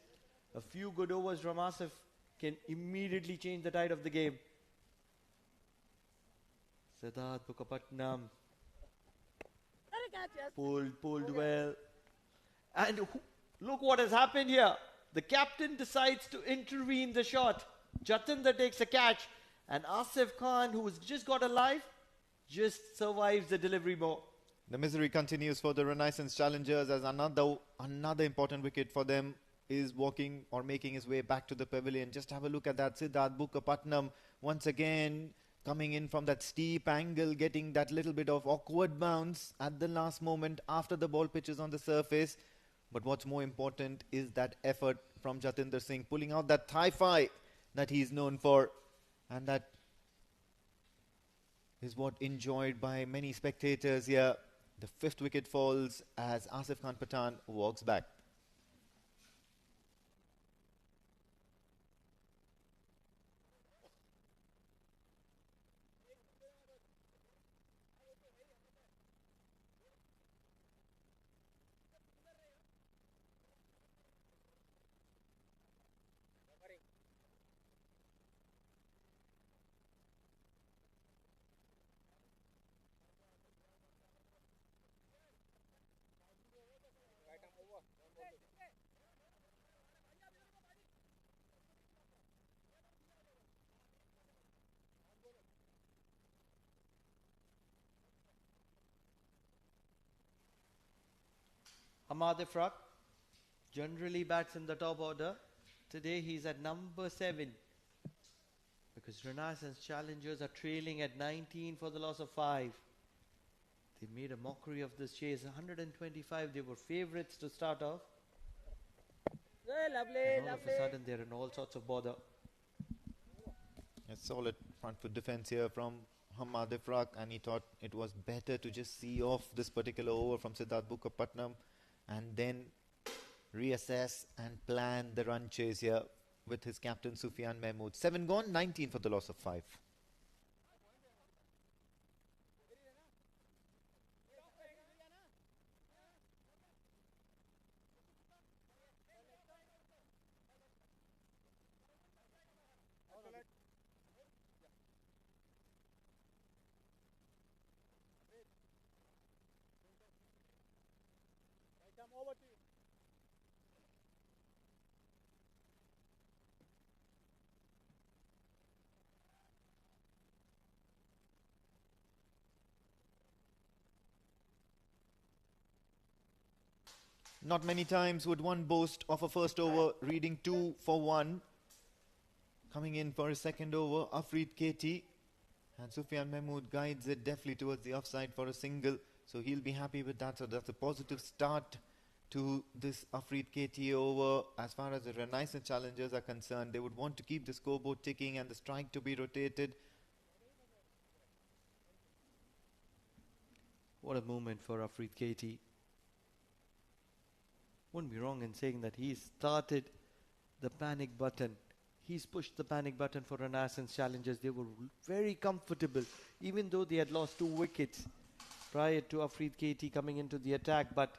A few good overs from Asif can immediately change the tide of the game. Siddharth Bukkapatnam pulled well. And look what has happened here. The captain decides to intervene the shot. Jatinder takes a catch. And Asif Khan, who's just got a life, just survives the delivery more. The misery continues for the Renaissance challengers as another important wicket for them is walking or making his way back to the pavilion. Just have a look at that. Siddharth Bukkapatnam once again coming in from that steep angle, getting that little bit of awkward bounce at the last moment after the ball pitches on the surface. But what's more important is that effort from Jatinder Singh, pulling out that thigh-fi that he's known for. And that is what enjoyed by many spectators here. The 5th wicket falls as Asif Khan Pathan walks back. Amir Shah generally bats in the top order. Today he's at number 7 because Renaissance challengers are trailing at 19 for the loss of 5. They made a mockery of this chase. 125, they were favourites to start off. And all of a sudden they're in all sorts of bother. A solid front foot defence here from Amir Shah, and he thought it was better to just see off this particular over from Siddharth Bukkapatnam and then reassess and plan the run chase here with his captain Sufyan Mahmood. 7 gone, 19 for the loss of 5. Not many times would one boast of a first over reading 2 for 1. Coming in for a second over, Afrid Katy. And Sufyan Mahmood guides it deftly towards the offside for a single. So he'll be happy with that. So that's a positive start to this Afrid Katy over. As far as the Renaissance challengers are concerned, they would want to keep the scoreboard ticking and the strike to be rotated. What a moment for Afrid Katy. Wouldn't be wrong in saying that he started the panic button. He's pushed the panic button for Renaissance challengers. They were very comfortable, even though they had lost 2 wickets prior to Afrid Katy coming into the attack. But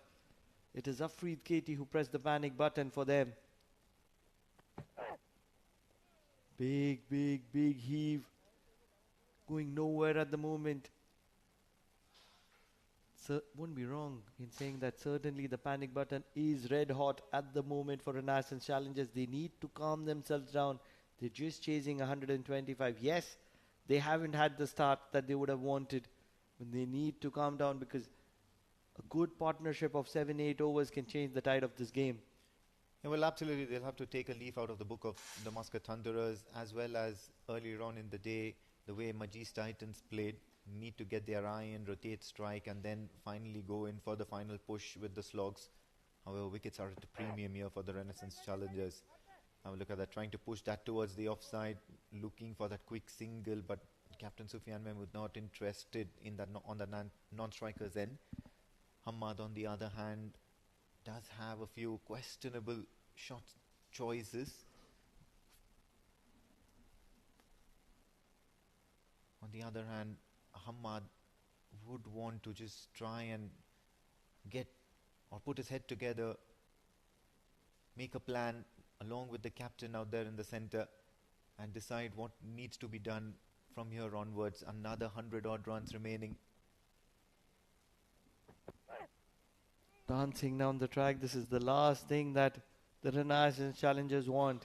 it is Afrid Katy who pressed the panic button for them. Big heave. Going nowhere at the moment. So, wouldn't be wrong in saying that certainly the panic button is red hot at the moment for Renaissance challengers. They need to calm themselves down. They're just chasing 125. Yes, they haven't had the start that they would have wanted. But they need to calm down because a good partnership of 7-8 overs can change the tide of this game. Yeah, well, absolutely. They'll have to take a leaf out of the book of the Muscat Thunderers, as well as earlier on in the day, the way Majis Titans played. Need to get their eye in, rotate, strike, and then finally go in for the final push with the slogs. However, wickets are at a premium here for the Renaissance challengers. Have a look at that, trying to push that towards the offside, looking for that quick single, but Captain Sufyan Mahmood not interested in that on the non-striker's end. Hamad, on the other hand, does have a few questionable shot choices. On the other hand, Hamad would want to just try and get or put his head together, make a plan along with the captain out there in the centre and decide what needs to be done from here onwards. Another 100 odd runs remaining. Dancing down the track, this is the last thing that the Renaissance challengers want.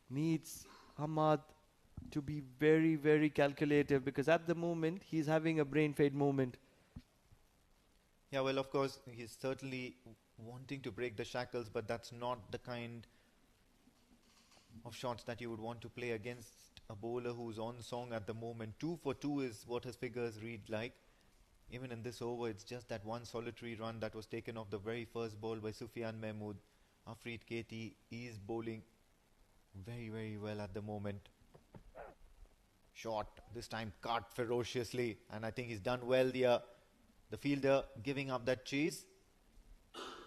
Needs Hamad to be very calculative, because at the moment he's having a brain fade moment. Yeah, well, of course, he's certainly wanting to break the shackles, but that's not the kind of shots that you would want to play against a bowler who's on song at the moment. 2 for 2 is what his figures read like. Even in this over, it's just that one solitary run that was taken off the very first ball by Sufyan Mahmood. Afrid Katy is bowling very well at the moment. Shot, this time cut ferociously, and I think he's done well there. The fielder giving up that chase.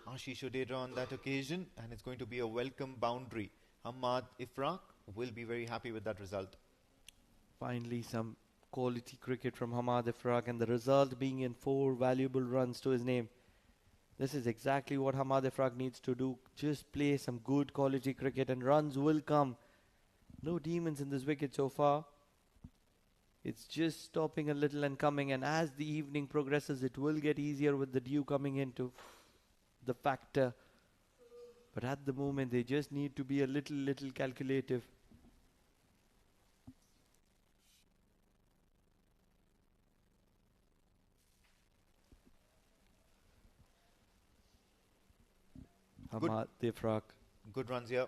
Ashish Udera on that occasion, and it's going to be a welcome boundary. Hamad Ifraq will be very happy with that result. Finally, some quality cricket from Hamad Ifraq, and the result being in 4 valuable runs to his name. This is exactly what Hamad Ifraq needs to do. Just play some good quality cricket and runs will come. No demons in this wicket so far. It's just stopping a little and coming, and as the evening progresses, it will get easier with the dew coming into the factor. But at the moment, they just need to be a little calculative. Hamad Ifraq. Good runs here.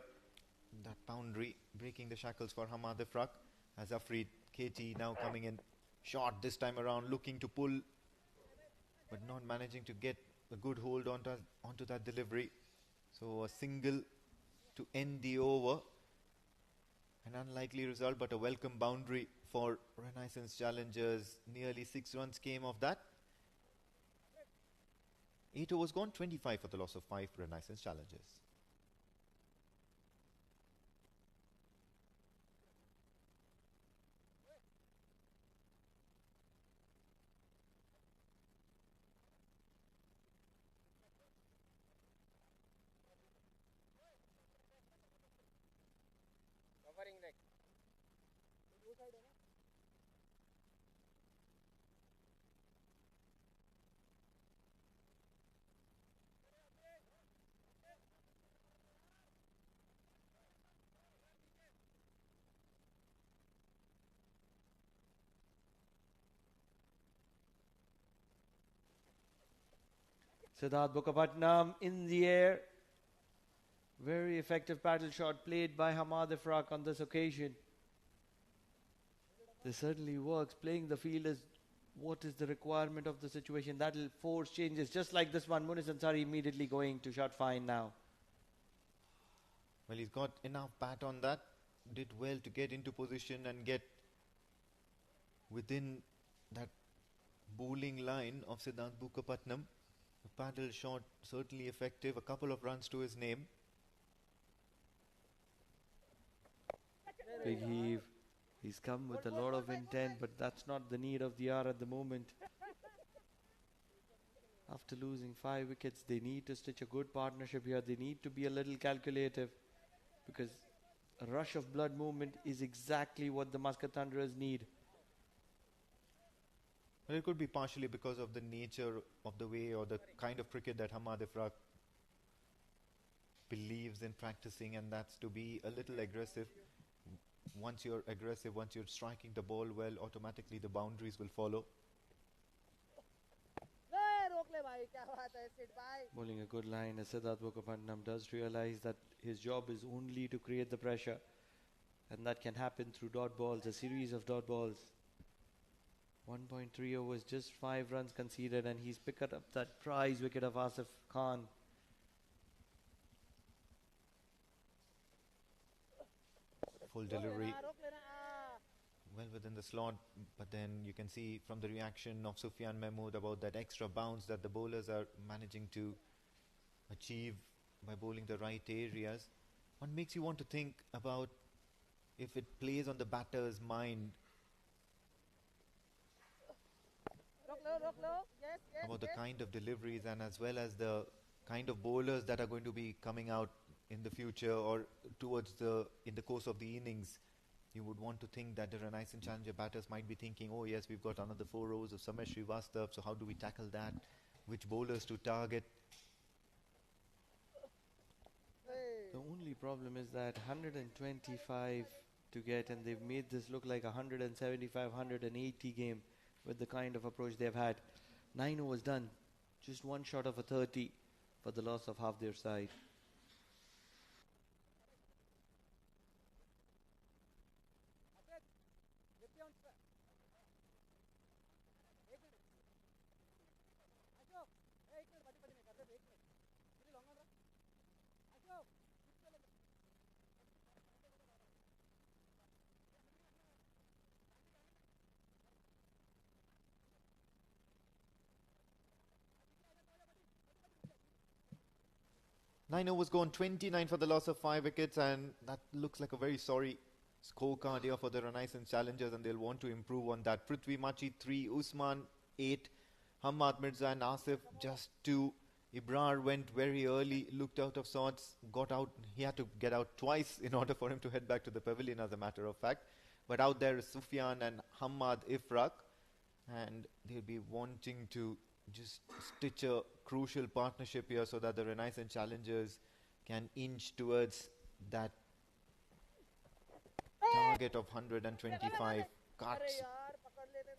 That boundary breaking the shackles for Hamad Ifraq, as Afrid Katy now coming in. Shot this time around, looking to pull, but not managing to get a good hold onto that delivery. So a single to end the over. An unlikely result, but a welcome boundary for Renaissance challengers. Nearly 6 runs came of that. 8 overs gone, 25 for the loss of 5 Renaissance challengers. Siddharth Mukherjee in the air. Very effective paddle shot played by Hamad Ifraq on this occasion. This certainly works. Playing the field is what is the requirement of the situation. That will force changes. Just like this one, Munis Ansari immediately going to shot fine now. Well, he's got enough bat on that. Did well to get into position and get within that bowling line of Siddharth Mukherjee. The paddle shot certainly effective. A couple of runs to his name. Big heave. He's come with a lot of intent, but that's not the need of the hour at the moment. After losing 5 wickets, they need to stitch a good partnership here. They need to be a little calculative, because a rush of blood movement is exactly what the Muscat Thunderers need. Well, it could be partially because of the nature of the way or the kind of cricket that Hamad Ifraq believes in practicing, and that's to be a little aggressive. Once you're aggressive, once you're striking the ball well, automatically the boundaries will follow. Bowling a good line, as Siddharth Mukherjee does realize that his job is only to create the pressure, and that can happen through dot balls, a series of dot balls. 1.3 overs, just 5 runs conceded, and he's picked up that prize wicket of Asif Khan. Full delivery, well within the slot, but then you can see from the reaction of Sufyan Mahmood about that extra bounce that the bowlers are managing to achieve by bowling the right areas. What makes you want to think about if it plays on the batter's mind about the kind of deliveries and as well as the kind of bowlers that are going to be coming out in the future or in the course of the innings. You would want to think that the Renaissance Challenger batters might be thinking, oh yes, we've got another 4 overs of Shriastav, so how do we tackle that? Which bowlers to target? The only problem is that 125 to get, and they've made this look like 175, 180 game with the kind of approach they've had. 9 overs done, just 1 shot of a 30 for the loss of half their side. Nine overs gone, 29 for the loss of 5 wickets, and that looks like a very sorry scorecard here for the Renaissance Challengers, and they'll want to improve on that. Prithvi Machi 3, Usman 8, Hamad Mirza and Asif just 2. Ibra went very early, looked out of sorts, got out. He had to get out twice in order for him to head back to the pavilion, as a matter of fact. But out there is Sufyan and Hamad Ifraq, and they'll be wanting to just stitch a crucial partnership here so that the Renaissance Challengers can inch towards that target of 125 cuts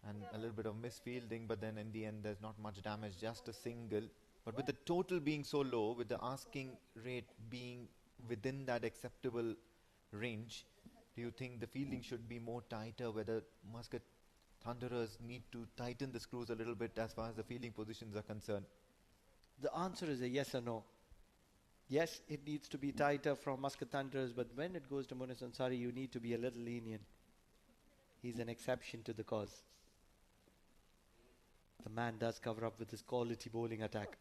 and a little bit of misfielding, but then in the end there's not much damage, just a single. But with the total being so low, with the asking rate being within that acceptable range, do you think the fielding should be more tighter, whether Muscat Thunderers need to tighten the screws a little bit as far as the fielding positions are concerned? The answer is a yes or no. Yes, it needs to be tighter from Muscat Thunderers, but when it goes to Munis Ansari, you need to be a little lenient. He's an exception to the cause. The man does cover up with his quality bowling attack.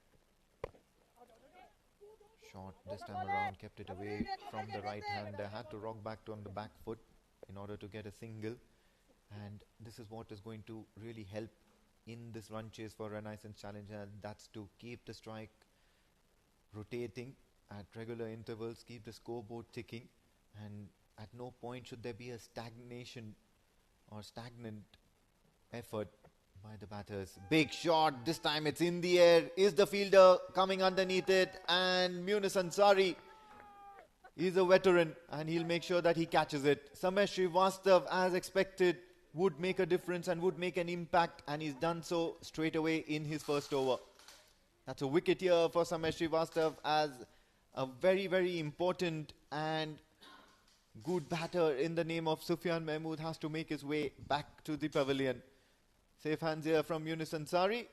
Shot this time around, kept it away from the right hand. They had to rock back to on the back foot in order to get a single. And this is what is going to really help in this run chase for Renaissance Challenger, and that's to keep the strike rotating at regular intervals, keep the scoreboard ticking, and at no point should there be a stagnation or stagnant effort by the batters. Big shot, this time it's in the air. Is the fielder coming underneath it? And Munis Ansari is a veteran and he'll make sure that he catches it. Shriastav, as expected, would make a difference and would make an impact, and he's done so straight away in his first over. That's a wicket here for Samir Shriastav, as a very, very important and good batter in the name of Sufyan Mahmood has to make his way back to the pavilion. Safe hands here from Yunus Ansari.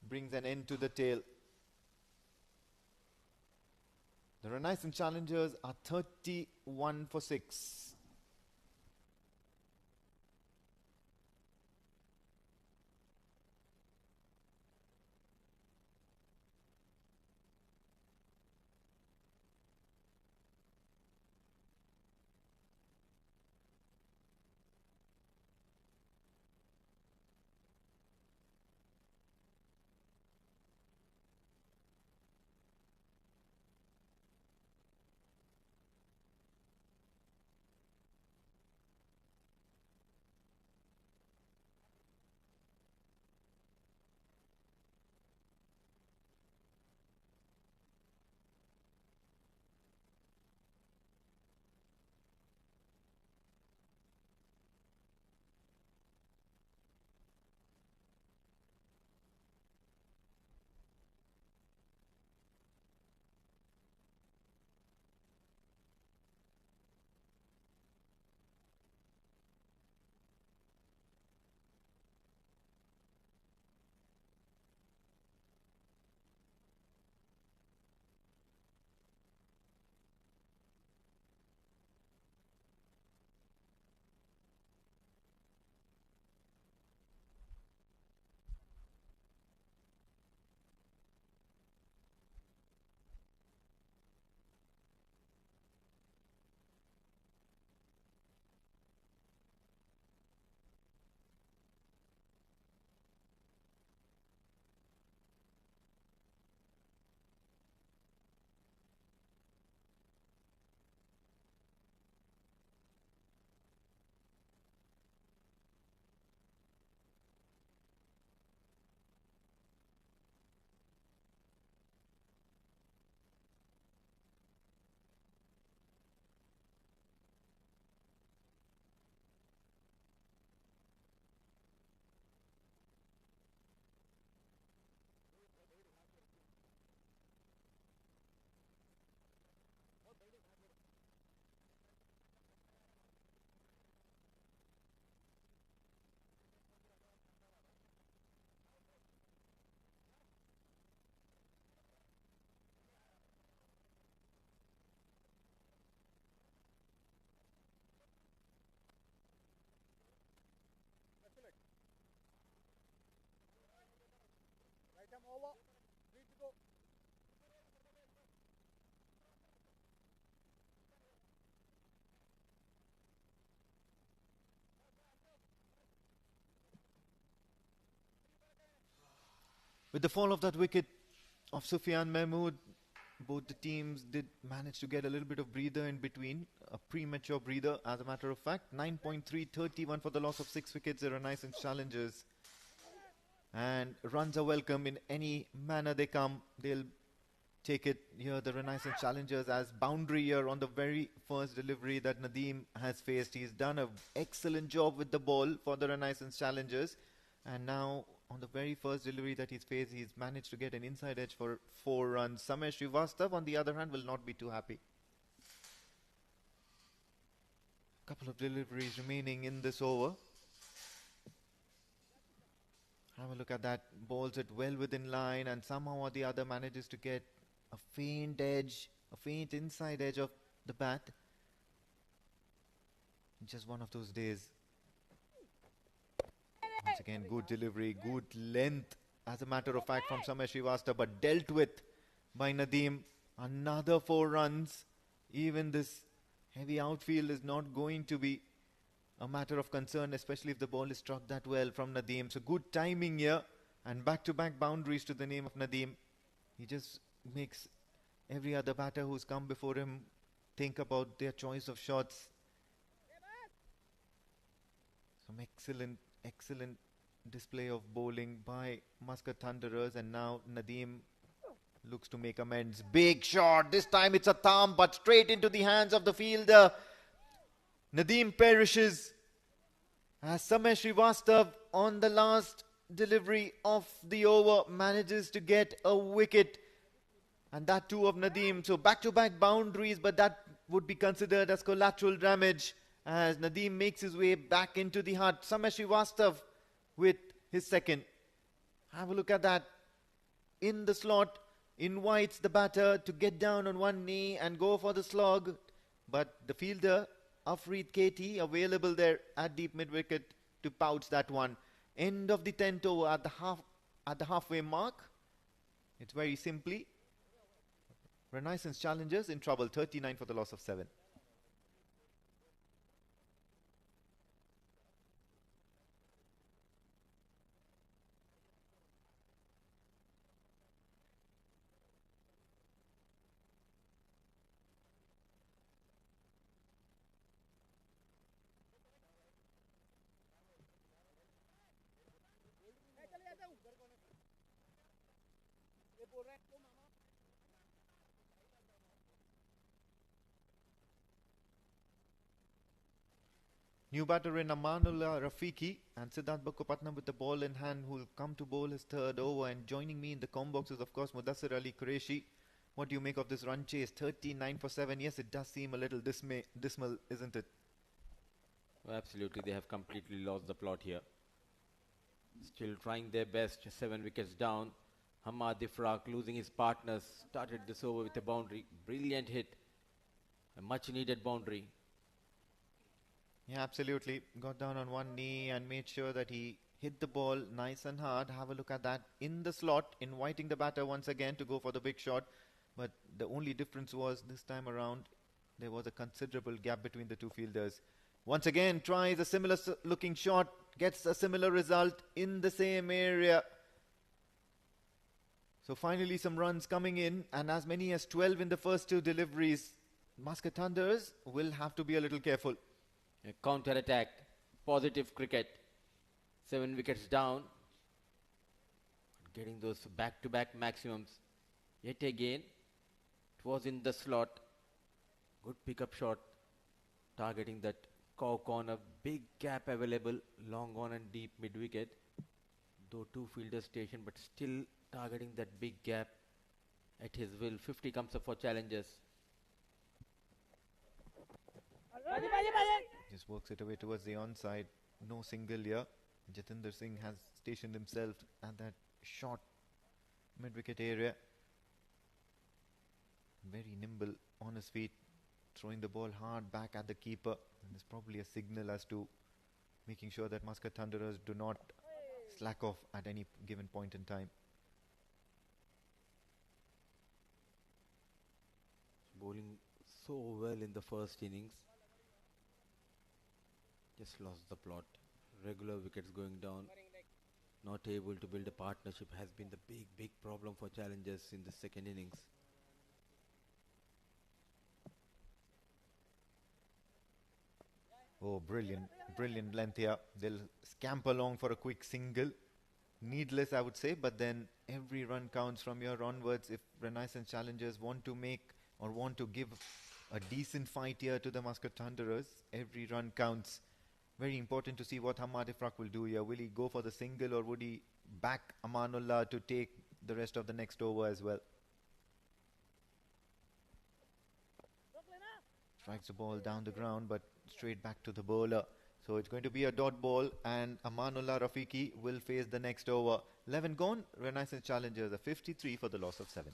Brings an end to the tail. The Renaissance challengers are 31 for 6. With the fall of that wicket of Sufyan Mahmood, both the teams did manage to get a little bit of breather in between. A premature breather, as a matter of fact. 9.3, 31 for the loss of 6 wickets. The Renaissance challengers. And runs are welcome in any manner they come. They'll take it here, the Renaissance challengers, as boundary here on the very first delivery that Nadim has faced. He's done an excellent job with the ball for the Renaissance challengers. And now, on the very first delivery that he's faced, he's managed to get an inside edge for 4 runs. Samir Shriastav, on the other hand, will not be too happy. Couple of deliveries remaining in this over. Have a look at that. Bowls it well within line, and somehow or the other manages to get a faint edge, a faint inside edge of the bat. Just one of those days. Once again, good delivery, good length, as a matter of fact, from Samir Shriastav, but dealt with by Nadim. Another 4 runs. Even this heavy outfield is not going to be a matter of concern, especially if the ball is struck that well from Nadim. So good timing here, and back-to-back boundaries to the name of Nadim. He just makes every other batter who's come before him think about their choice of shots. Some excellent display of bowling by Muscat Thunderers, and now Nadim looks to make amends. Big shot. This time it's a thumb, but straight into the hands of the fielder. Nadim perishes as Samir Shriastav on the last delivery of the over manages to get a wicket, and that too of Nadim. So back-to-back boundaries, but that would be considered as collateral damage as Nadim makes his way back into the hut. Shriastav with his second. Have a look at that. In the slot, invites the batter to get down on one knee and go for the slog, but the fielder Afrid Katy available there at deep mid-wicket to pouch that one. End of the 10th over at the halfway mark. It's very simply Renaissance Challengers in trouble, 39 for the loss of 7. New batter in Amanullah Rafiqi and Siddharth Bakopatnam with the ball in hand, who will come to bowl his third over. And joining me in the com box is, of course, Mudassir Ali Qureshi. What do you make of this run chase? 39 for 7. Yes, it does seem a little dismal, isn't it? Well, absolutely, they have completely lost the plot here. Still trying their best, 7 wickets down. Hamad Ifraq losing his partners, started this over with a boundary. Brilliant hit, a much needed boundary. Yeah, absolutely. Got down on one knee and made sure that he hit the ball nice and hard. Have a look at that. In the slot, inviting the batter once again to go for the big shot. But the only difference was this time around, there was a considerable gap between the two fielders. Once again, tries a similar looking shot, gets a similar result in the same area. So finally some runs coming in, and as many as 12 in the first two deliveries. Muscat Thunders will have to be a little careful. A counter-attack, positive cricket. 7 wickets down. Getting those back-to-back maximums. Yet again, it was in the slot. Good pick-up shot. Targeting that cow corner. Big gap available. Long on and deep mid-wicket. Though two fielders stationed, but still targeting that big gap at his will. 50 comes up for challengers. Just works it away towards the onside. No single here. Jatinder Singh has stationed himself at that short mid-wicket area. Very nimble on his feet, throwing the ball hard back at the keeper. And there's probably a signal as to making sure that Muscat Thunderers do not slack off at any given point in time. Bowling so well in the first innings. Just lost the plot. Regular wickets going down. Not able to build a partnership has been the big problem for challengers in the second innings. Oh, brilliant length here. They'll scamper along for a quick single. Needless, I would say, but then every run counts from here onwards. If Renaissance Challengers want to make or want to give a decent fight here to the Muscat Thunderers, every run counts. Very important to see what Hamad Ifraq will do here. Will he go for the single, or would he back Amanullah to take the rest of the next over as well? Strikes the ball down the ground, but straight back to the bowler. So it's going to be a dot ball, and Amanullah Rafiqi will face the next over. 11 gone. Renaissance Challengers a 53 for the loss of 7.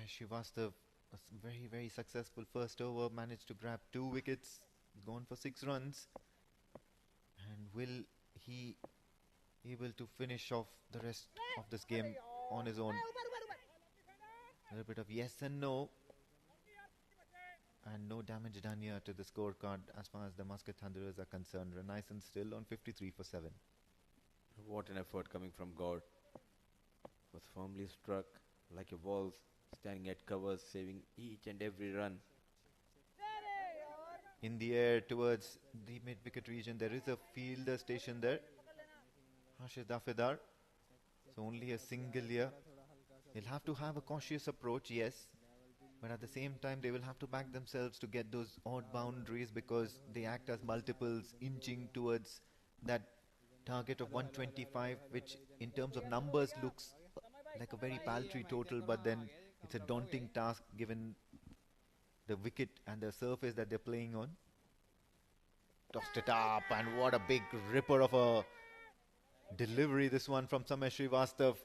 Shriastav, a very successful first over, managed to grab 2 wickets, gone for 6 runs. And will he able to finish off the rest of this game on his own? A little bit of yes and no. And no damage done here to the scorecard as far as the Muscat Thunderers are concerned. Renaissance still on 53 for 7. What an effort coming from Goud. Was firmly struck like a ball, standing at covers, saving each and every run. In the air towards the mid-wicket region, there is a fielder station there. Rashid Afidar. So only a single here. He'll have to have a cautious approach, yes. But at the same time, they will have to back themselves to get those odd boundaries because they act as multiples, inching towards that target of 125, which in terms of numbers looks like a very paltry total, but then it's a daunting task given the wicket and the surface that they're playing on. Tossed it up, and what a big ripper of a delivery this one from Samir Shriastav.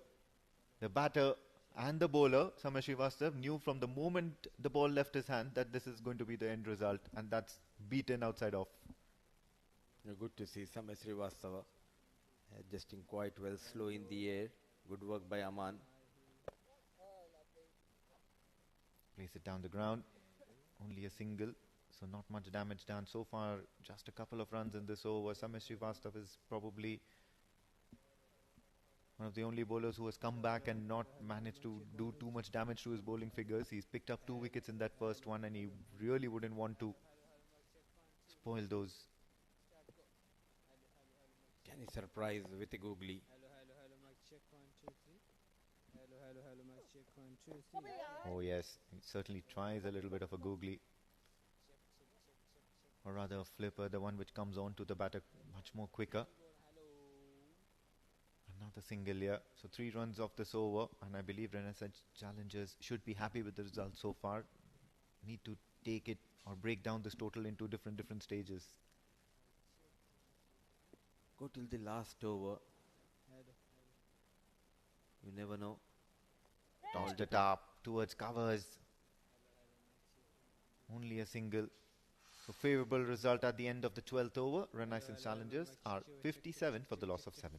The batter and the bowler, Samir Shriastav, knew from the moment the ball left his hand that this is going to be the end result, and that's beaten outside off. Good to see Samir Shriastav adjusting quite well, slow in the air. Good work by Aman. Place it down the ground. Only a single, so not much damage done so far. Just a couple of runs in this over. Samir Shriastav is probably one of the only bowlers who has come back and not managed to do too much damage to his bowling figures. He's picked up 2 wickets in that first one, and he really wouldn't want to spoil those. Can he surprise with a googly? Oh yes, he certainly tries a little bit of a googly, or rather a flipper, the one which comes on to the batter much more quicker. Another single here, so 3 runs off this over, and I believe Renaissance challengers should be happy with the result so far. Need to take it or break down this total into different stages. Go till the last over. You never know. Tossed it up towards covers. Only a single. So favourable result at the end of the 12th over. Renaissance challengers are 57 for the loss of 7.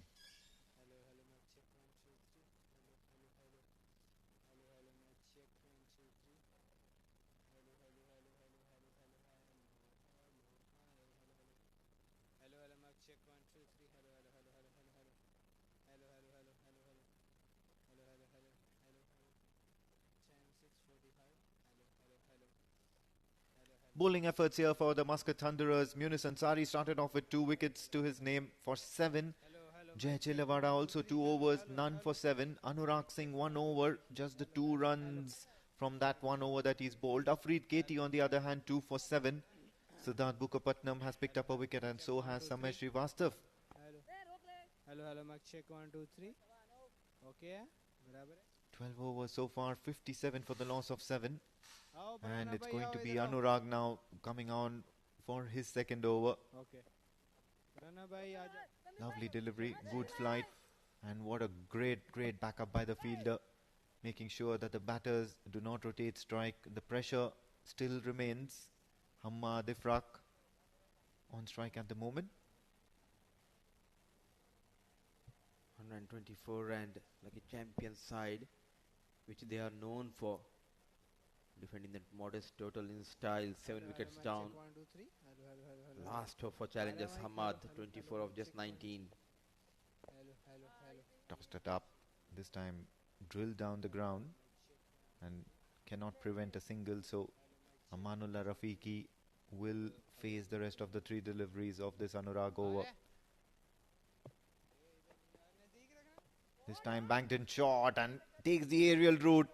Bowling efforts here for the Muscat Thunderers. Ansari started off with 2 wickets to his name for 7. Jai Chilawada also 2 overs, none for 7. Anurag Singh 1 over, just the 2 runs from that 1 over that he's bowled. Afrid Katy on the other hand 2 for 7. Siddharth Bukapatnam has picked up a wicket, and so has Samir Shriastav. Hello, mic check 1, 2, 3. Okay, 12 overs so far, 57 for the loss of 7. And it's going to be Anurag now coming on for his second over. Okay. Lovely delivery, good flight, and what a great backup by the fielder, making sure that the batters do not rotate strike. The pressure still remains. Hamad Ifrak on strike at the moment. 124 and like a champion side, which they are known for. Defending that modest total in style, 7 wickets down. Last hope for challengers Hamad, 24 of just 19. Tossed it up, this time drilled down the ground and cannot prevent a single, so Amanullah Rafiqi will face the rest of the 3 deliveries of this Anurag over. This time banked in short and takes the aerial route.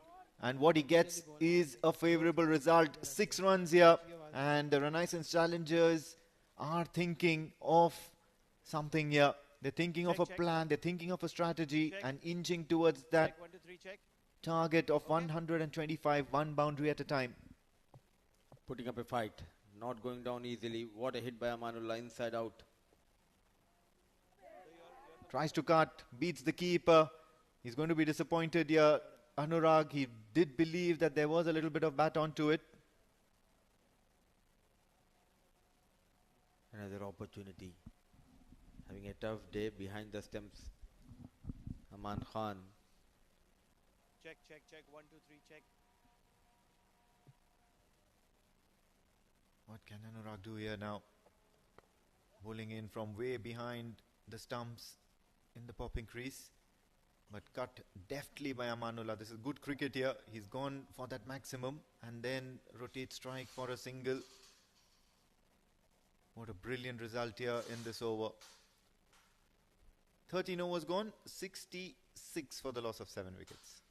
And what he gets is a favourable result. 6 runs here. And the Renaissance challengers are thinking of something here. They're thinking of a plan. They're thinking of a strategy and inching towards that target of 125, 1 boundary at a time. Putting up a fight. Not going down easily. What a hit by Amanullah, inside out. Tries to cut. Beats the keeper. He's going to be disappointed here. Anurag, he did believe that there was a little bit of bat onto it. Another opportunity. Having a tough day behind the stumps. Aman Khan. Check, check, check. 1, 2, 3, check. What can Anurag do here now? Bowling in from way behind the stumps in the popping crease. But cut deftly by Amanullah. This is good cricket here. He's gone for that maximum and then rotate strike for a single. What a brilliant result here in this over. 13 overs gone, 66 for the loss of 7 wickets.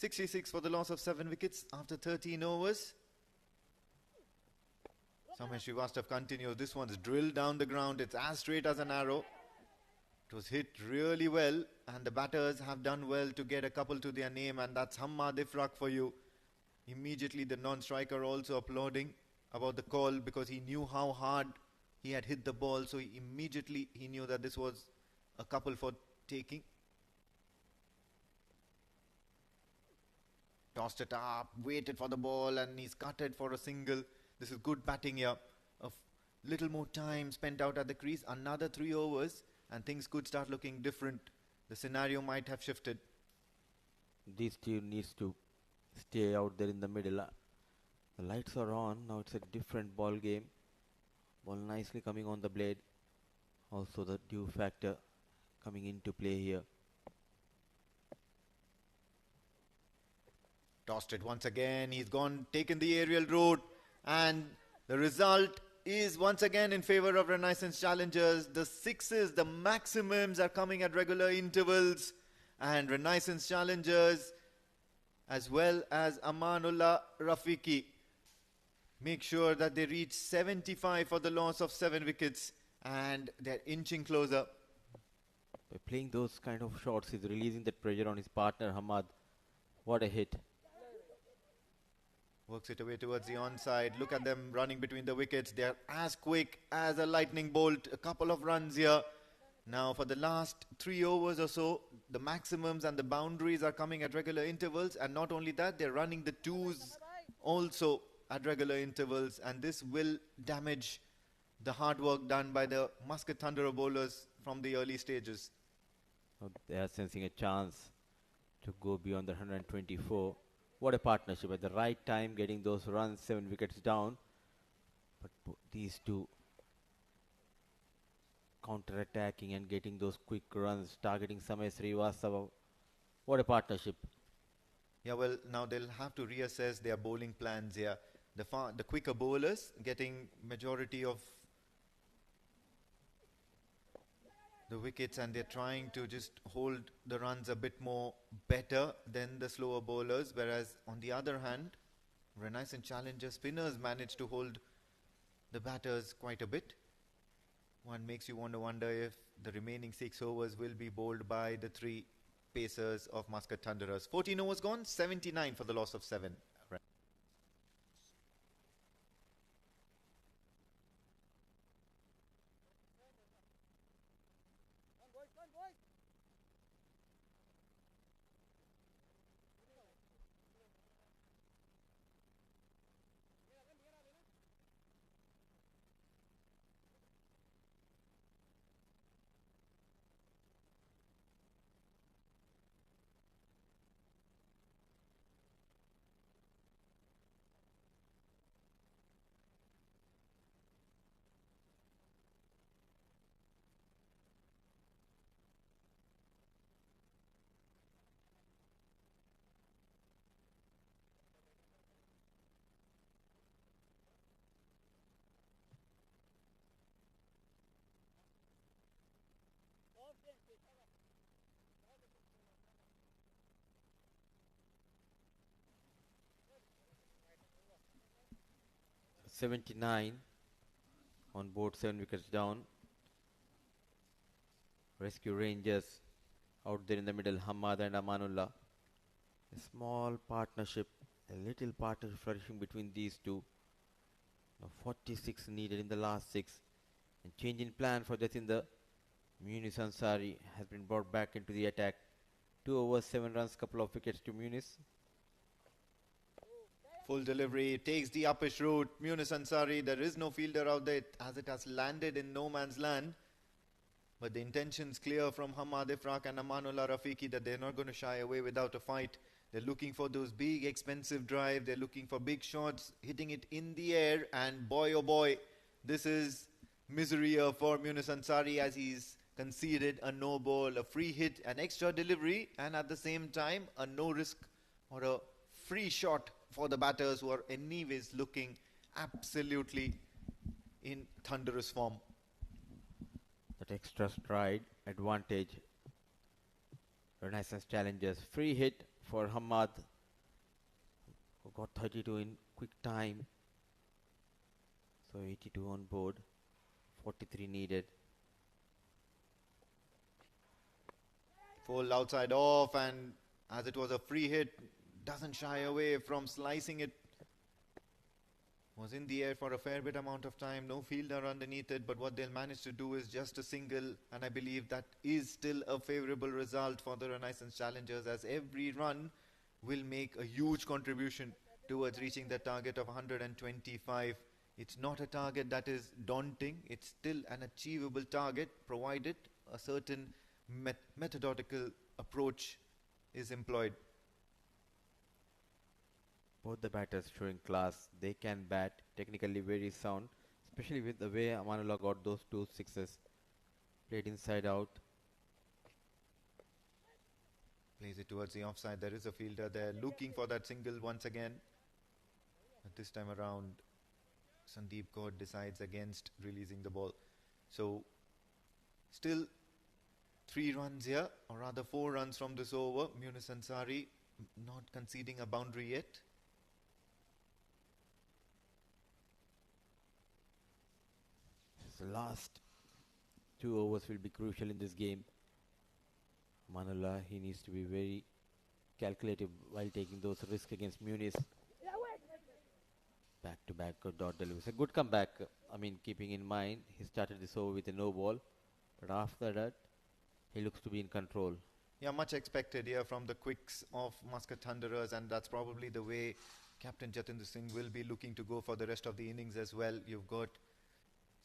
.66 for the loss of 7 wickets after 13 overs. Shriastav continues. This one's drilled down the ground. It's as straight as an arrow. It was hit really well, and the batters have done well to get a couple to their name, and that's Hamad Ifraq for you. Immediately the non-striker also applauding about the call because he knew how hard he had hit the ball, so immediately he knew that this was a couple for taking. Tossed it up, waited for the ball, and he's cut it for a single. This is good batting here. Little more time spent out at the crease. Another 3 overs, and things could start looking different. The scenario might have shifted. This team needs to stay out there in the middle. The lights are on. Now it's a different ball game. Ball nicely coming on the blade. Also the dew factor coming into play here. Tossed it once again. He's gone, taken the aerial route, and the result is once again in favor of Renaissance Challengers. The sixes, the maximums are coming at regular intervals, and Renaissance Challengers as well as Amanullah Rafiqi make sure that they reach 75 for the loss of 7 wickets, and they're inching closer. By playing those kind of shots, he's releasing that pressure on his partner Hamad. What a hit. Works it away towards the onside. Look at them running between the wickets. They're as quick as a lightning bolt. A couple of runs here. Now for the last 3 overs or so, the maximums and the boundaries are coming at regular intervals. And not only that, they're running the twos also at regular intervals. And this will damage the hard work done by the Muscat Thunderer bowlers from the early stages. They are sensing a chance to go beyond the 124. What a partnership. At the right time, getting those runs, 7 wickets down. But these two counter-attacking and getting those quick runs, targeting Shriastav. What a partnership. Yeah, well, now they'll have to reassess their bowling plans here. The quicker bowlers getting majority of the wickets, and they're trying to just hold the runs a bit more better than the slower bowlers, whereas on the other hand, Renaissance Challenger spinners managed to hold the batters quite a bit. One makes you wonder if the remaining 6 overs will be bowled by the 3 pacers of Muscat Thunderers. 14 overs gone, 79 for the loss of 7. 79 on board, 7 wickets down. Rescue Rangers out there in the middle, Hamad and Amanullah. A small partnership, a little partnership flourishing between these two. Now 46 needed in the last 6. And change in plan for Jatinder. Munis Ansari has been brought back into the attack. 2 overs, 7 runs, couple of wickets to Munis. Full delivery, takes the uppish route. Munis Ansari, there is no fielder out there as it has landed in no man's land. But the intention's clear from Hamad Ifraq and Amanullah Rafiqi that they're not going to shy away without a fight. They're looking for those big, expensive drive. They're looking for big shots, hitting it in the air. And boy, oh boy, this is misery for Munis Ansari as he's conceded a no ball, a free hit, an extra delivery, and at the same time, a no risk or a free shot for the batters who are anyways looking absolutely in thunderous form. That extra stride advantage. Renaissance challengers. Free hit for Hamad, who got 32 in quick time. So 82 on board. 43 needed. Full outside off, and as it was a free hit, doesn't shy away from slicing it. Was in the air for a fair bit amount of time, no fielder underneath it, but what they'll manage to do is just a single, and I believe that is still a favourable result for the Renaissance challengers, as every run will make a huge contribution towards reaching the target of 125. It's not a target that is daunting, it's still an achievable target provided a certain methodological approach is employed. Both the batters showing class. They can bat, technically very sound, especially with the way Amanullah got those 2 sixes. Played inside out. Plays it towards the offside. There is a fielder there looking for that single once again. But this time around, Sandeep Goud decides against releasing the ball. So, still 3 runs here, or rather 4 runs from this over. Munis Ansari not conceding a boundary yet. The last 2 overs will be crucial in this game. Amanullah, he needs to be very calculative while taking those risks against Munis. Back to back dot delivery. It's a good comeback. I mean, keeping in mind he started this over with a no ball, but after that he looks to be in control. Yeah, much expected here from the quicks of Muscat Thunderers, and that's probably the way Captain Jatinder Singh will be looking to go for the rest of the innings as well. You've got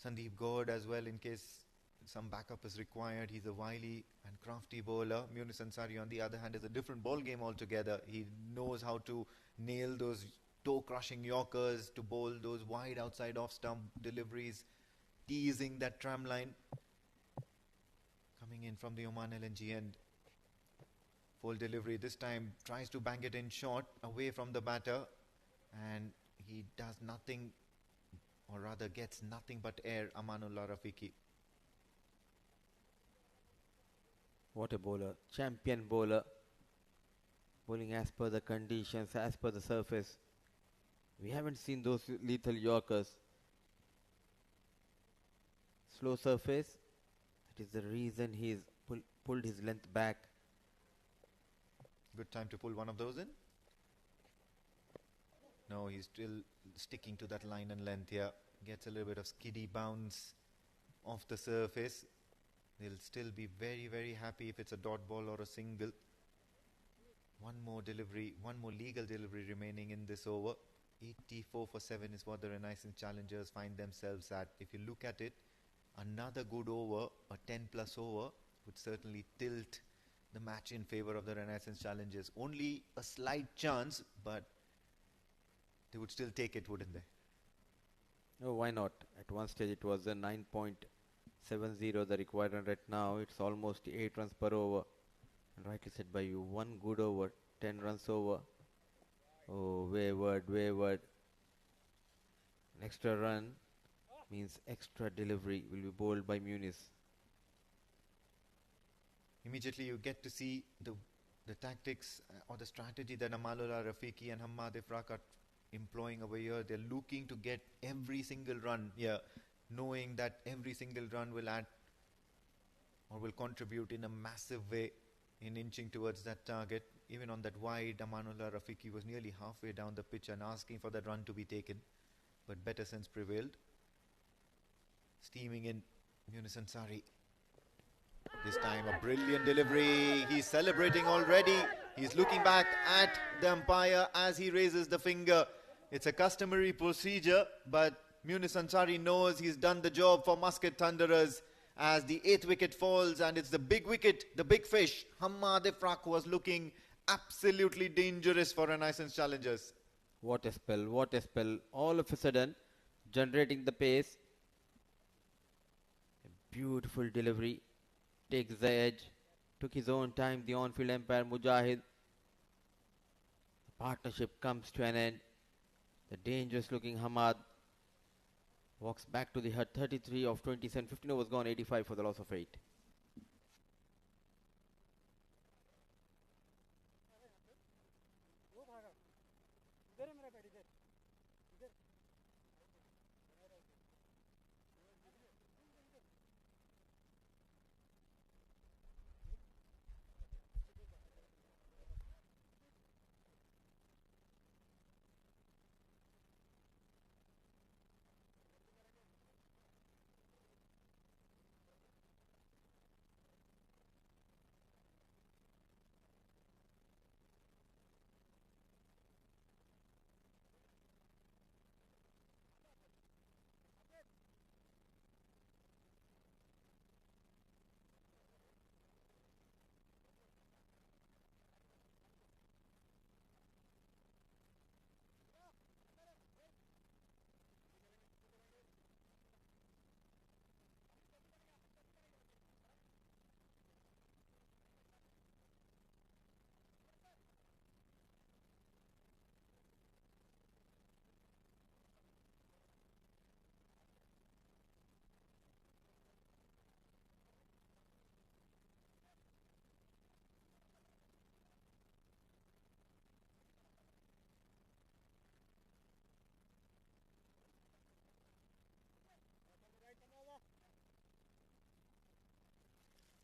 Sandeep Goud as well in case some backup is required. He's a wily and crafty bowler. Munis Ansari on the other hand is a different ball game altogether. He knows how to nail those toe-crushing yorkers, to bowl those wide outside off-stump deliveries, teasing that tram line. Coming in from the Oman LNG end. Full delivery this time, tries to bang it in short away from the batter, and he does nothing, or rather gets nothing but air. Amanullah Rafiqi. What a bowler, champion bowler, bowling as per the conditions, as per the surface. We haven't seen those lethal yorkers. Slow surface, that is the reason he's pulled his length back. Good time to pull one of those in. No, he's still sticking to that line and length here. Gets a little bit of skiddy bounce off the surface. They'll still be very, very happy if it's a dot ball or a single. One more delivery, one more legal delivery remaining in this over. 84 for 7 is what the Renaissance challengers find themselves at. If you look at it, another good over, a 10 plus over, would certainly tilt the match in favor of the Renaissance challengers. Only a slight chance, but they would still take it, wouldn't they? Oh, why not? At one stage it was a 9.70 the required run rate. Now it's almost 8 runs per over. And rightly said by you, one good over, 10 runs over. Oh, wayward. An extra run means extra delivery will be bowled by Munis. Immediately you get to see the tactics or the strategy that Amanullah Rafiqi and Hamad Ifraq are employing over here. They're looking to get every single run here, knowing that every single run will add or will contribute in a massive way in inching towards that target. Even on that wide, Amanullah Rafiqi was nearly halfway down the pitch and asking for that run to be taken. but better sense prevailed. Steaming in Ansari. This time a brilliant delivery. He's celebrating already. He's looking back at the umpire as he raises the finger. It's a customary procedure, but Ansari knows he's done the job for Muscat Thunderers as the 8th wicket falls, and it's the big wicket, the big fish. Hamad Ifraq was looking absolutely dangerous for Renaissance challengers. What a spell, what a spell. All of a sudden, generating the pace. A beautiful delivery. Takes the edge. Took his own time, the on-field umpire Mujahid. The partnership comes to an end. The dangerous looking Hamad walks back to the hut. 33 of 27. 15 overs gone, 85 for the loss of 8.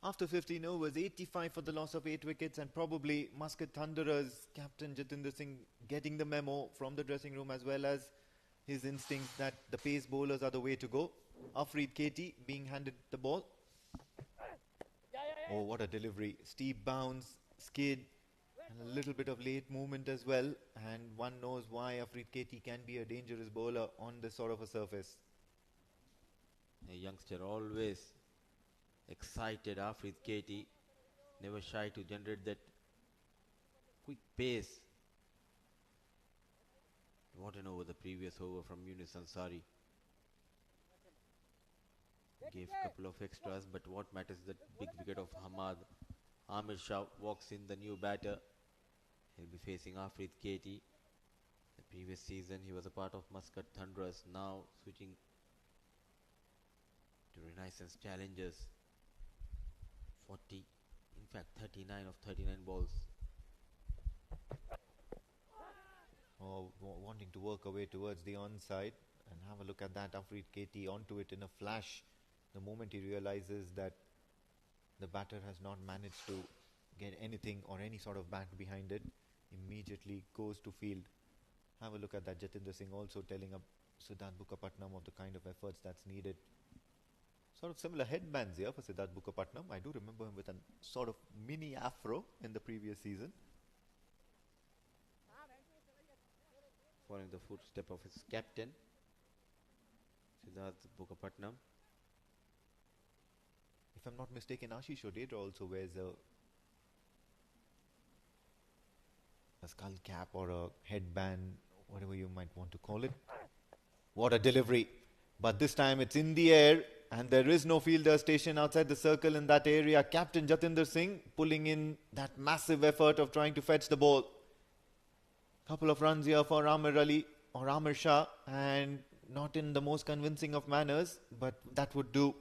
After 15 overs, 85 for the loss of 8 wickets, and probably Muscat Thunderers captain Jatinder Singh getting the memo from the dressing room, as well as his instincts that the pace bowlers are the way to go. Afrid Katy being handed the ball. Oh, what a delivery. Steep bounce, skid, and a little bit of late movement as well. And one knows why Afrid Katy can be a dangerous bowler on this sort of a surface. A youngster always excited. Afrid Katy, never shy to generate that quick pace. What an over, the previous over from Ansari. Gave a couple of extras, but what matters is that big wicket of Hamad. Amir Shah walks in, the new batter. He'll be facing Afrid Katy. The previous season he was a part of Muscat Thunderers, now switching to Renaissance Challengers. 40, in fact 39 of 39 balls. Wanting to work away towards the onside, and have a look at that. Afrid Katy onto it in a flash. The moment he realizes that the batter has not managed to get anything or any sort of bat behind it, immediately goes to field. Have a look at that. Jatinder Singh also telling up Siddharth Bukkapatnam of the kind of efforts that's needed. Sort of similar headbands here for Siddharth Bukkapatnam. I do remember him with a sort of mini afro in the previous season. Following the footstep of his captain, Siddharth Bukkapatnam. If I'm not mistaken, Ashish Odedra also wears a skull cap or a headband, whatever you might want to call it. What a delivery. But this time it's in the air, and there is no fielder station outside the circle in that area. Captain Jatinder Singh pulling in that massive effort of trying to fetch the ball. Couple of runs here for Amir Ali or Amir Shah, and not in the most convincing of manners, but that would do.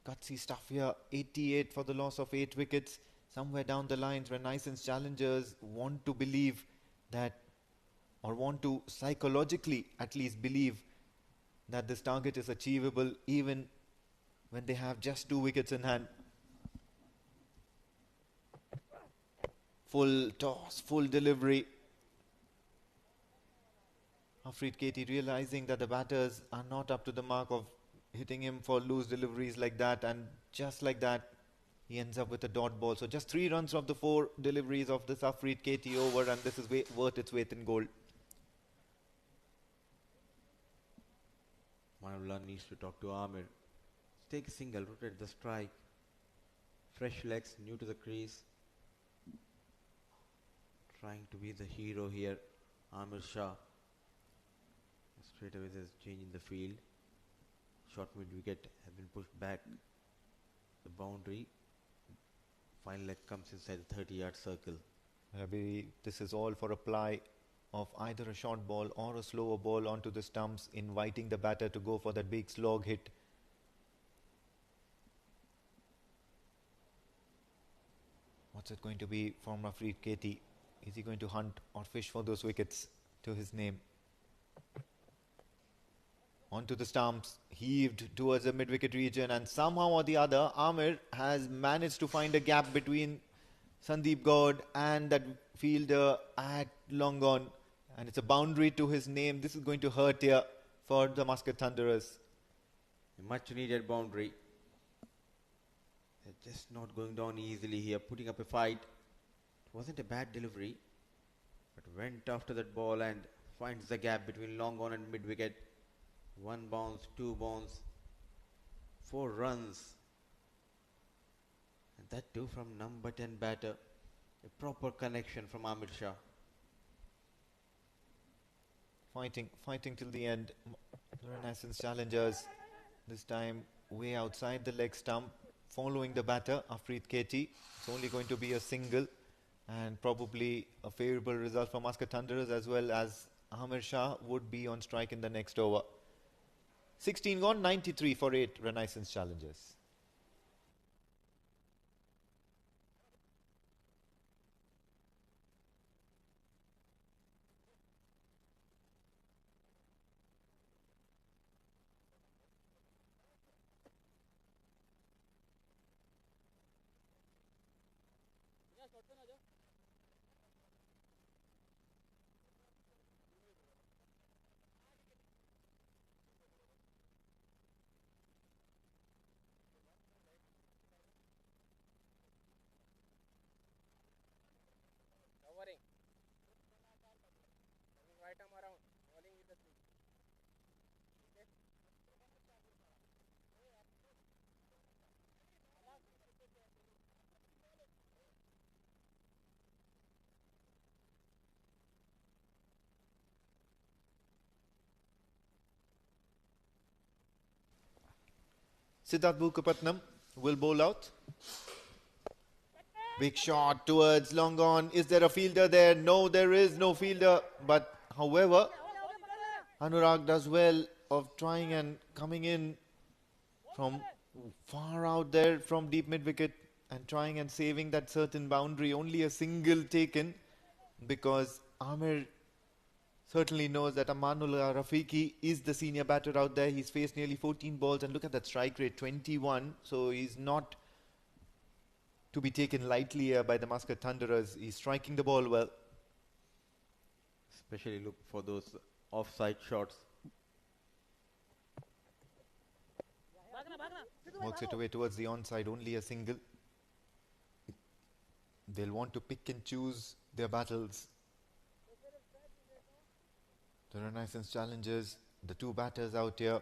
Gutsy stuff here. 88 for the loss of 8 wickets. Somewhere down the lines, Renaissance challengers want to believe that, or want to psychologically at least believe that this target is achievable even when they have just 2 wickets in hand. Full toss, full delivery. Afrid Katy realizing that the batters are not up to the mark of hitting him for loose deliveries like that, and just like that he ends up with a dot ball. So just 3 runs of the 4 deliveries of this Afrid Katy over, and this is worth its weight in gold. Manavullah needs to talk to Amir. Take a single, rotate the strike. Fresh legs, new to the crease. Trying to be the hero here, Amir Shah. Straight away there's change in the field. Short mid wicket has been pushed back the boundary. Final leg comes inside the 30-yard circle. This is all for a ply of either a short ball or a slower ball onto the stumps, inviting the batter to go for that big slog hit. What's it going to be from Afrid Katy? Is he going to hunt or fish for those wickets to his name? Onto the stumps, heaved towards the mid-wicket region, and somehow or the other, Amir has managed to find a gap between Sandeep Goud and that fielder at long on. And it's a boundary to his name. This is going to hurt here for the Muscat Thunderers. A much needed boundary. They're just not going down easily here, putting up a fight. It wasn't a bad delivery, but went after that ball and finds the gap between long on and mid-wicket. 1 bounce, 2 bounce, 4 runs. And that too from number 10 batter. A proper connection from Amir Shah. Fighting till the end. The Renaissance challengers, this time way outside the leg stump, following the batter, Afrid Katy. It's only going to be a single and probably a favourable result for Muscat Thunderers, as well as Amir Shah would be on strike in the next over. 16 gone, 93 for 8 Renaissance challengers. Covering. Moving right arm around. Bowling with the sleeve. Okay. Siddharth Bukapatnam will bowl out. Big shot towards long on. Is there a fielder there? No, there is no fielder. But however, Anurag does well of trying and coming in from far out there from deep mid-wicket and trying and saving that certain boundary. Only a single taken, because Amir certainly knows that Amanullah Rafiqi is the senior batter out there. He's faced nearly 14 balls, and look at that strike rate, 21. So he's not to be taken lightly here by the Muscat Thunderers. He's striking the ball well. Especially look for those offside shots. Works it away towards the onside, only a single. They'll want to pick and choose their battles. The Renaissance challengers, the 2 batters out here,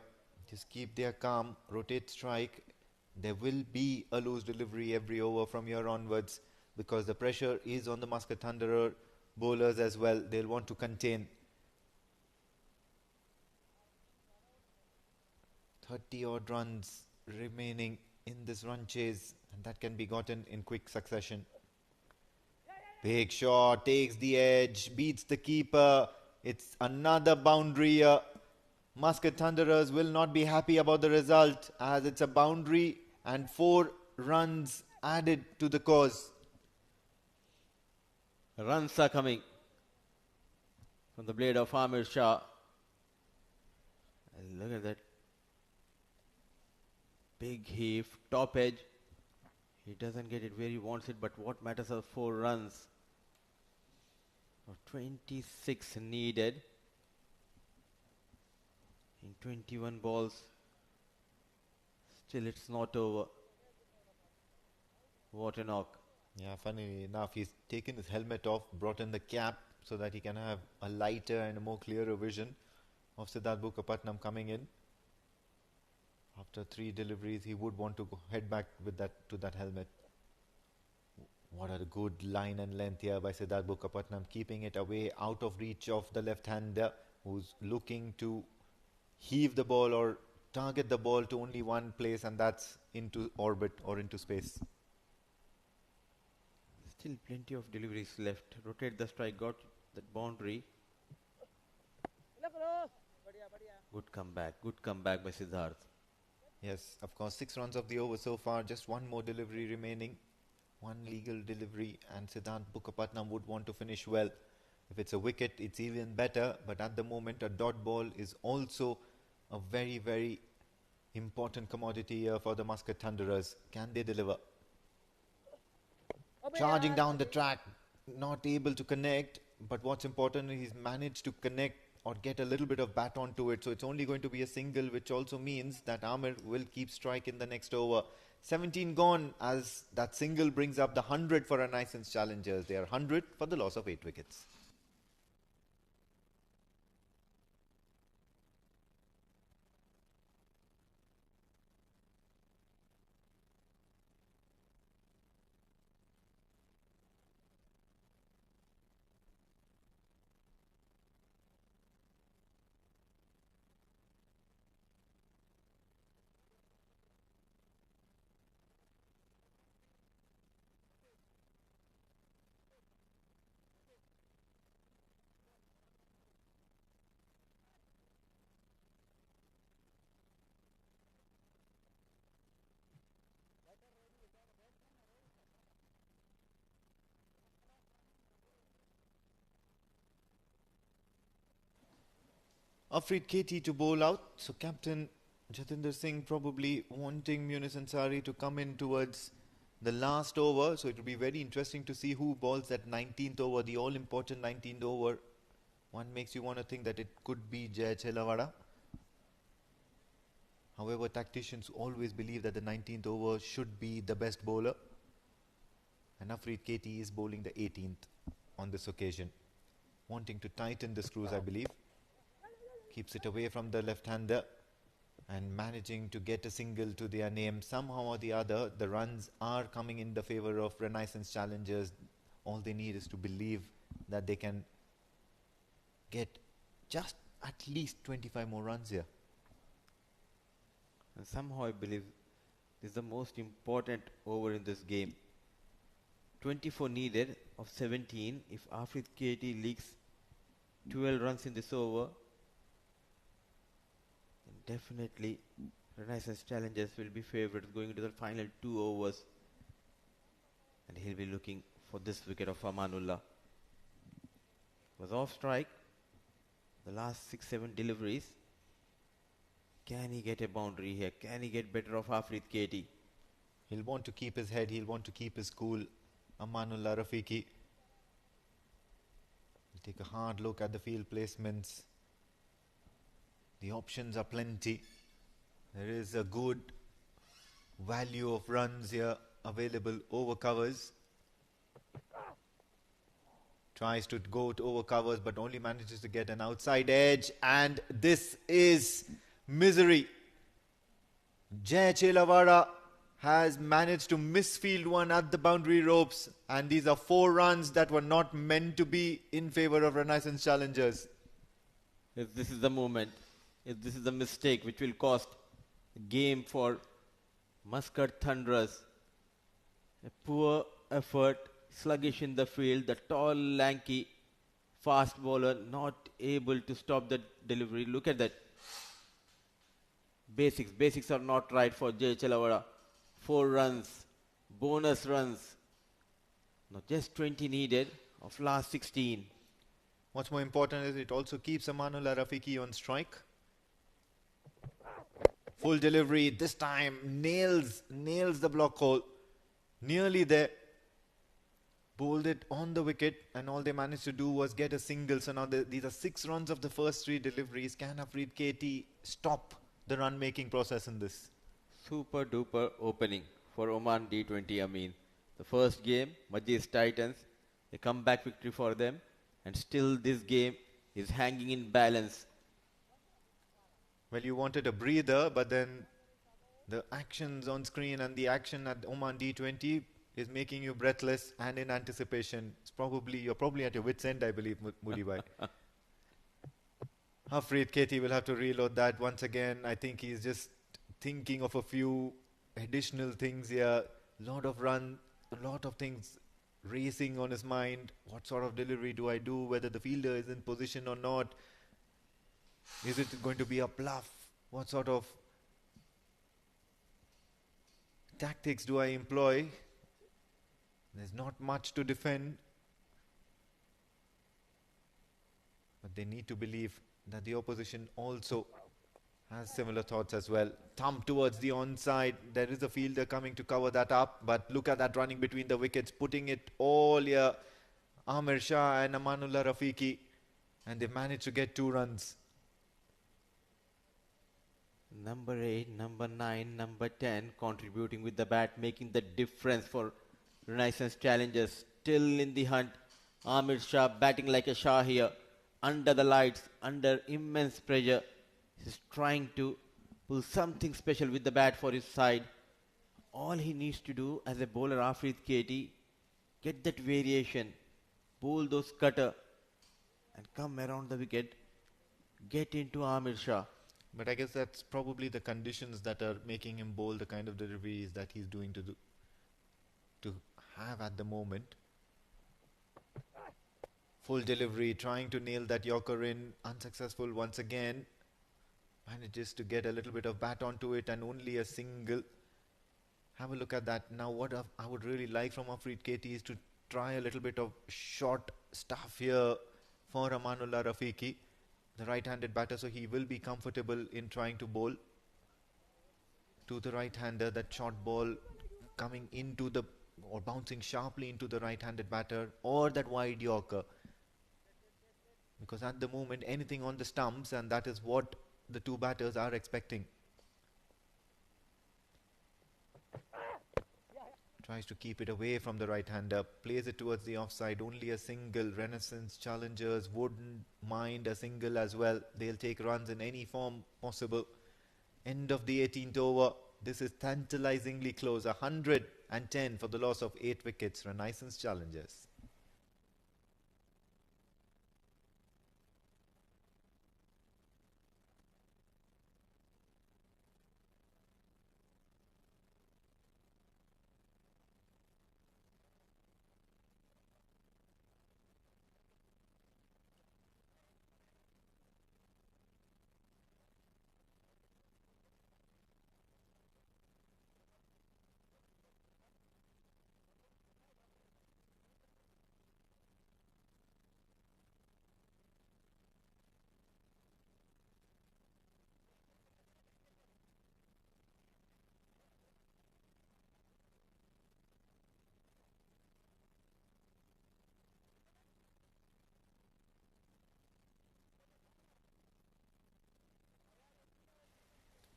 just keep their calm, rotate strike. There will be a loose delivery every over from here onwards, because the pressure is on the Muscat Thunderer bowlers as well. They'll want to contain. 30 odd runs remaining in this run chase, and that can be gotten in quick succession. Big shot, takes the edge, beats the keeper. It's another boundary. Muscat Thunderers will not be happy about the result, as it's a boundary and 4 runs added to the cause. Runs are coming from the blade of Amir Shah. And look at that. Big heave, top edge. He doesn't get it where he wants it, but what matters are 4 runs. 26 needed in 21 balls. Still it's not over. What a knock. Yeah, funny enough, he's taken his helmet off, brought in the cap so that he can have a lighter and a more clearer vision of Siddharth Bukapatnam coming in. After 3 deliveries, he would want to head back with that to that helmet. What a good line and length here by Siddharth Bukapatnam, keeping it away out of reach of the left-hander who's looking to heave the ball or target the ball to only one place, and that's into orbit or into space. Still plenty of deliveries left. Rotate the strike, got that boundary. Good comeback by Siddharth. Yes, of course, 6 runs of the over so far, just one more delivery remaining. One legal delivery, and Siddharth Bukapatnam would want to finish well. If it's a wicket, it's even better, but at the moment a dot ball is also a very, very important commodity here for the Muscat Thunderers. Can they deliver? Charging down the track, not able to connect, but what's important is he's managed to connect or get a little bit of bat onto it, so it's only going to be a single, which also means that Amir will keep strike in the next over. 17 gone as that single brings up the 100 for Renaissance Challengers. They are 100 for the loss of 8 wickets. Afrid Katy to bowl out. So captain Jatinder Singh probably wanting Ansari to come in towards the last over. So it will be very interesting to see who bowls that 19th over, the all-important 19th over. One makes you want to think that it could be Jay Chelawada. However, tacticians always believe that the 19th over should be the best bowler. And Afrid Katy is bowling the 18th on this occasion. Wanting to tighten the screws, I believe. Keeps it away from the left-hander and managing to get a single to their name. Somehow or the other, the runs are coming in the favour of Renaissance Challengers. All they need is to believe that they can get just at least 25 more runs here. And somehow I believe this is the most important over in this game. 24 needed of 17. If Afrid Katy leaks 12 runs in this over, then definitely Renaissance Challengers will be favourites going into the final 2 overs. And he'll be looking for this wicket of Amanullah. Was off strike. The last 6-7 deliveries. Can he get a boundary here? Can he get better of Afrid Katy? He'll want to keep his head. He'll want to keep his cool. Amanullah Rafiqi. He'll take a hard look at the field placements. The options are plenty. There is a good value of runs here available over covers. Tries to go to over covers but only manages to get an outside edge, and this is misery. Jay Chelawada has managed to misfield one at the boundary ropes, and these are 4 runs that were not meant to be in favour of Renaissance Challengers. If this is the moment, if this is the mistake which will cost game for Muscat Thunderers. A poor effort, sluggish in the field, the tall, lanky, fast bowler not able to stop the delivery. Look at that. Basics are not right for Jay Chelawada. 4 runs, bonus runs. Now just 20 needed of last 16. What's more important is it also keeps Amanullah Rafiqi on strike. Full delivery, this time nails the block hole. Nearly there. bowled it on the wicket, and all they managed to do was get a single. So now these are 6 runs of the first 3 deliveries. Can Afrid Katy stop the run making process in this? Super duper opening for Oman D20. I mean, the first game, Majlis Titans, a comeback victory for them, and still this game is hanging in balance. Well, you wanted a breather, but then the actions on screen and the action at Oman D20 is making you breathless and in anticipation. You're probably at your wit's end, I believe, Moody Bhai. Afrid Katy will have to reload that once again. I think he's just thinking of a few additional things here. Lot of run, a lot of things racing on his mind. What sort of delivery do I do? Whether the fielder is in position or not? Is it going to be a bluff? What sort of tactics do I employ? There's not much to defend, but they need to believe that the opposition also has similar thoughts as well. Thumb towards the onside. There is a fielder coming to cover that up, but look at that running between the wickets, putting it all here. Amir Shah and Amanullah Rafiqi, and they managed to get 2 runs. Number 8, number 9, number 10 contributing with the bat, making the difference for Renaissance challengers. Still in the hunt. Amir Shah batting like a Shah here. Under the lights, under immense pressure. He's trying to pull something special with the bat for his side. All he needs to do as a bowler, Afrid Katy, get that variation, bowl those cutter and come around the wicket, get into Amir Shah. But I guess that's probably the conditions that are making him bowl the kind of deliveries that he's doing to have at the moment. Full delivery, trying to nail that Yorker in, unsuccessful once again. Manages to get a little bit of bat onto it and only a single. Have a look at that. Now what I would really like from Afrid Katy is to try a little bit of short stuff here for Amanullah Rafiqi, the right-handed batter, so he will be comfortable in trying to bowl to the right-hander. That short ball coming into or bouncing sharply into the right-handed batter, or that wide Yorker. Because at the moment, anything on the stumps, and that is what the 2 batters are expecting. Tries to keep it away from the right-hander, plays it towards the offside. Only a single. Renaissance challengers wouldn't mind a single as well. They'll take runs in any form possible. End of the 18th over. This is tantalizingly close. 110 for the loss of 8 wickets. Renaissance challengers.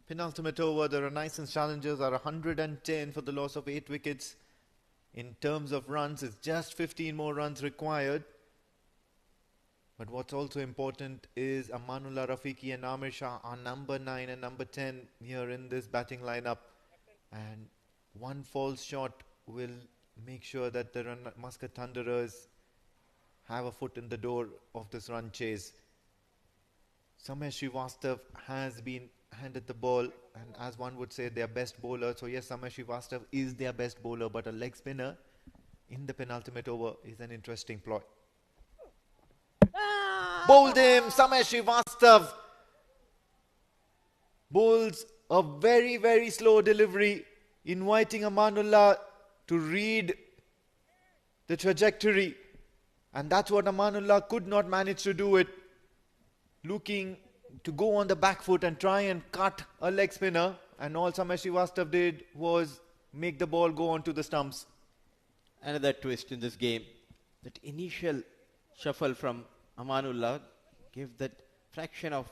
Penultimate over, the Renaissance challengers are 110 for the loss of 8 wickets. In terms of runs, it's just 15 more runs required. But what's also important is Amanullah Rafiqi and Amir Shah are number 9 and number 10 here in this batting lineup. And one false shot will make sure that the Muscat Thunderers have a foot in the door of this run chase. Samir Shriastav has been handed the ball, and as one would say, their best bowler. So yes, Samir Shriastav is their best bowler, but a leg spinner in the penultimate over is an interesting ploy. Bowled him. Samir Shriastav bowls a very, very slow delivery, inviting Amanullah to read the trajectory, and that's what Amanullah could not manage to do it. Looking to go on the back foot and try and cut a leg spinner, and all Samir Shriastav did was make the ball go onto the stumps. Another twist in this game. That initial shuffle from Amanullah gave that fraction of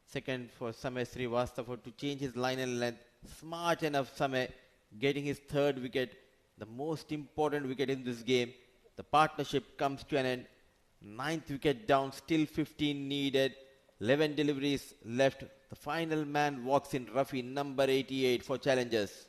second for Samay Srivastav to change his line and length. Smart enough Samay getting his third wicket, the most important wicket in this game. The partnership comes to an end. Ninth wicket down, still 15 needed. 11 deliveries left. The final man walks in, Rafi, number 88 for challengers.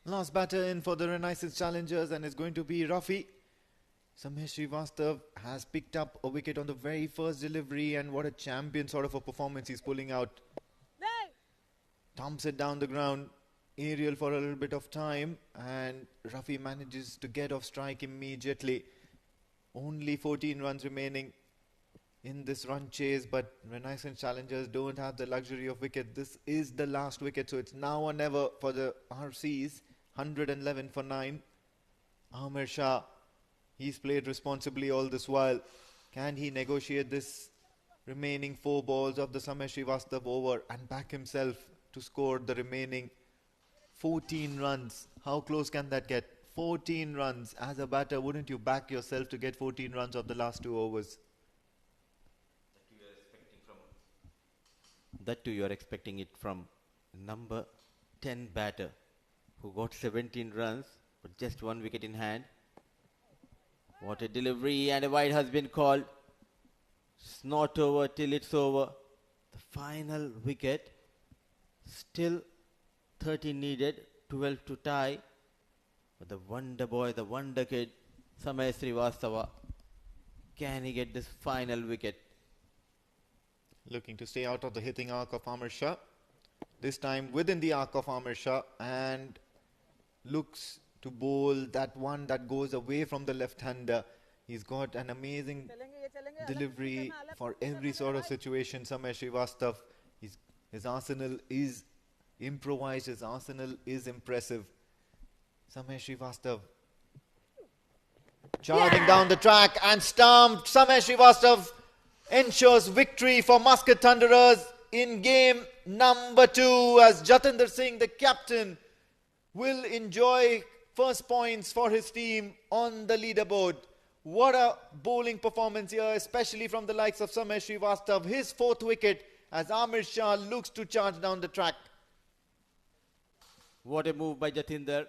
Last batter in for the Renaissance challengers, and it's going to be Rafi. Samir Shrivastav has picked up a wicket on the very first delivery, and what a champion sort of a performance he's pulling out. Thumps it down the ground, aerial for a little bit of time, and Rafi manages to get off strike immediately. Only 14 runs remaining in this run chase, but Renaissance challengers don't have the luxury of wicket. This is the last wicket, so it's now or never for the RCs. 111 for 9. Amir Shah, he's played responsibly all this while. Can he negotiate this remaining 4 balls of the Samir Srivastav over and back himself to score the remaining 14 runs? How close can that get? 14 runs. As a batter, wouldn't you back yourself to get 14 runs of the last 2 overs? That too, you are expecting it from number 10 batter, who got 17 runs but just 1 wicket in hand. What a delivery, and a wide has been called. It's not over till it's over. The final wicket, still 13 needed, 12 to tie. But the wonder boy, the wonder kid, Samay Srivastava, can he get this final wicket? Looking to stay out of the hitting arc of Amir Shah. This time within the arc of Amir Shah, and looks to bowl that one that goes away from the left-hander. He's got an amazing delivery for every sort of situation. Samir Srivastav, his arsenal is improvised, his arsenal is impressive. Samir Srivastav charging down the track and stumped. Samir Srivastav ensures victory for Muscat Thunderers in game number 2, as Jatinder Singh, the captain, will enjoy first points for his team on the leaderboard. What a bowling performance here, especially from the likes of Samir Srivastav. His 4th wicket as Amir Shah looks to charge down the track. What a move by Jatinder.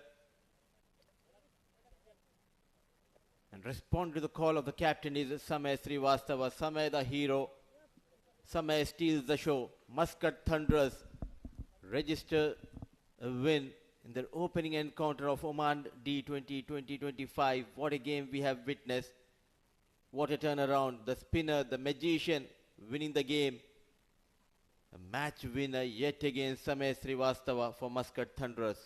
And respond to the call of the captain is Samay Srivastava. Samay the hero. Samay steals the show. Muscat Thunderers register a win in their opening encounter of Oman D20 2025. What a game we have witnessed. What a turnaround. The spinner, the magician, winning the game. A match winner yet again, Samay Srivastava for Muscat Thunderers.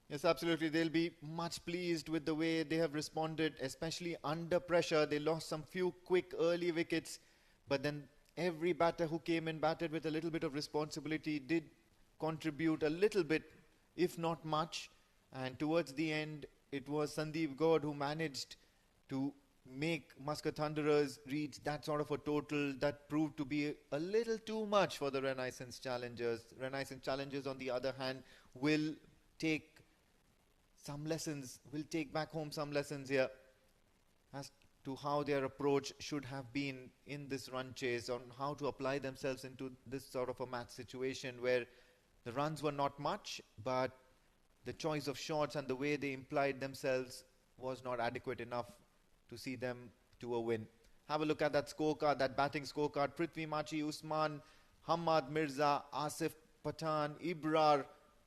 Yes, absolutely. They'll be much pleased with the way they have responded, especially under pressure. They lost some few quick early wickets, but then every batter who came in batted with a little bit of responsibility, did contribute a little bit, if not much. And towards the end, it was Sandeep Goud who managed to make Muscat Thunderers reach that sort of a total that proved to be a little too much for the Renaissance challengers. Renaissance challengers, on the other hand, will take some lessons, will take back home some lessons here as to how their approach should have been in this run chase, on how to apply themselves into this sort of a match situation where the runs were not much, but the choice of shots and the way they implied themselves was not adequate enough to see them to a win. Have a look at that scorecard, that batting scorecard. Prithvi Machi, Usman, Hamad Mirza, Asif Pathan, Ibra,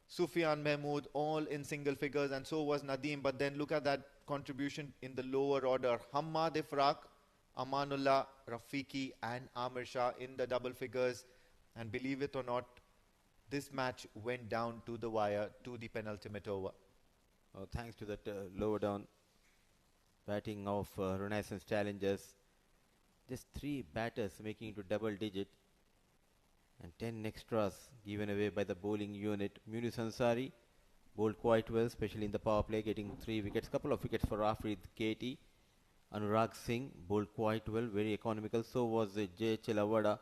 Sufyan Mahmood, all in single figures, and so was Nadim. But then look at that contribution in the lower order. Hamad Ifraq, Amanullah, Rafiqi and Amir Shah in the double figures. And believe it or not, this match went down to the wire to the penultimate over. Thanks to that lower down batting of Renaissance Challengers. Just 3 batters making it to double digit and 10 extras given away by the bowling unit. Munis Ansari bowled quite well, especially in the power play, getting 3 wickets. Couple of wickets for Afrid Katy. Anurag Singh bowled quite well, very economical. So was J. Chelavada,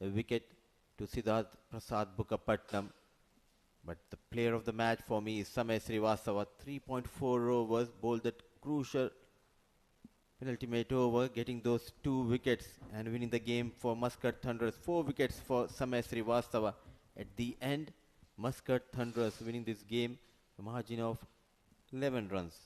a wicket to Siddharth Prasad Bukkapatnam. But the player of the match for me is Samay Srivastava. 3.4 overs, bowled that crucial penultimate over, getting those 2 wickets and winning the game for Muscat Thunderers. 4 wickets for Samay Srivastava. At the end, Muscat Thunderers winning this game, a margin of 11 runs.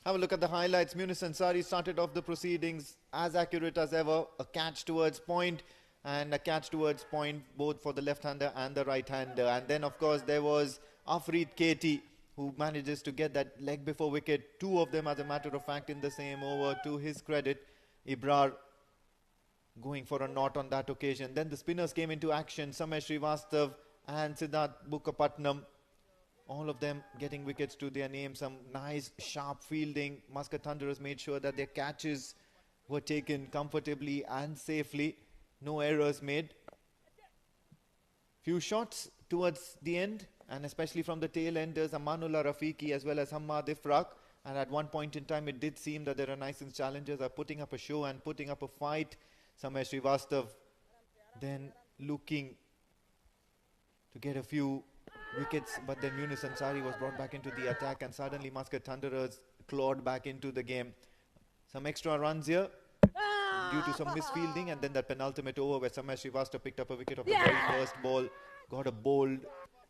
Have a look at the highlights. Munis Ansari started off the proceedings as accurate as ever. A catch towards point and a catch towards point both for the left-hander and the right-hander. And then, of course, there was Afrid Katy, who manages to get that leg before wicket. 2 of them, as a matter of fact, in the same over. To his credit, Ibra going for a knot on that occasion. Then the spinners came into action. Samay Srivastav and Siddharth Bukkapatnam. All of them getting wickets to their name. Some nice sharp fielding. Muscat Thunderers made sure that their catches were taken comfortably and safely. No errors made. Few shots towards the end, and especially from the tail enders, Amanullah Rafiqi as well as Hamad Ifraq. And at one point in time, it did seem that the Renaissance Challengers are putting up a show and putting up a fight. Samay Srivastav then looking to get a few wickets, but then Munis Ansari was brought back into the attack, and suddenly Muscat Thunderers clawed back into the game. Some extra runs here due to some misfielding, and then that penultimate over where Samay Srivastava picked up a wicket of the very first ball, got a bowled,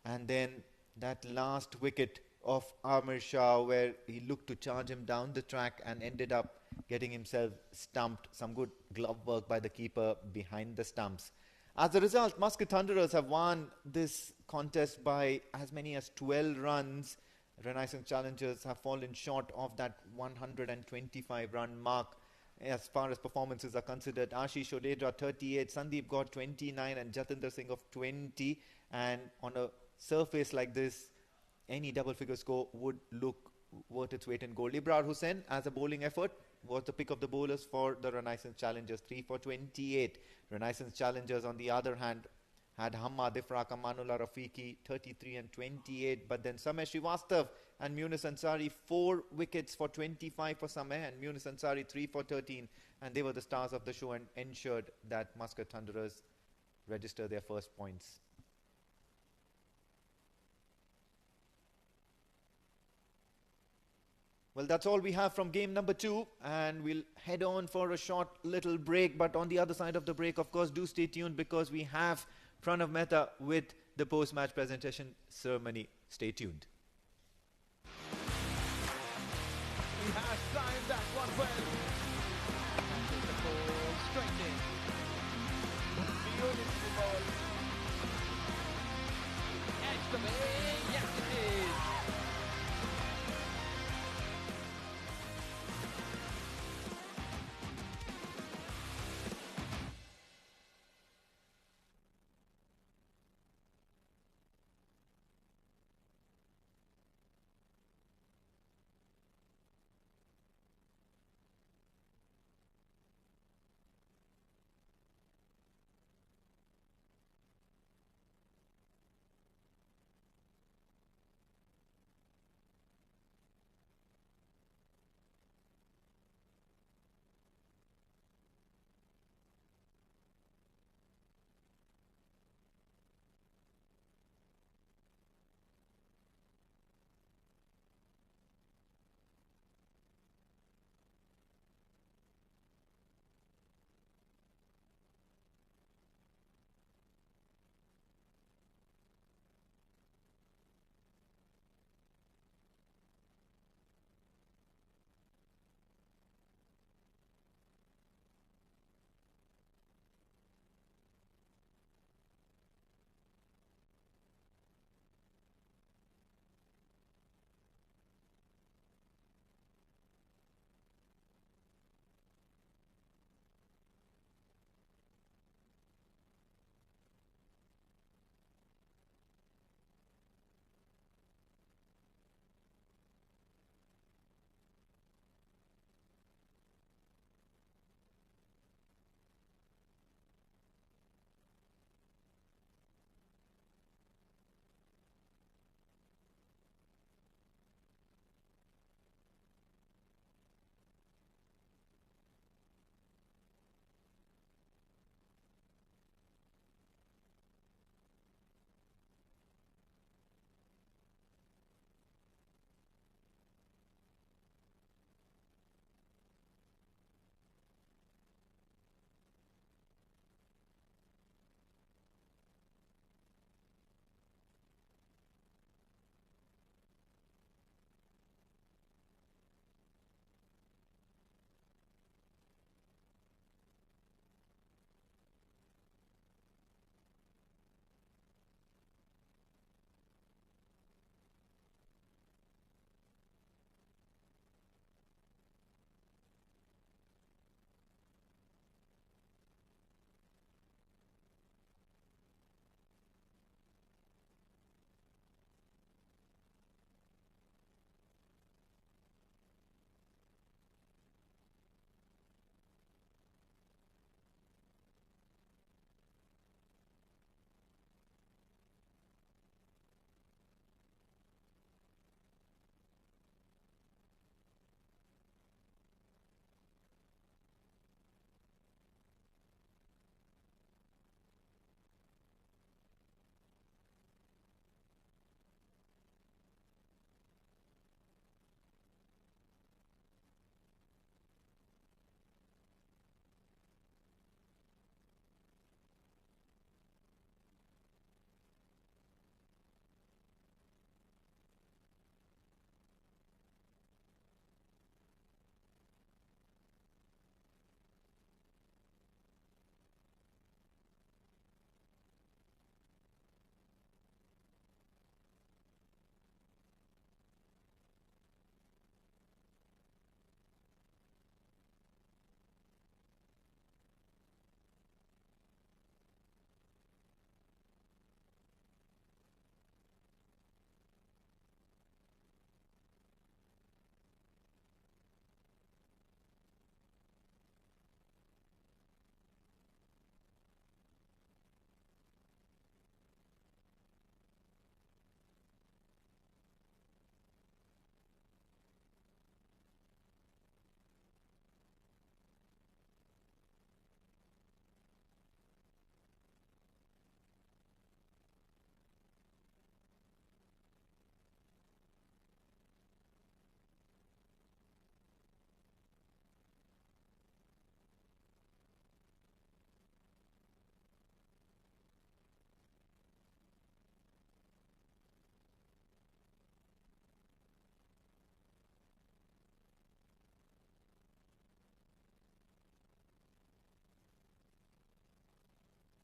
and then that last wicket of Amir Shah where he looked to charge him down the track and ended up getting himself stumped. Some good glove work by the keeper behind the stumps. As a result, Muscat Thunderers have won this contest by as many as 12 runs. Renaissance Challengers have fallen short of that 125-run mark as far as performances are considered. Ashish Odedra 38, Sandeep Goud 29 and Jatinder Singh of 20. And on a surface like this, any double-figure score would look worth its weight in gold. Ibra Hussain, as a bowling effort, was the pick of the bowlers for the Renaissance Challengers, 3 for 28. Renaissance Challengers, on the other hand, had Hamad Ifraq, Amanullah Rafiqi, 33 and 28. But then Samay Srivastav and Munis Ansari, 4 wickets for 25 for Samay, and Munis Ansari 3 for 13. And they were the stars of the show and ensured that Muscat Thunderers register their first points. Well, that's all we have from game number 2, and we'll head on for a short little break. But on the other side of the break, of course, do stay tuned because we have Pranav Mehta with the post-match presentation ceremony. Stay tuned. He has timed that one well. And take the ball straight in. Beautiful ball. Edge the bay. Yes, it is.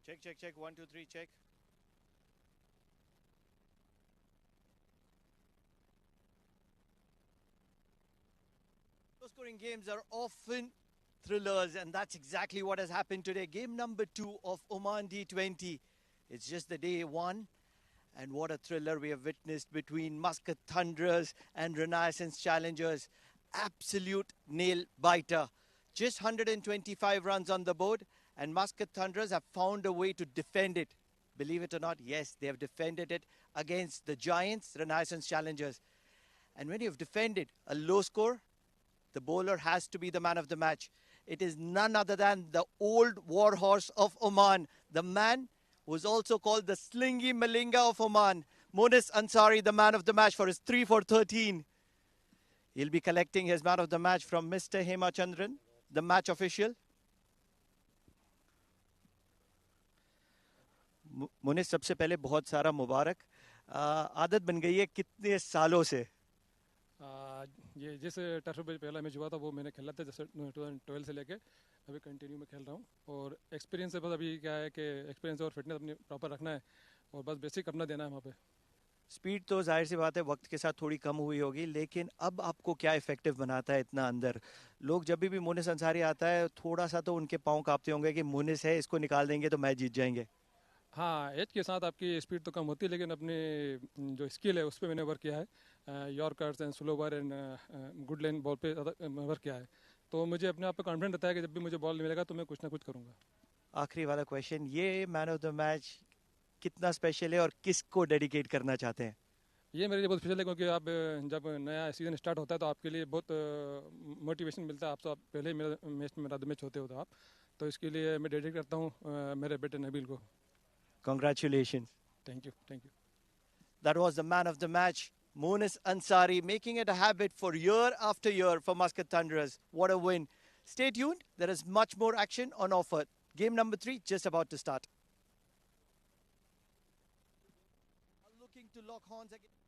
Check, check, check. 1, 2, 3, check. Low-scoring games are often thrillers, and that's exactly what has happened today. Game number 2 of Oman D20. It's just the day 1, and what a thriller we have witnessed between Muscat Thunderers and Renaissance Challengers. Absolute nail-biter. Just 125 runs on the board, and Muscat Thunderers have found a way to defend it. Believe it or not, yes, they have defended it against the giants, Renaissance Challengers. And when you've defended a low score, the bowler has to be the man of the match. It is none other than the old warhorse of Oman, the man who is also called the Slingy Malinga of Oman, Monis Ansari, the man of the match for his 3 for 13. He'll be collecting his man of the match from Mr. Hema Chandran, the match official. मुनिस सबसे पहले बहुत सारा मुबारक आदत बन गई है कितने सालों से ये जिस टर्फ पे पहला मैच हुआ था वो मैंने खेला था जैसे 2012 से लेके अभी कंटिन्यू में खेल रहा हूँ और एक्सपीरियंस है बस अभी क्या है कि एक्सपीरियंस और फिटनेस अपनी प्रॉपर रखना है और बस बेसिक अपना देना है वहाँ पे स्पीड तो जाहिर सी बात है वक्त के साथ थोड़ी कम हुई होगी लेकिन अब आपको क्या इफेक्टिव बनाता है इतना अंदर लोग जब भी मोनिस अंसारी आता है थोड़ा सा तो उनके पाँव कांपते होंगे कि मोनिस है इसको निकाल देंगे तो मैच जीत जाएंगे हाँ एज के साथ आपकी स्पीड तो कम होती है लेकिन अपनी जो स्किल है उस पर मैंने वर्क किया है yorkers and slower and good line ball पे वर्क किया है तो मुझे अपने आप पे कॉन्फिडेंट रहता है कि जब भी मुझे बॉल मिलेगा तो मैं कुछ ना कुछ करूँगा आखिरी वाला क्वेश्चन ये मैन ऑफ द मैच कितना स्पेशल है और किसको डेडिकेट करना चाहते हैं ये मेरे लिए बहुत स्पेशल है क्योंकि आप जब नया सीजन स्टार्ट होता है तो आपके लिए बहुत मोटिवेशन मिलता है आप तो आप पहले मेरा मैच में मेरा मैच होते हो तो आप तो इसके लिए मैं डेडिकेट करता हूँ मेरे बेटे नबील को Congratulations. Thank you. Thank you. That was the man of the match, Monis Ansari, making it a habit for year after year for Muscat Thunderers. What a win. Stay tuned. There is much more action on offer. Game number 3 just about to start. Looking to lock horns again.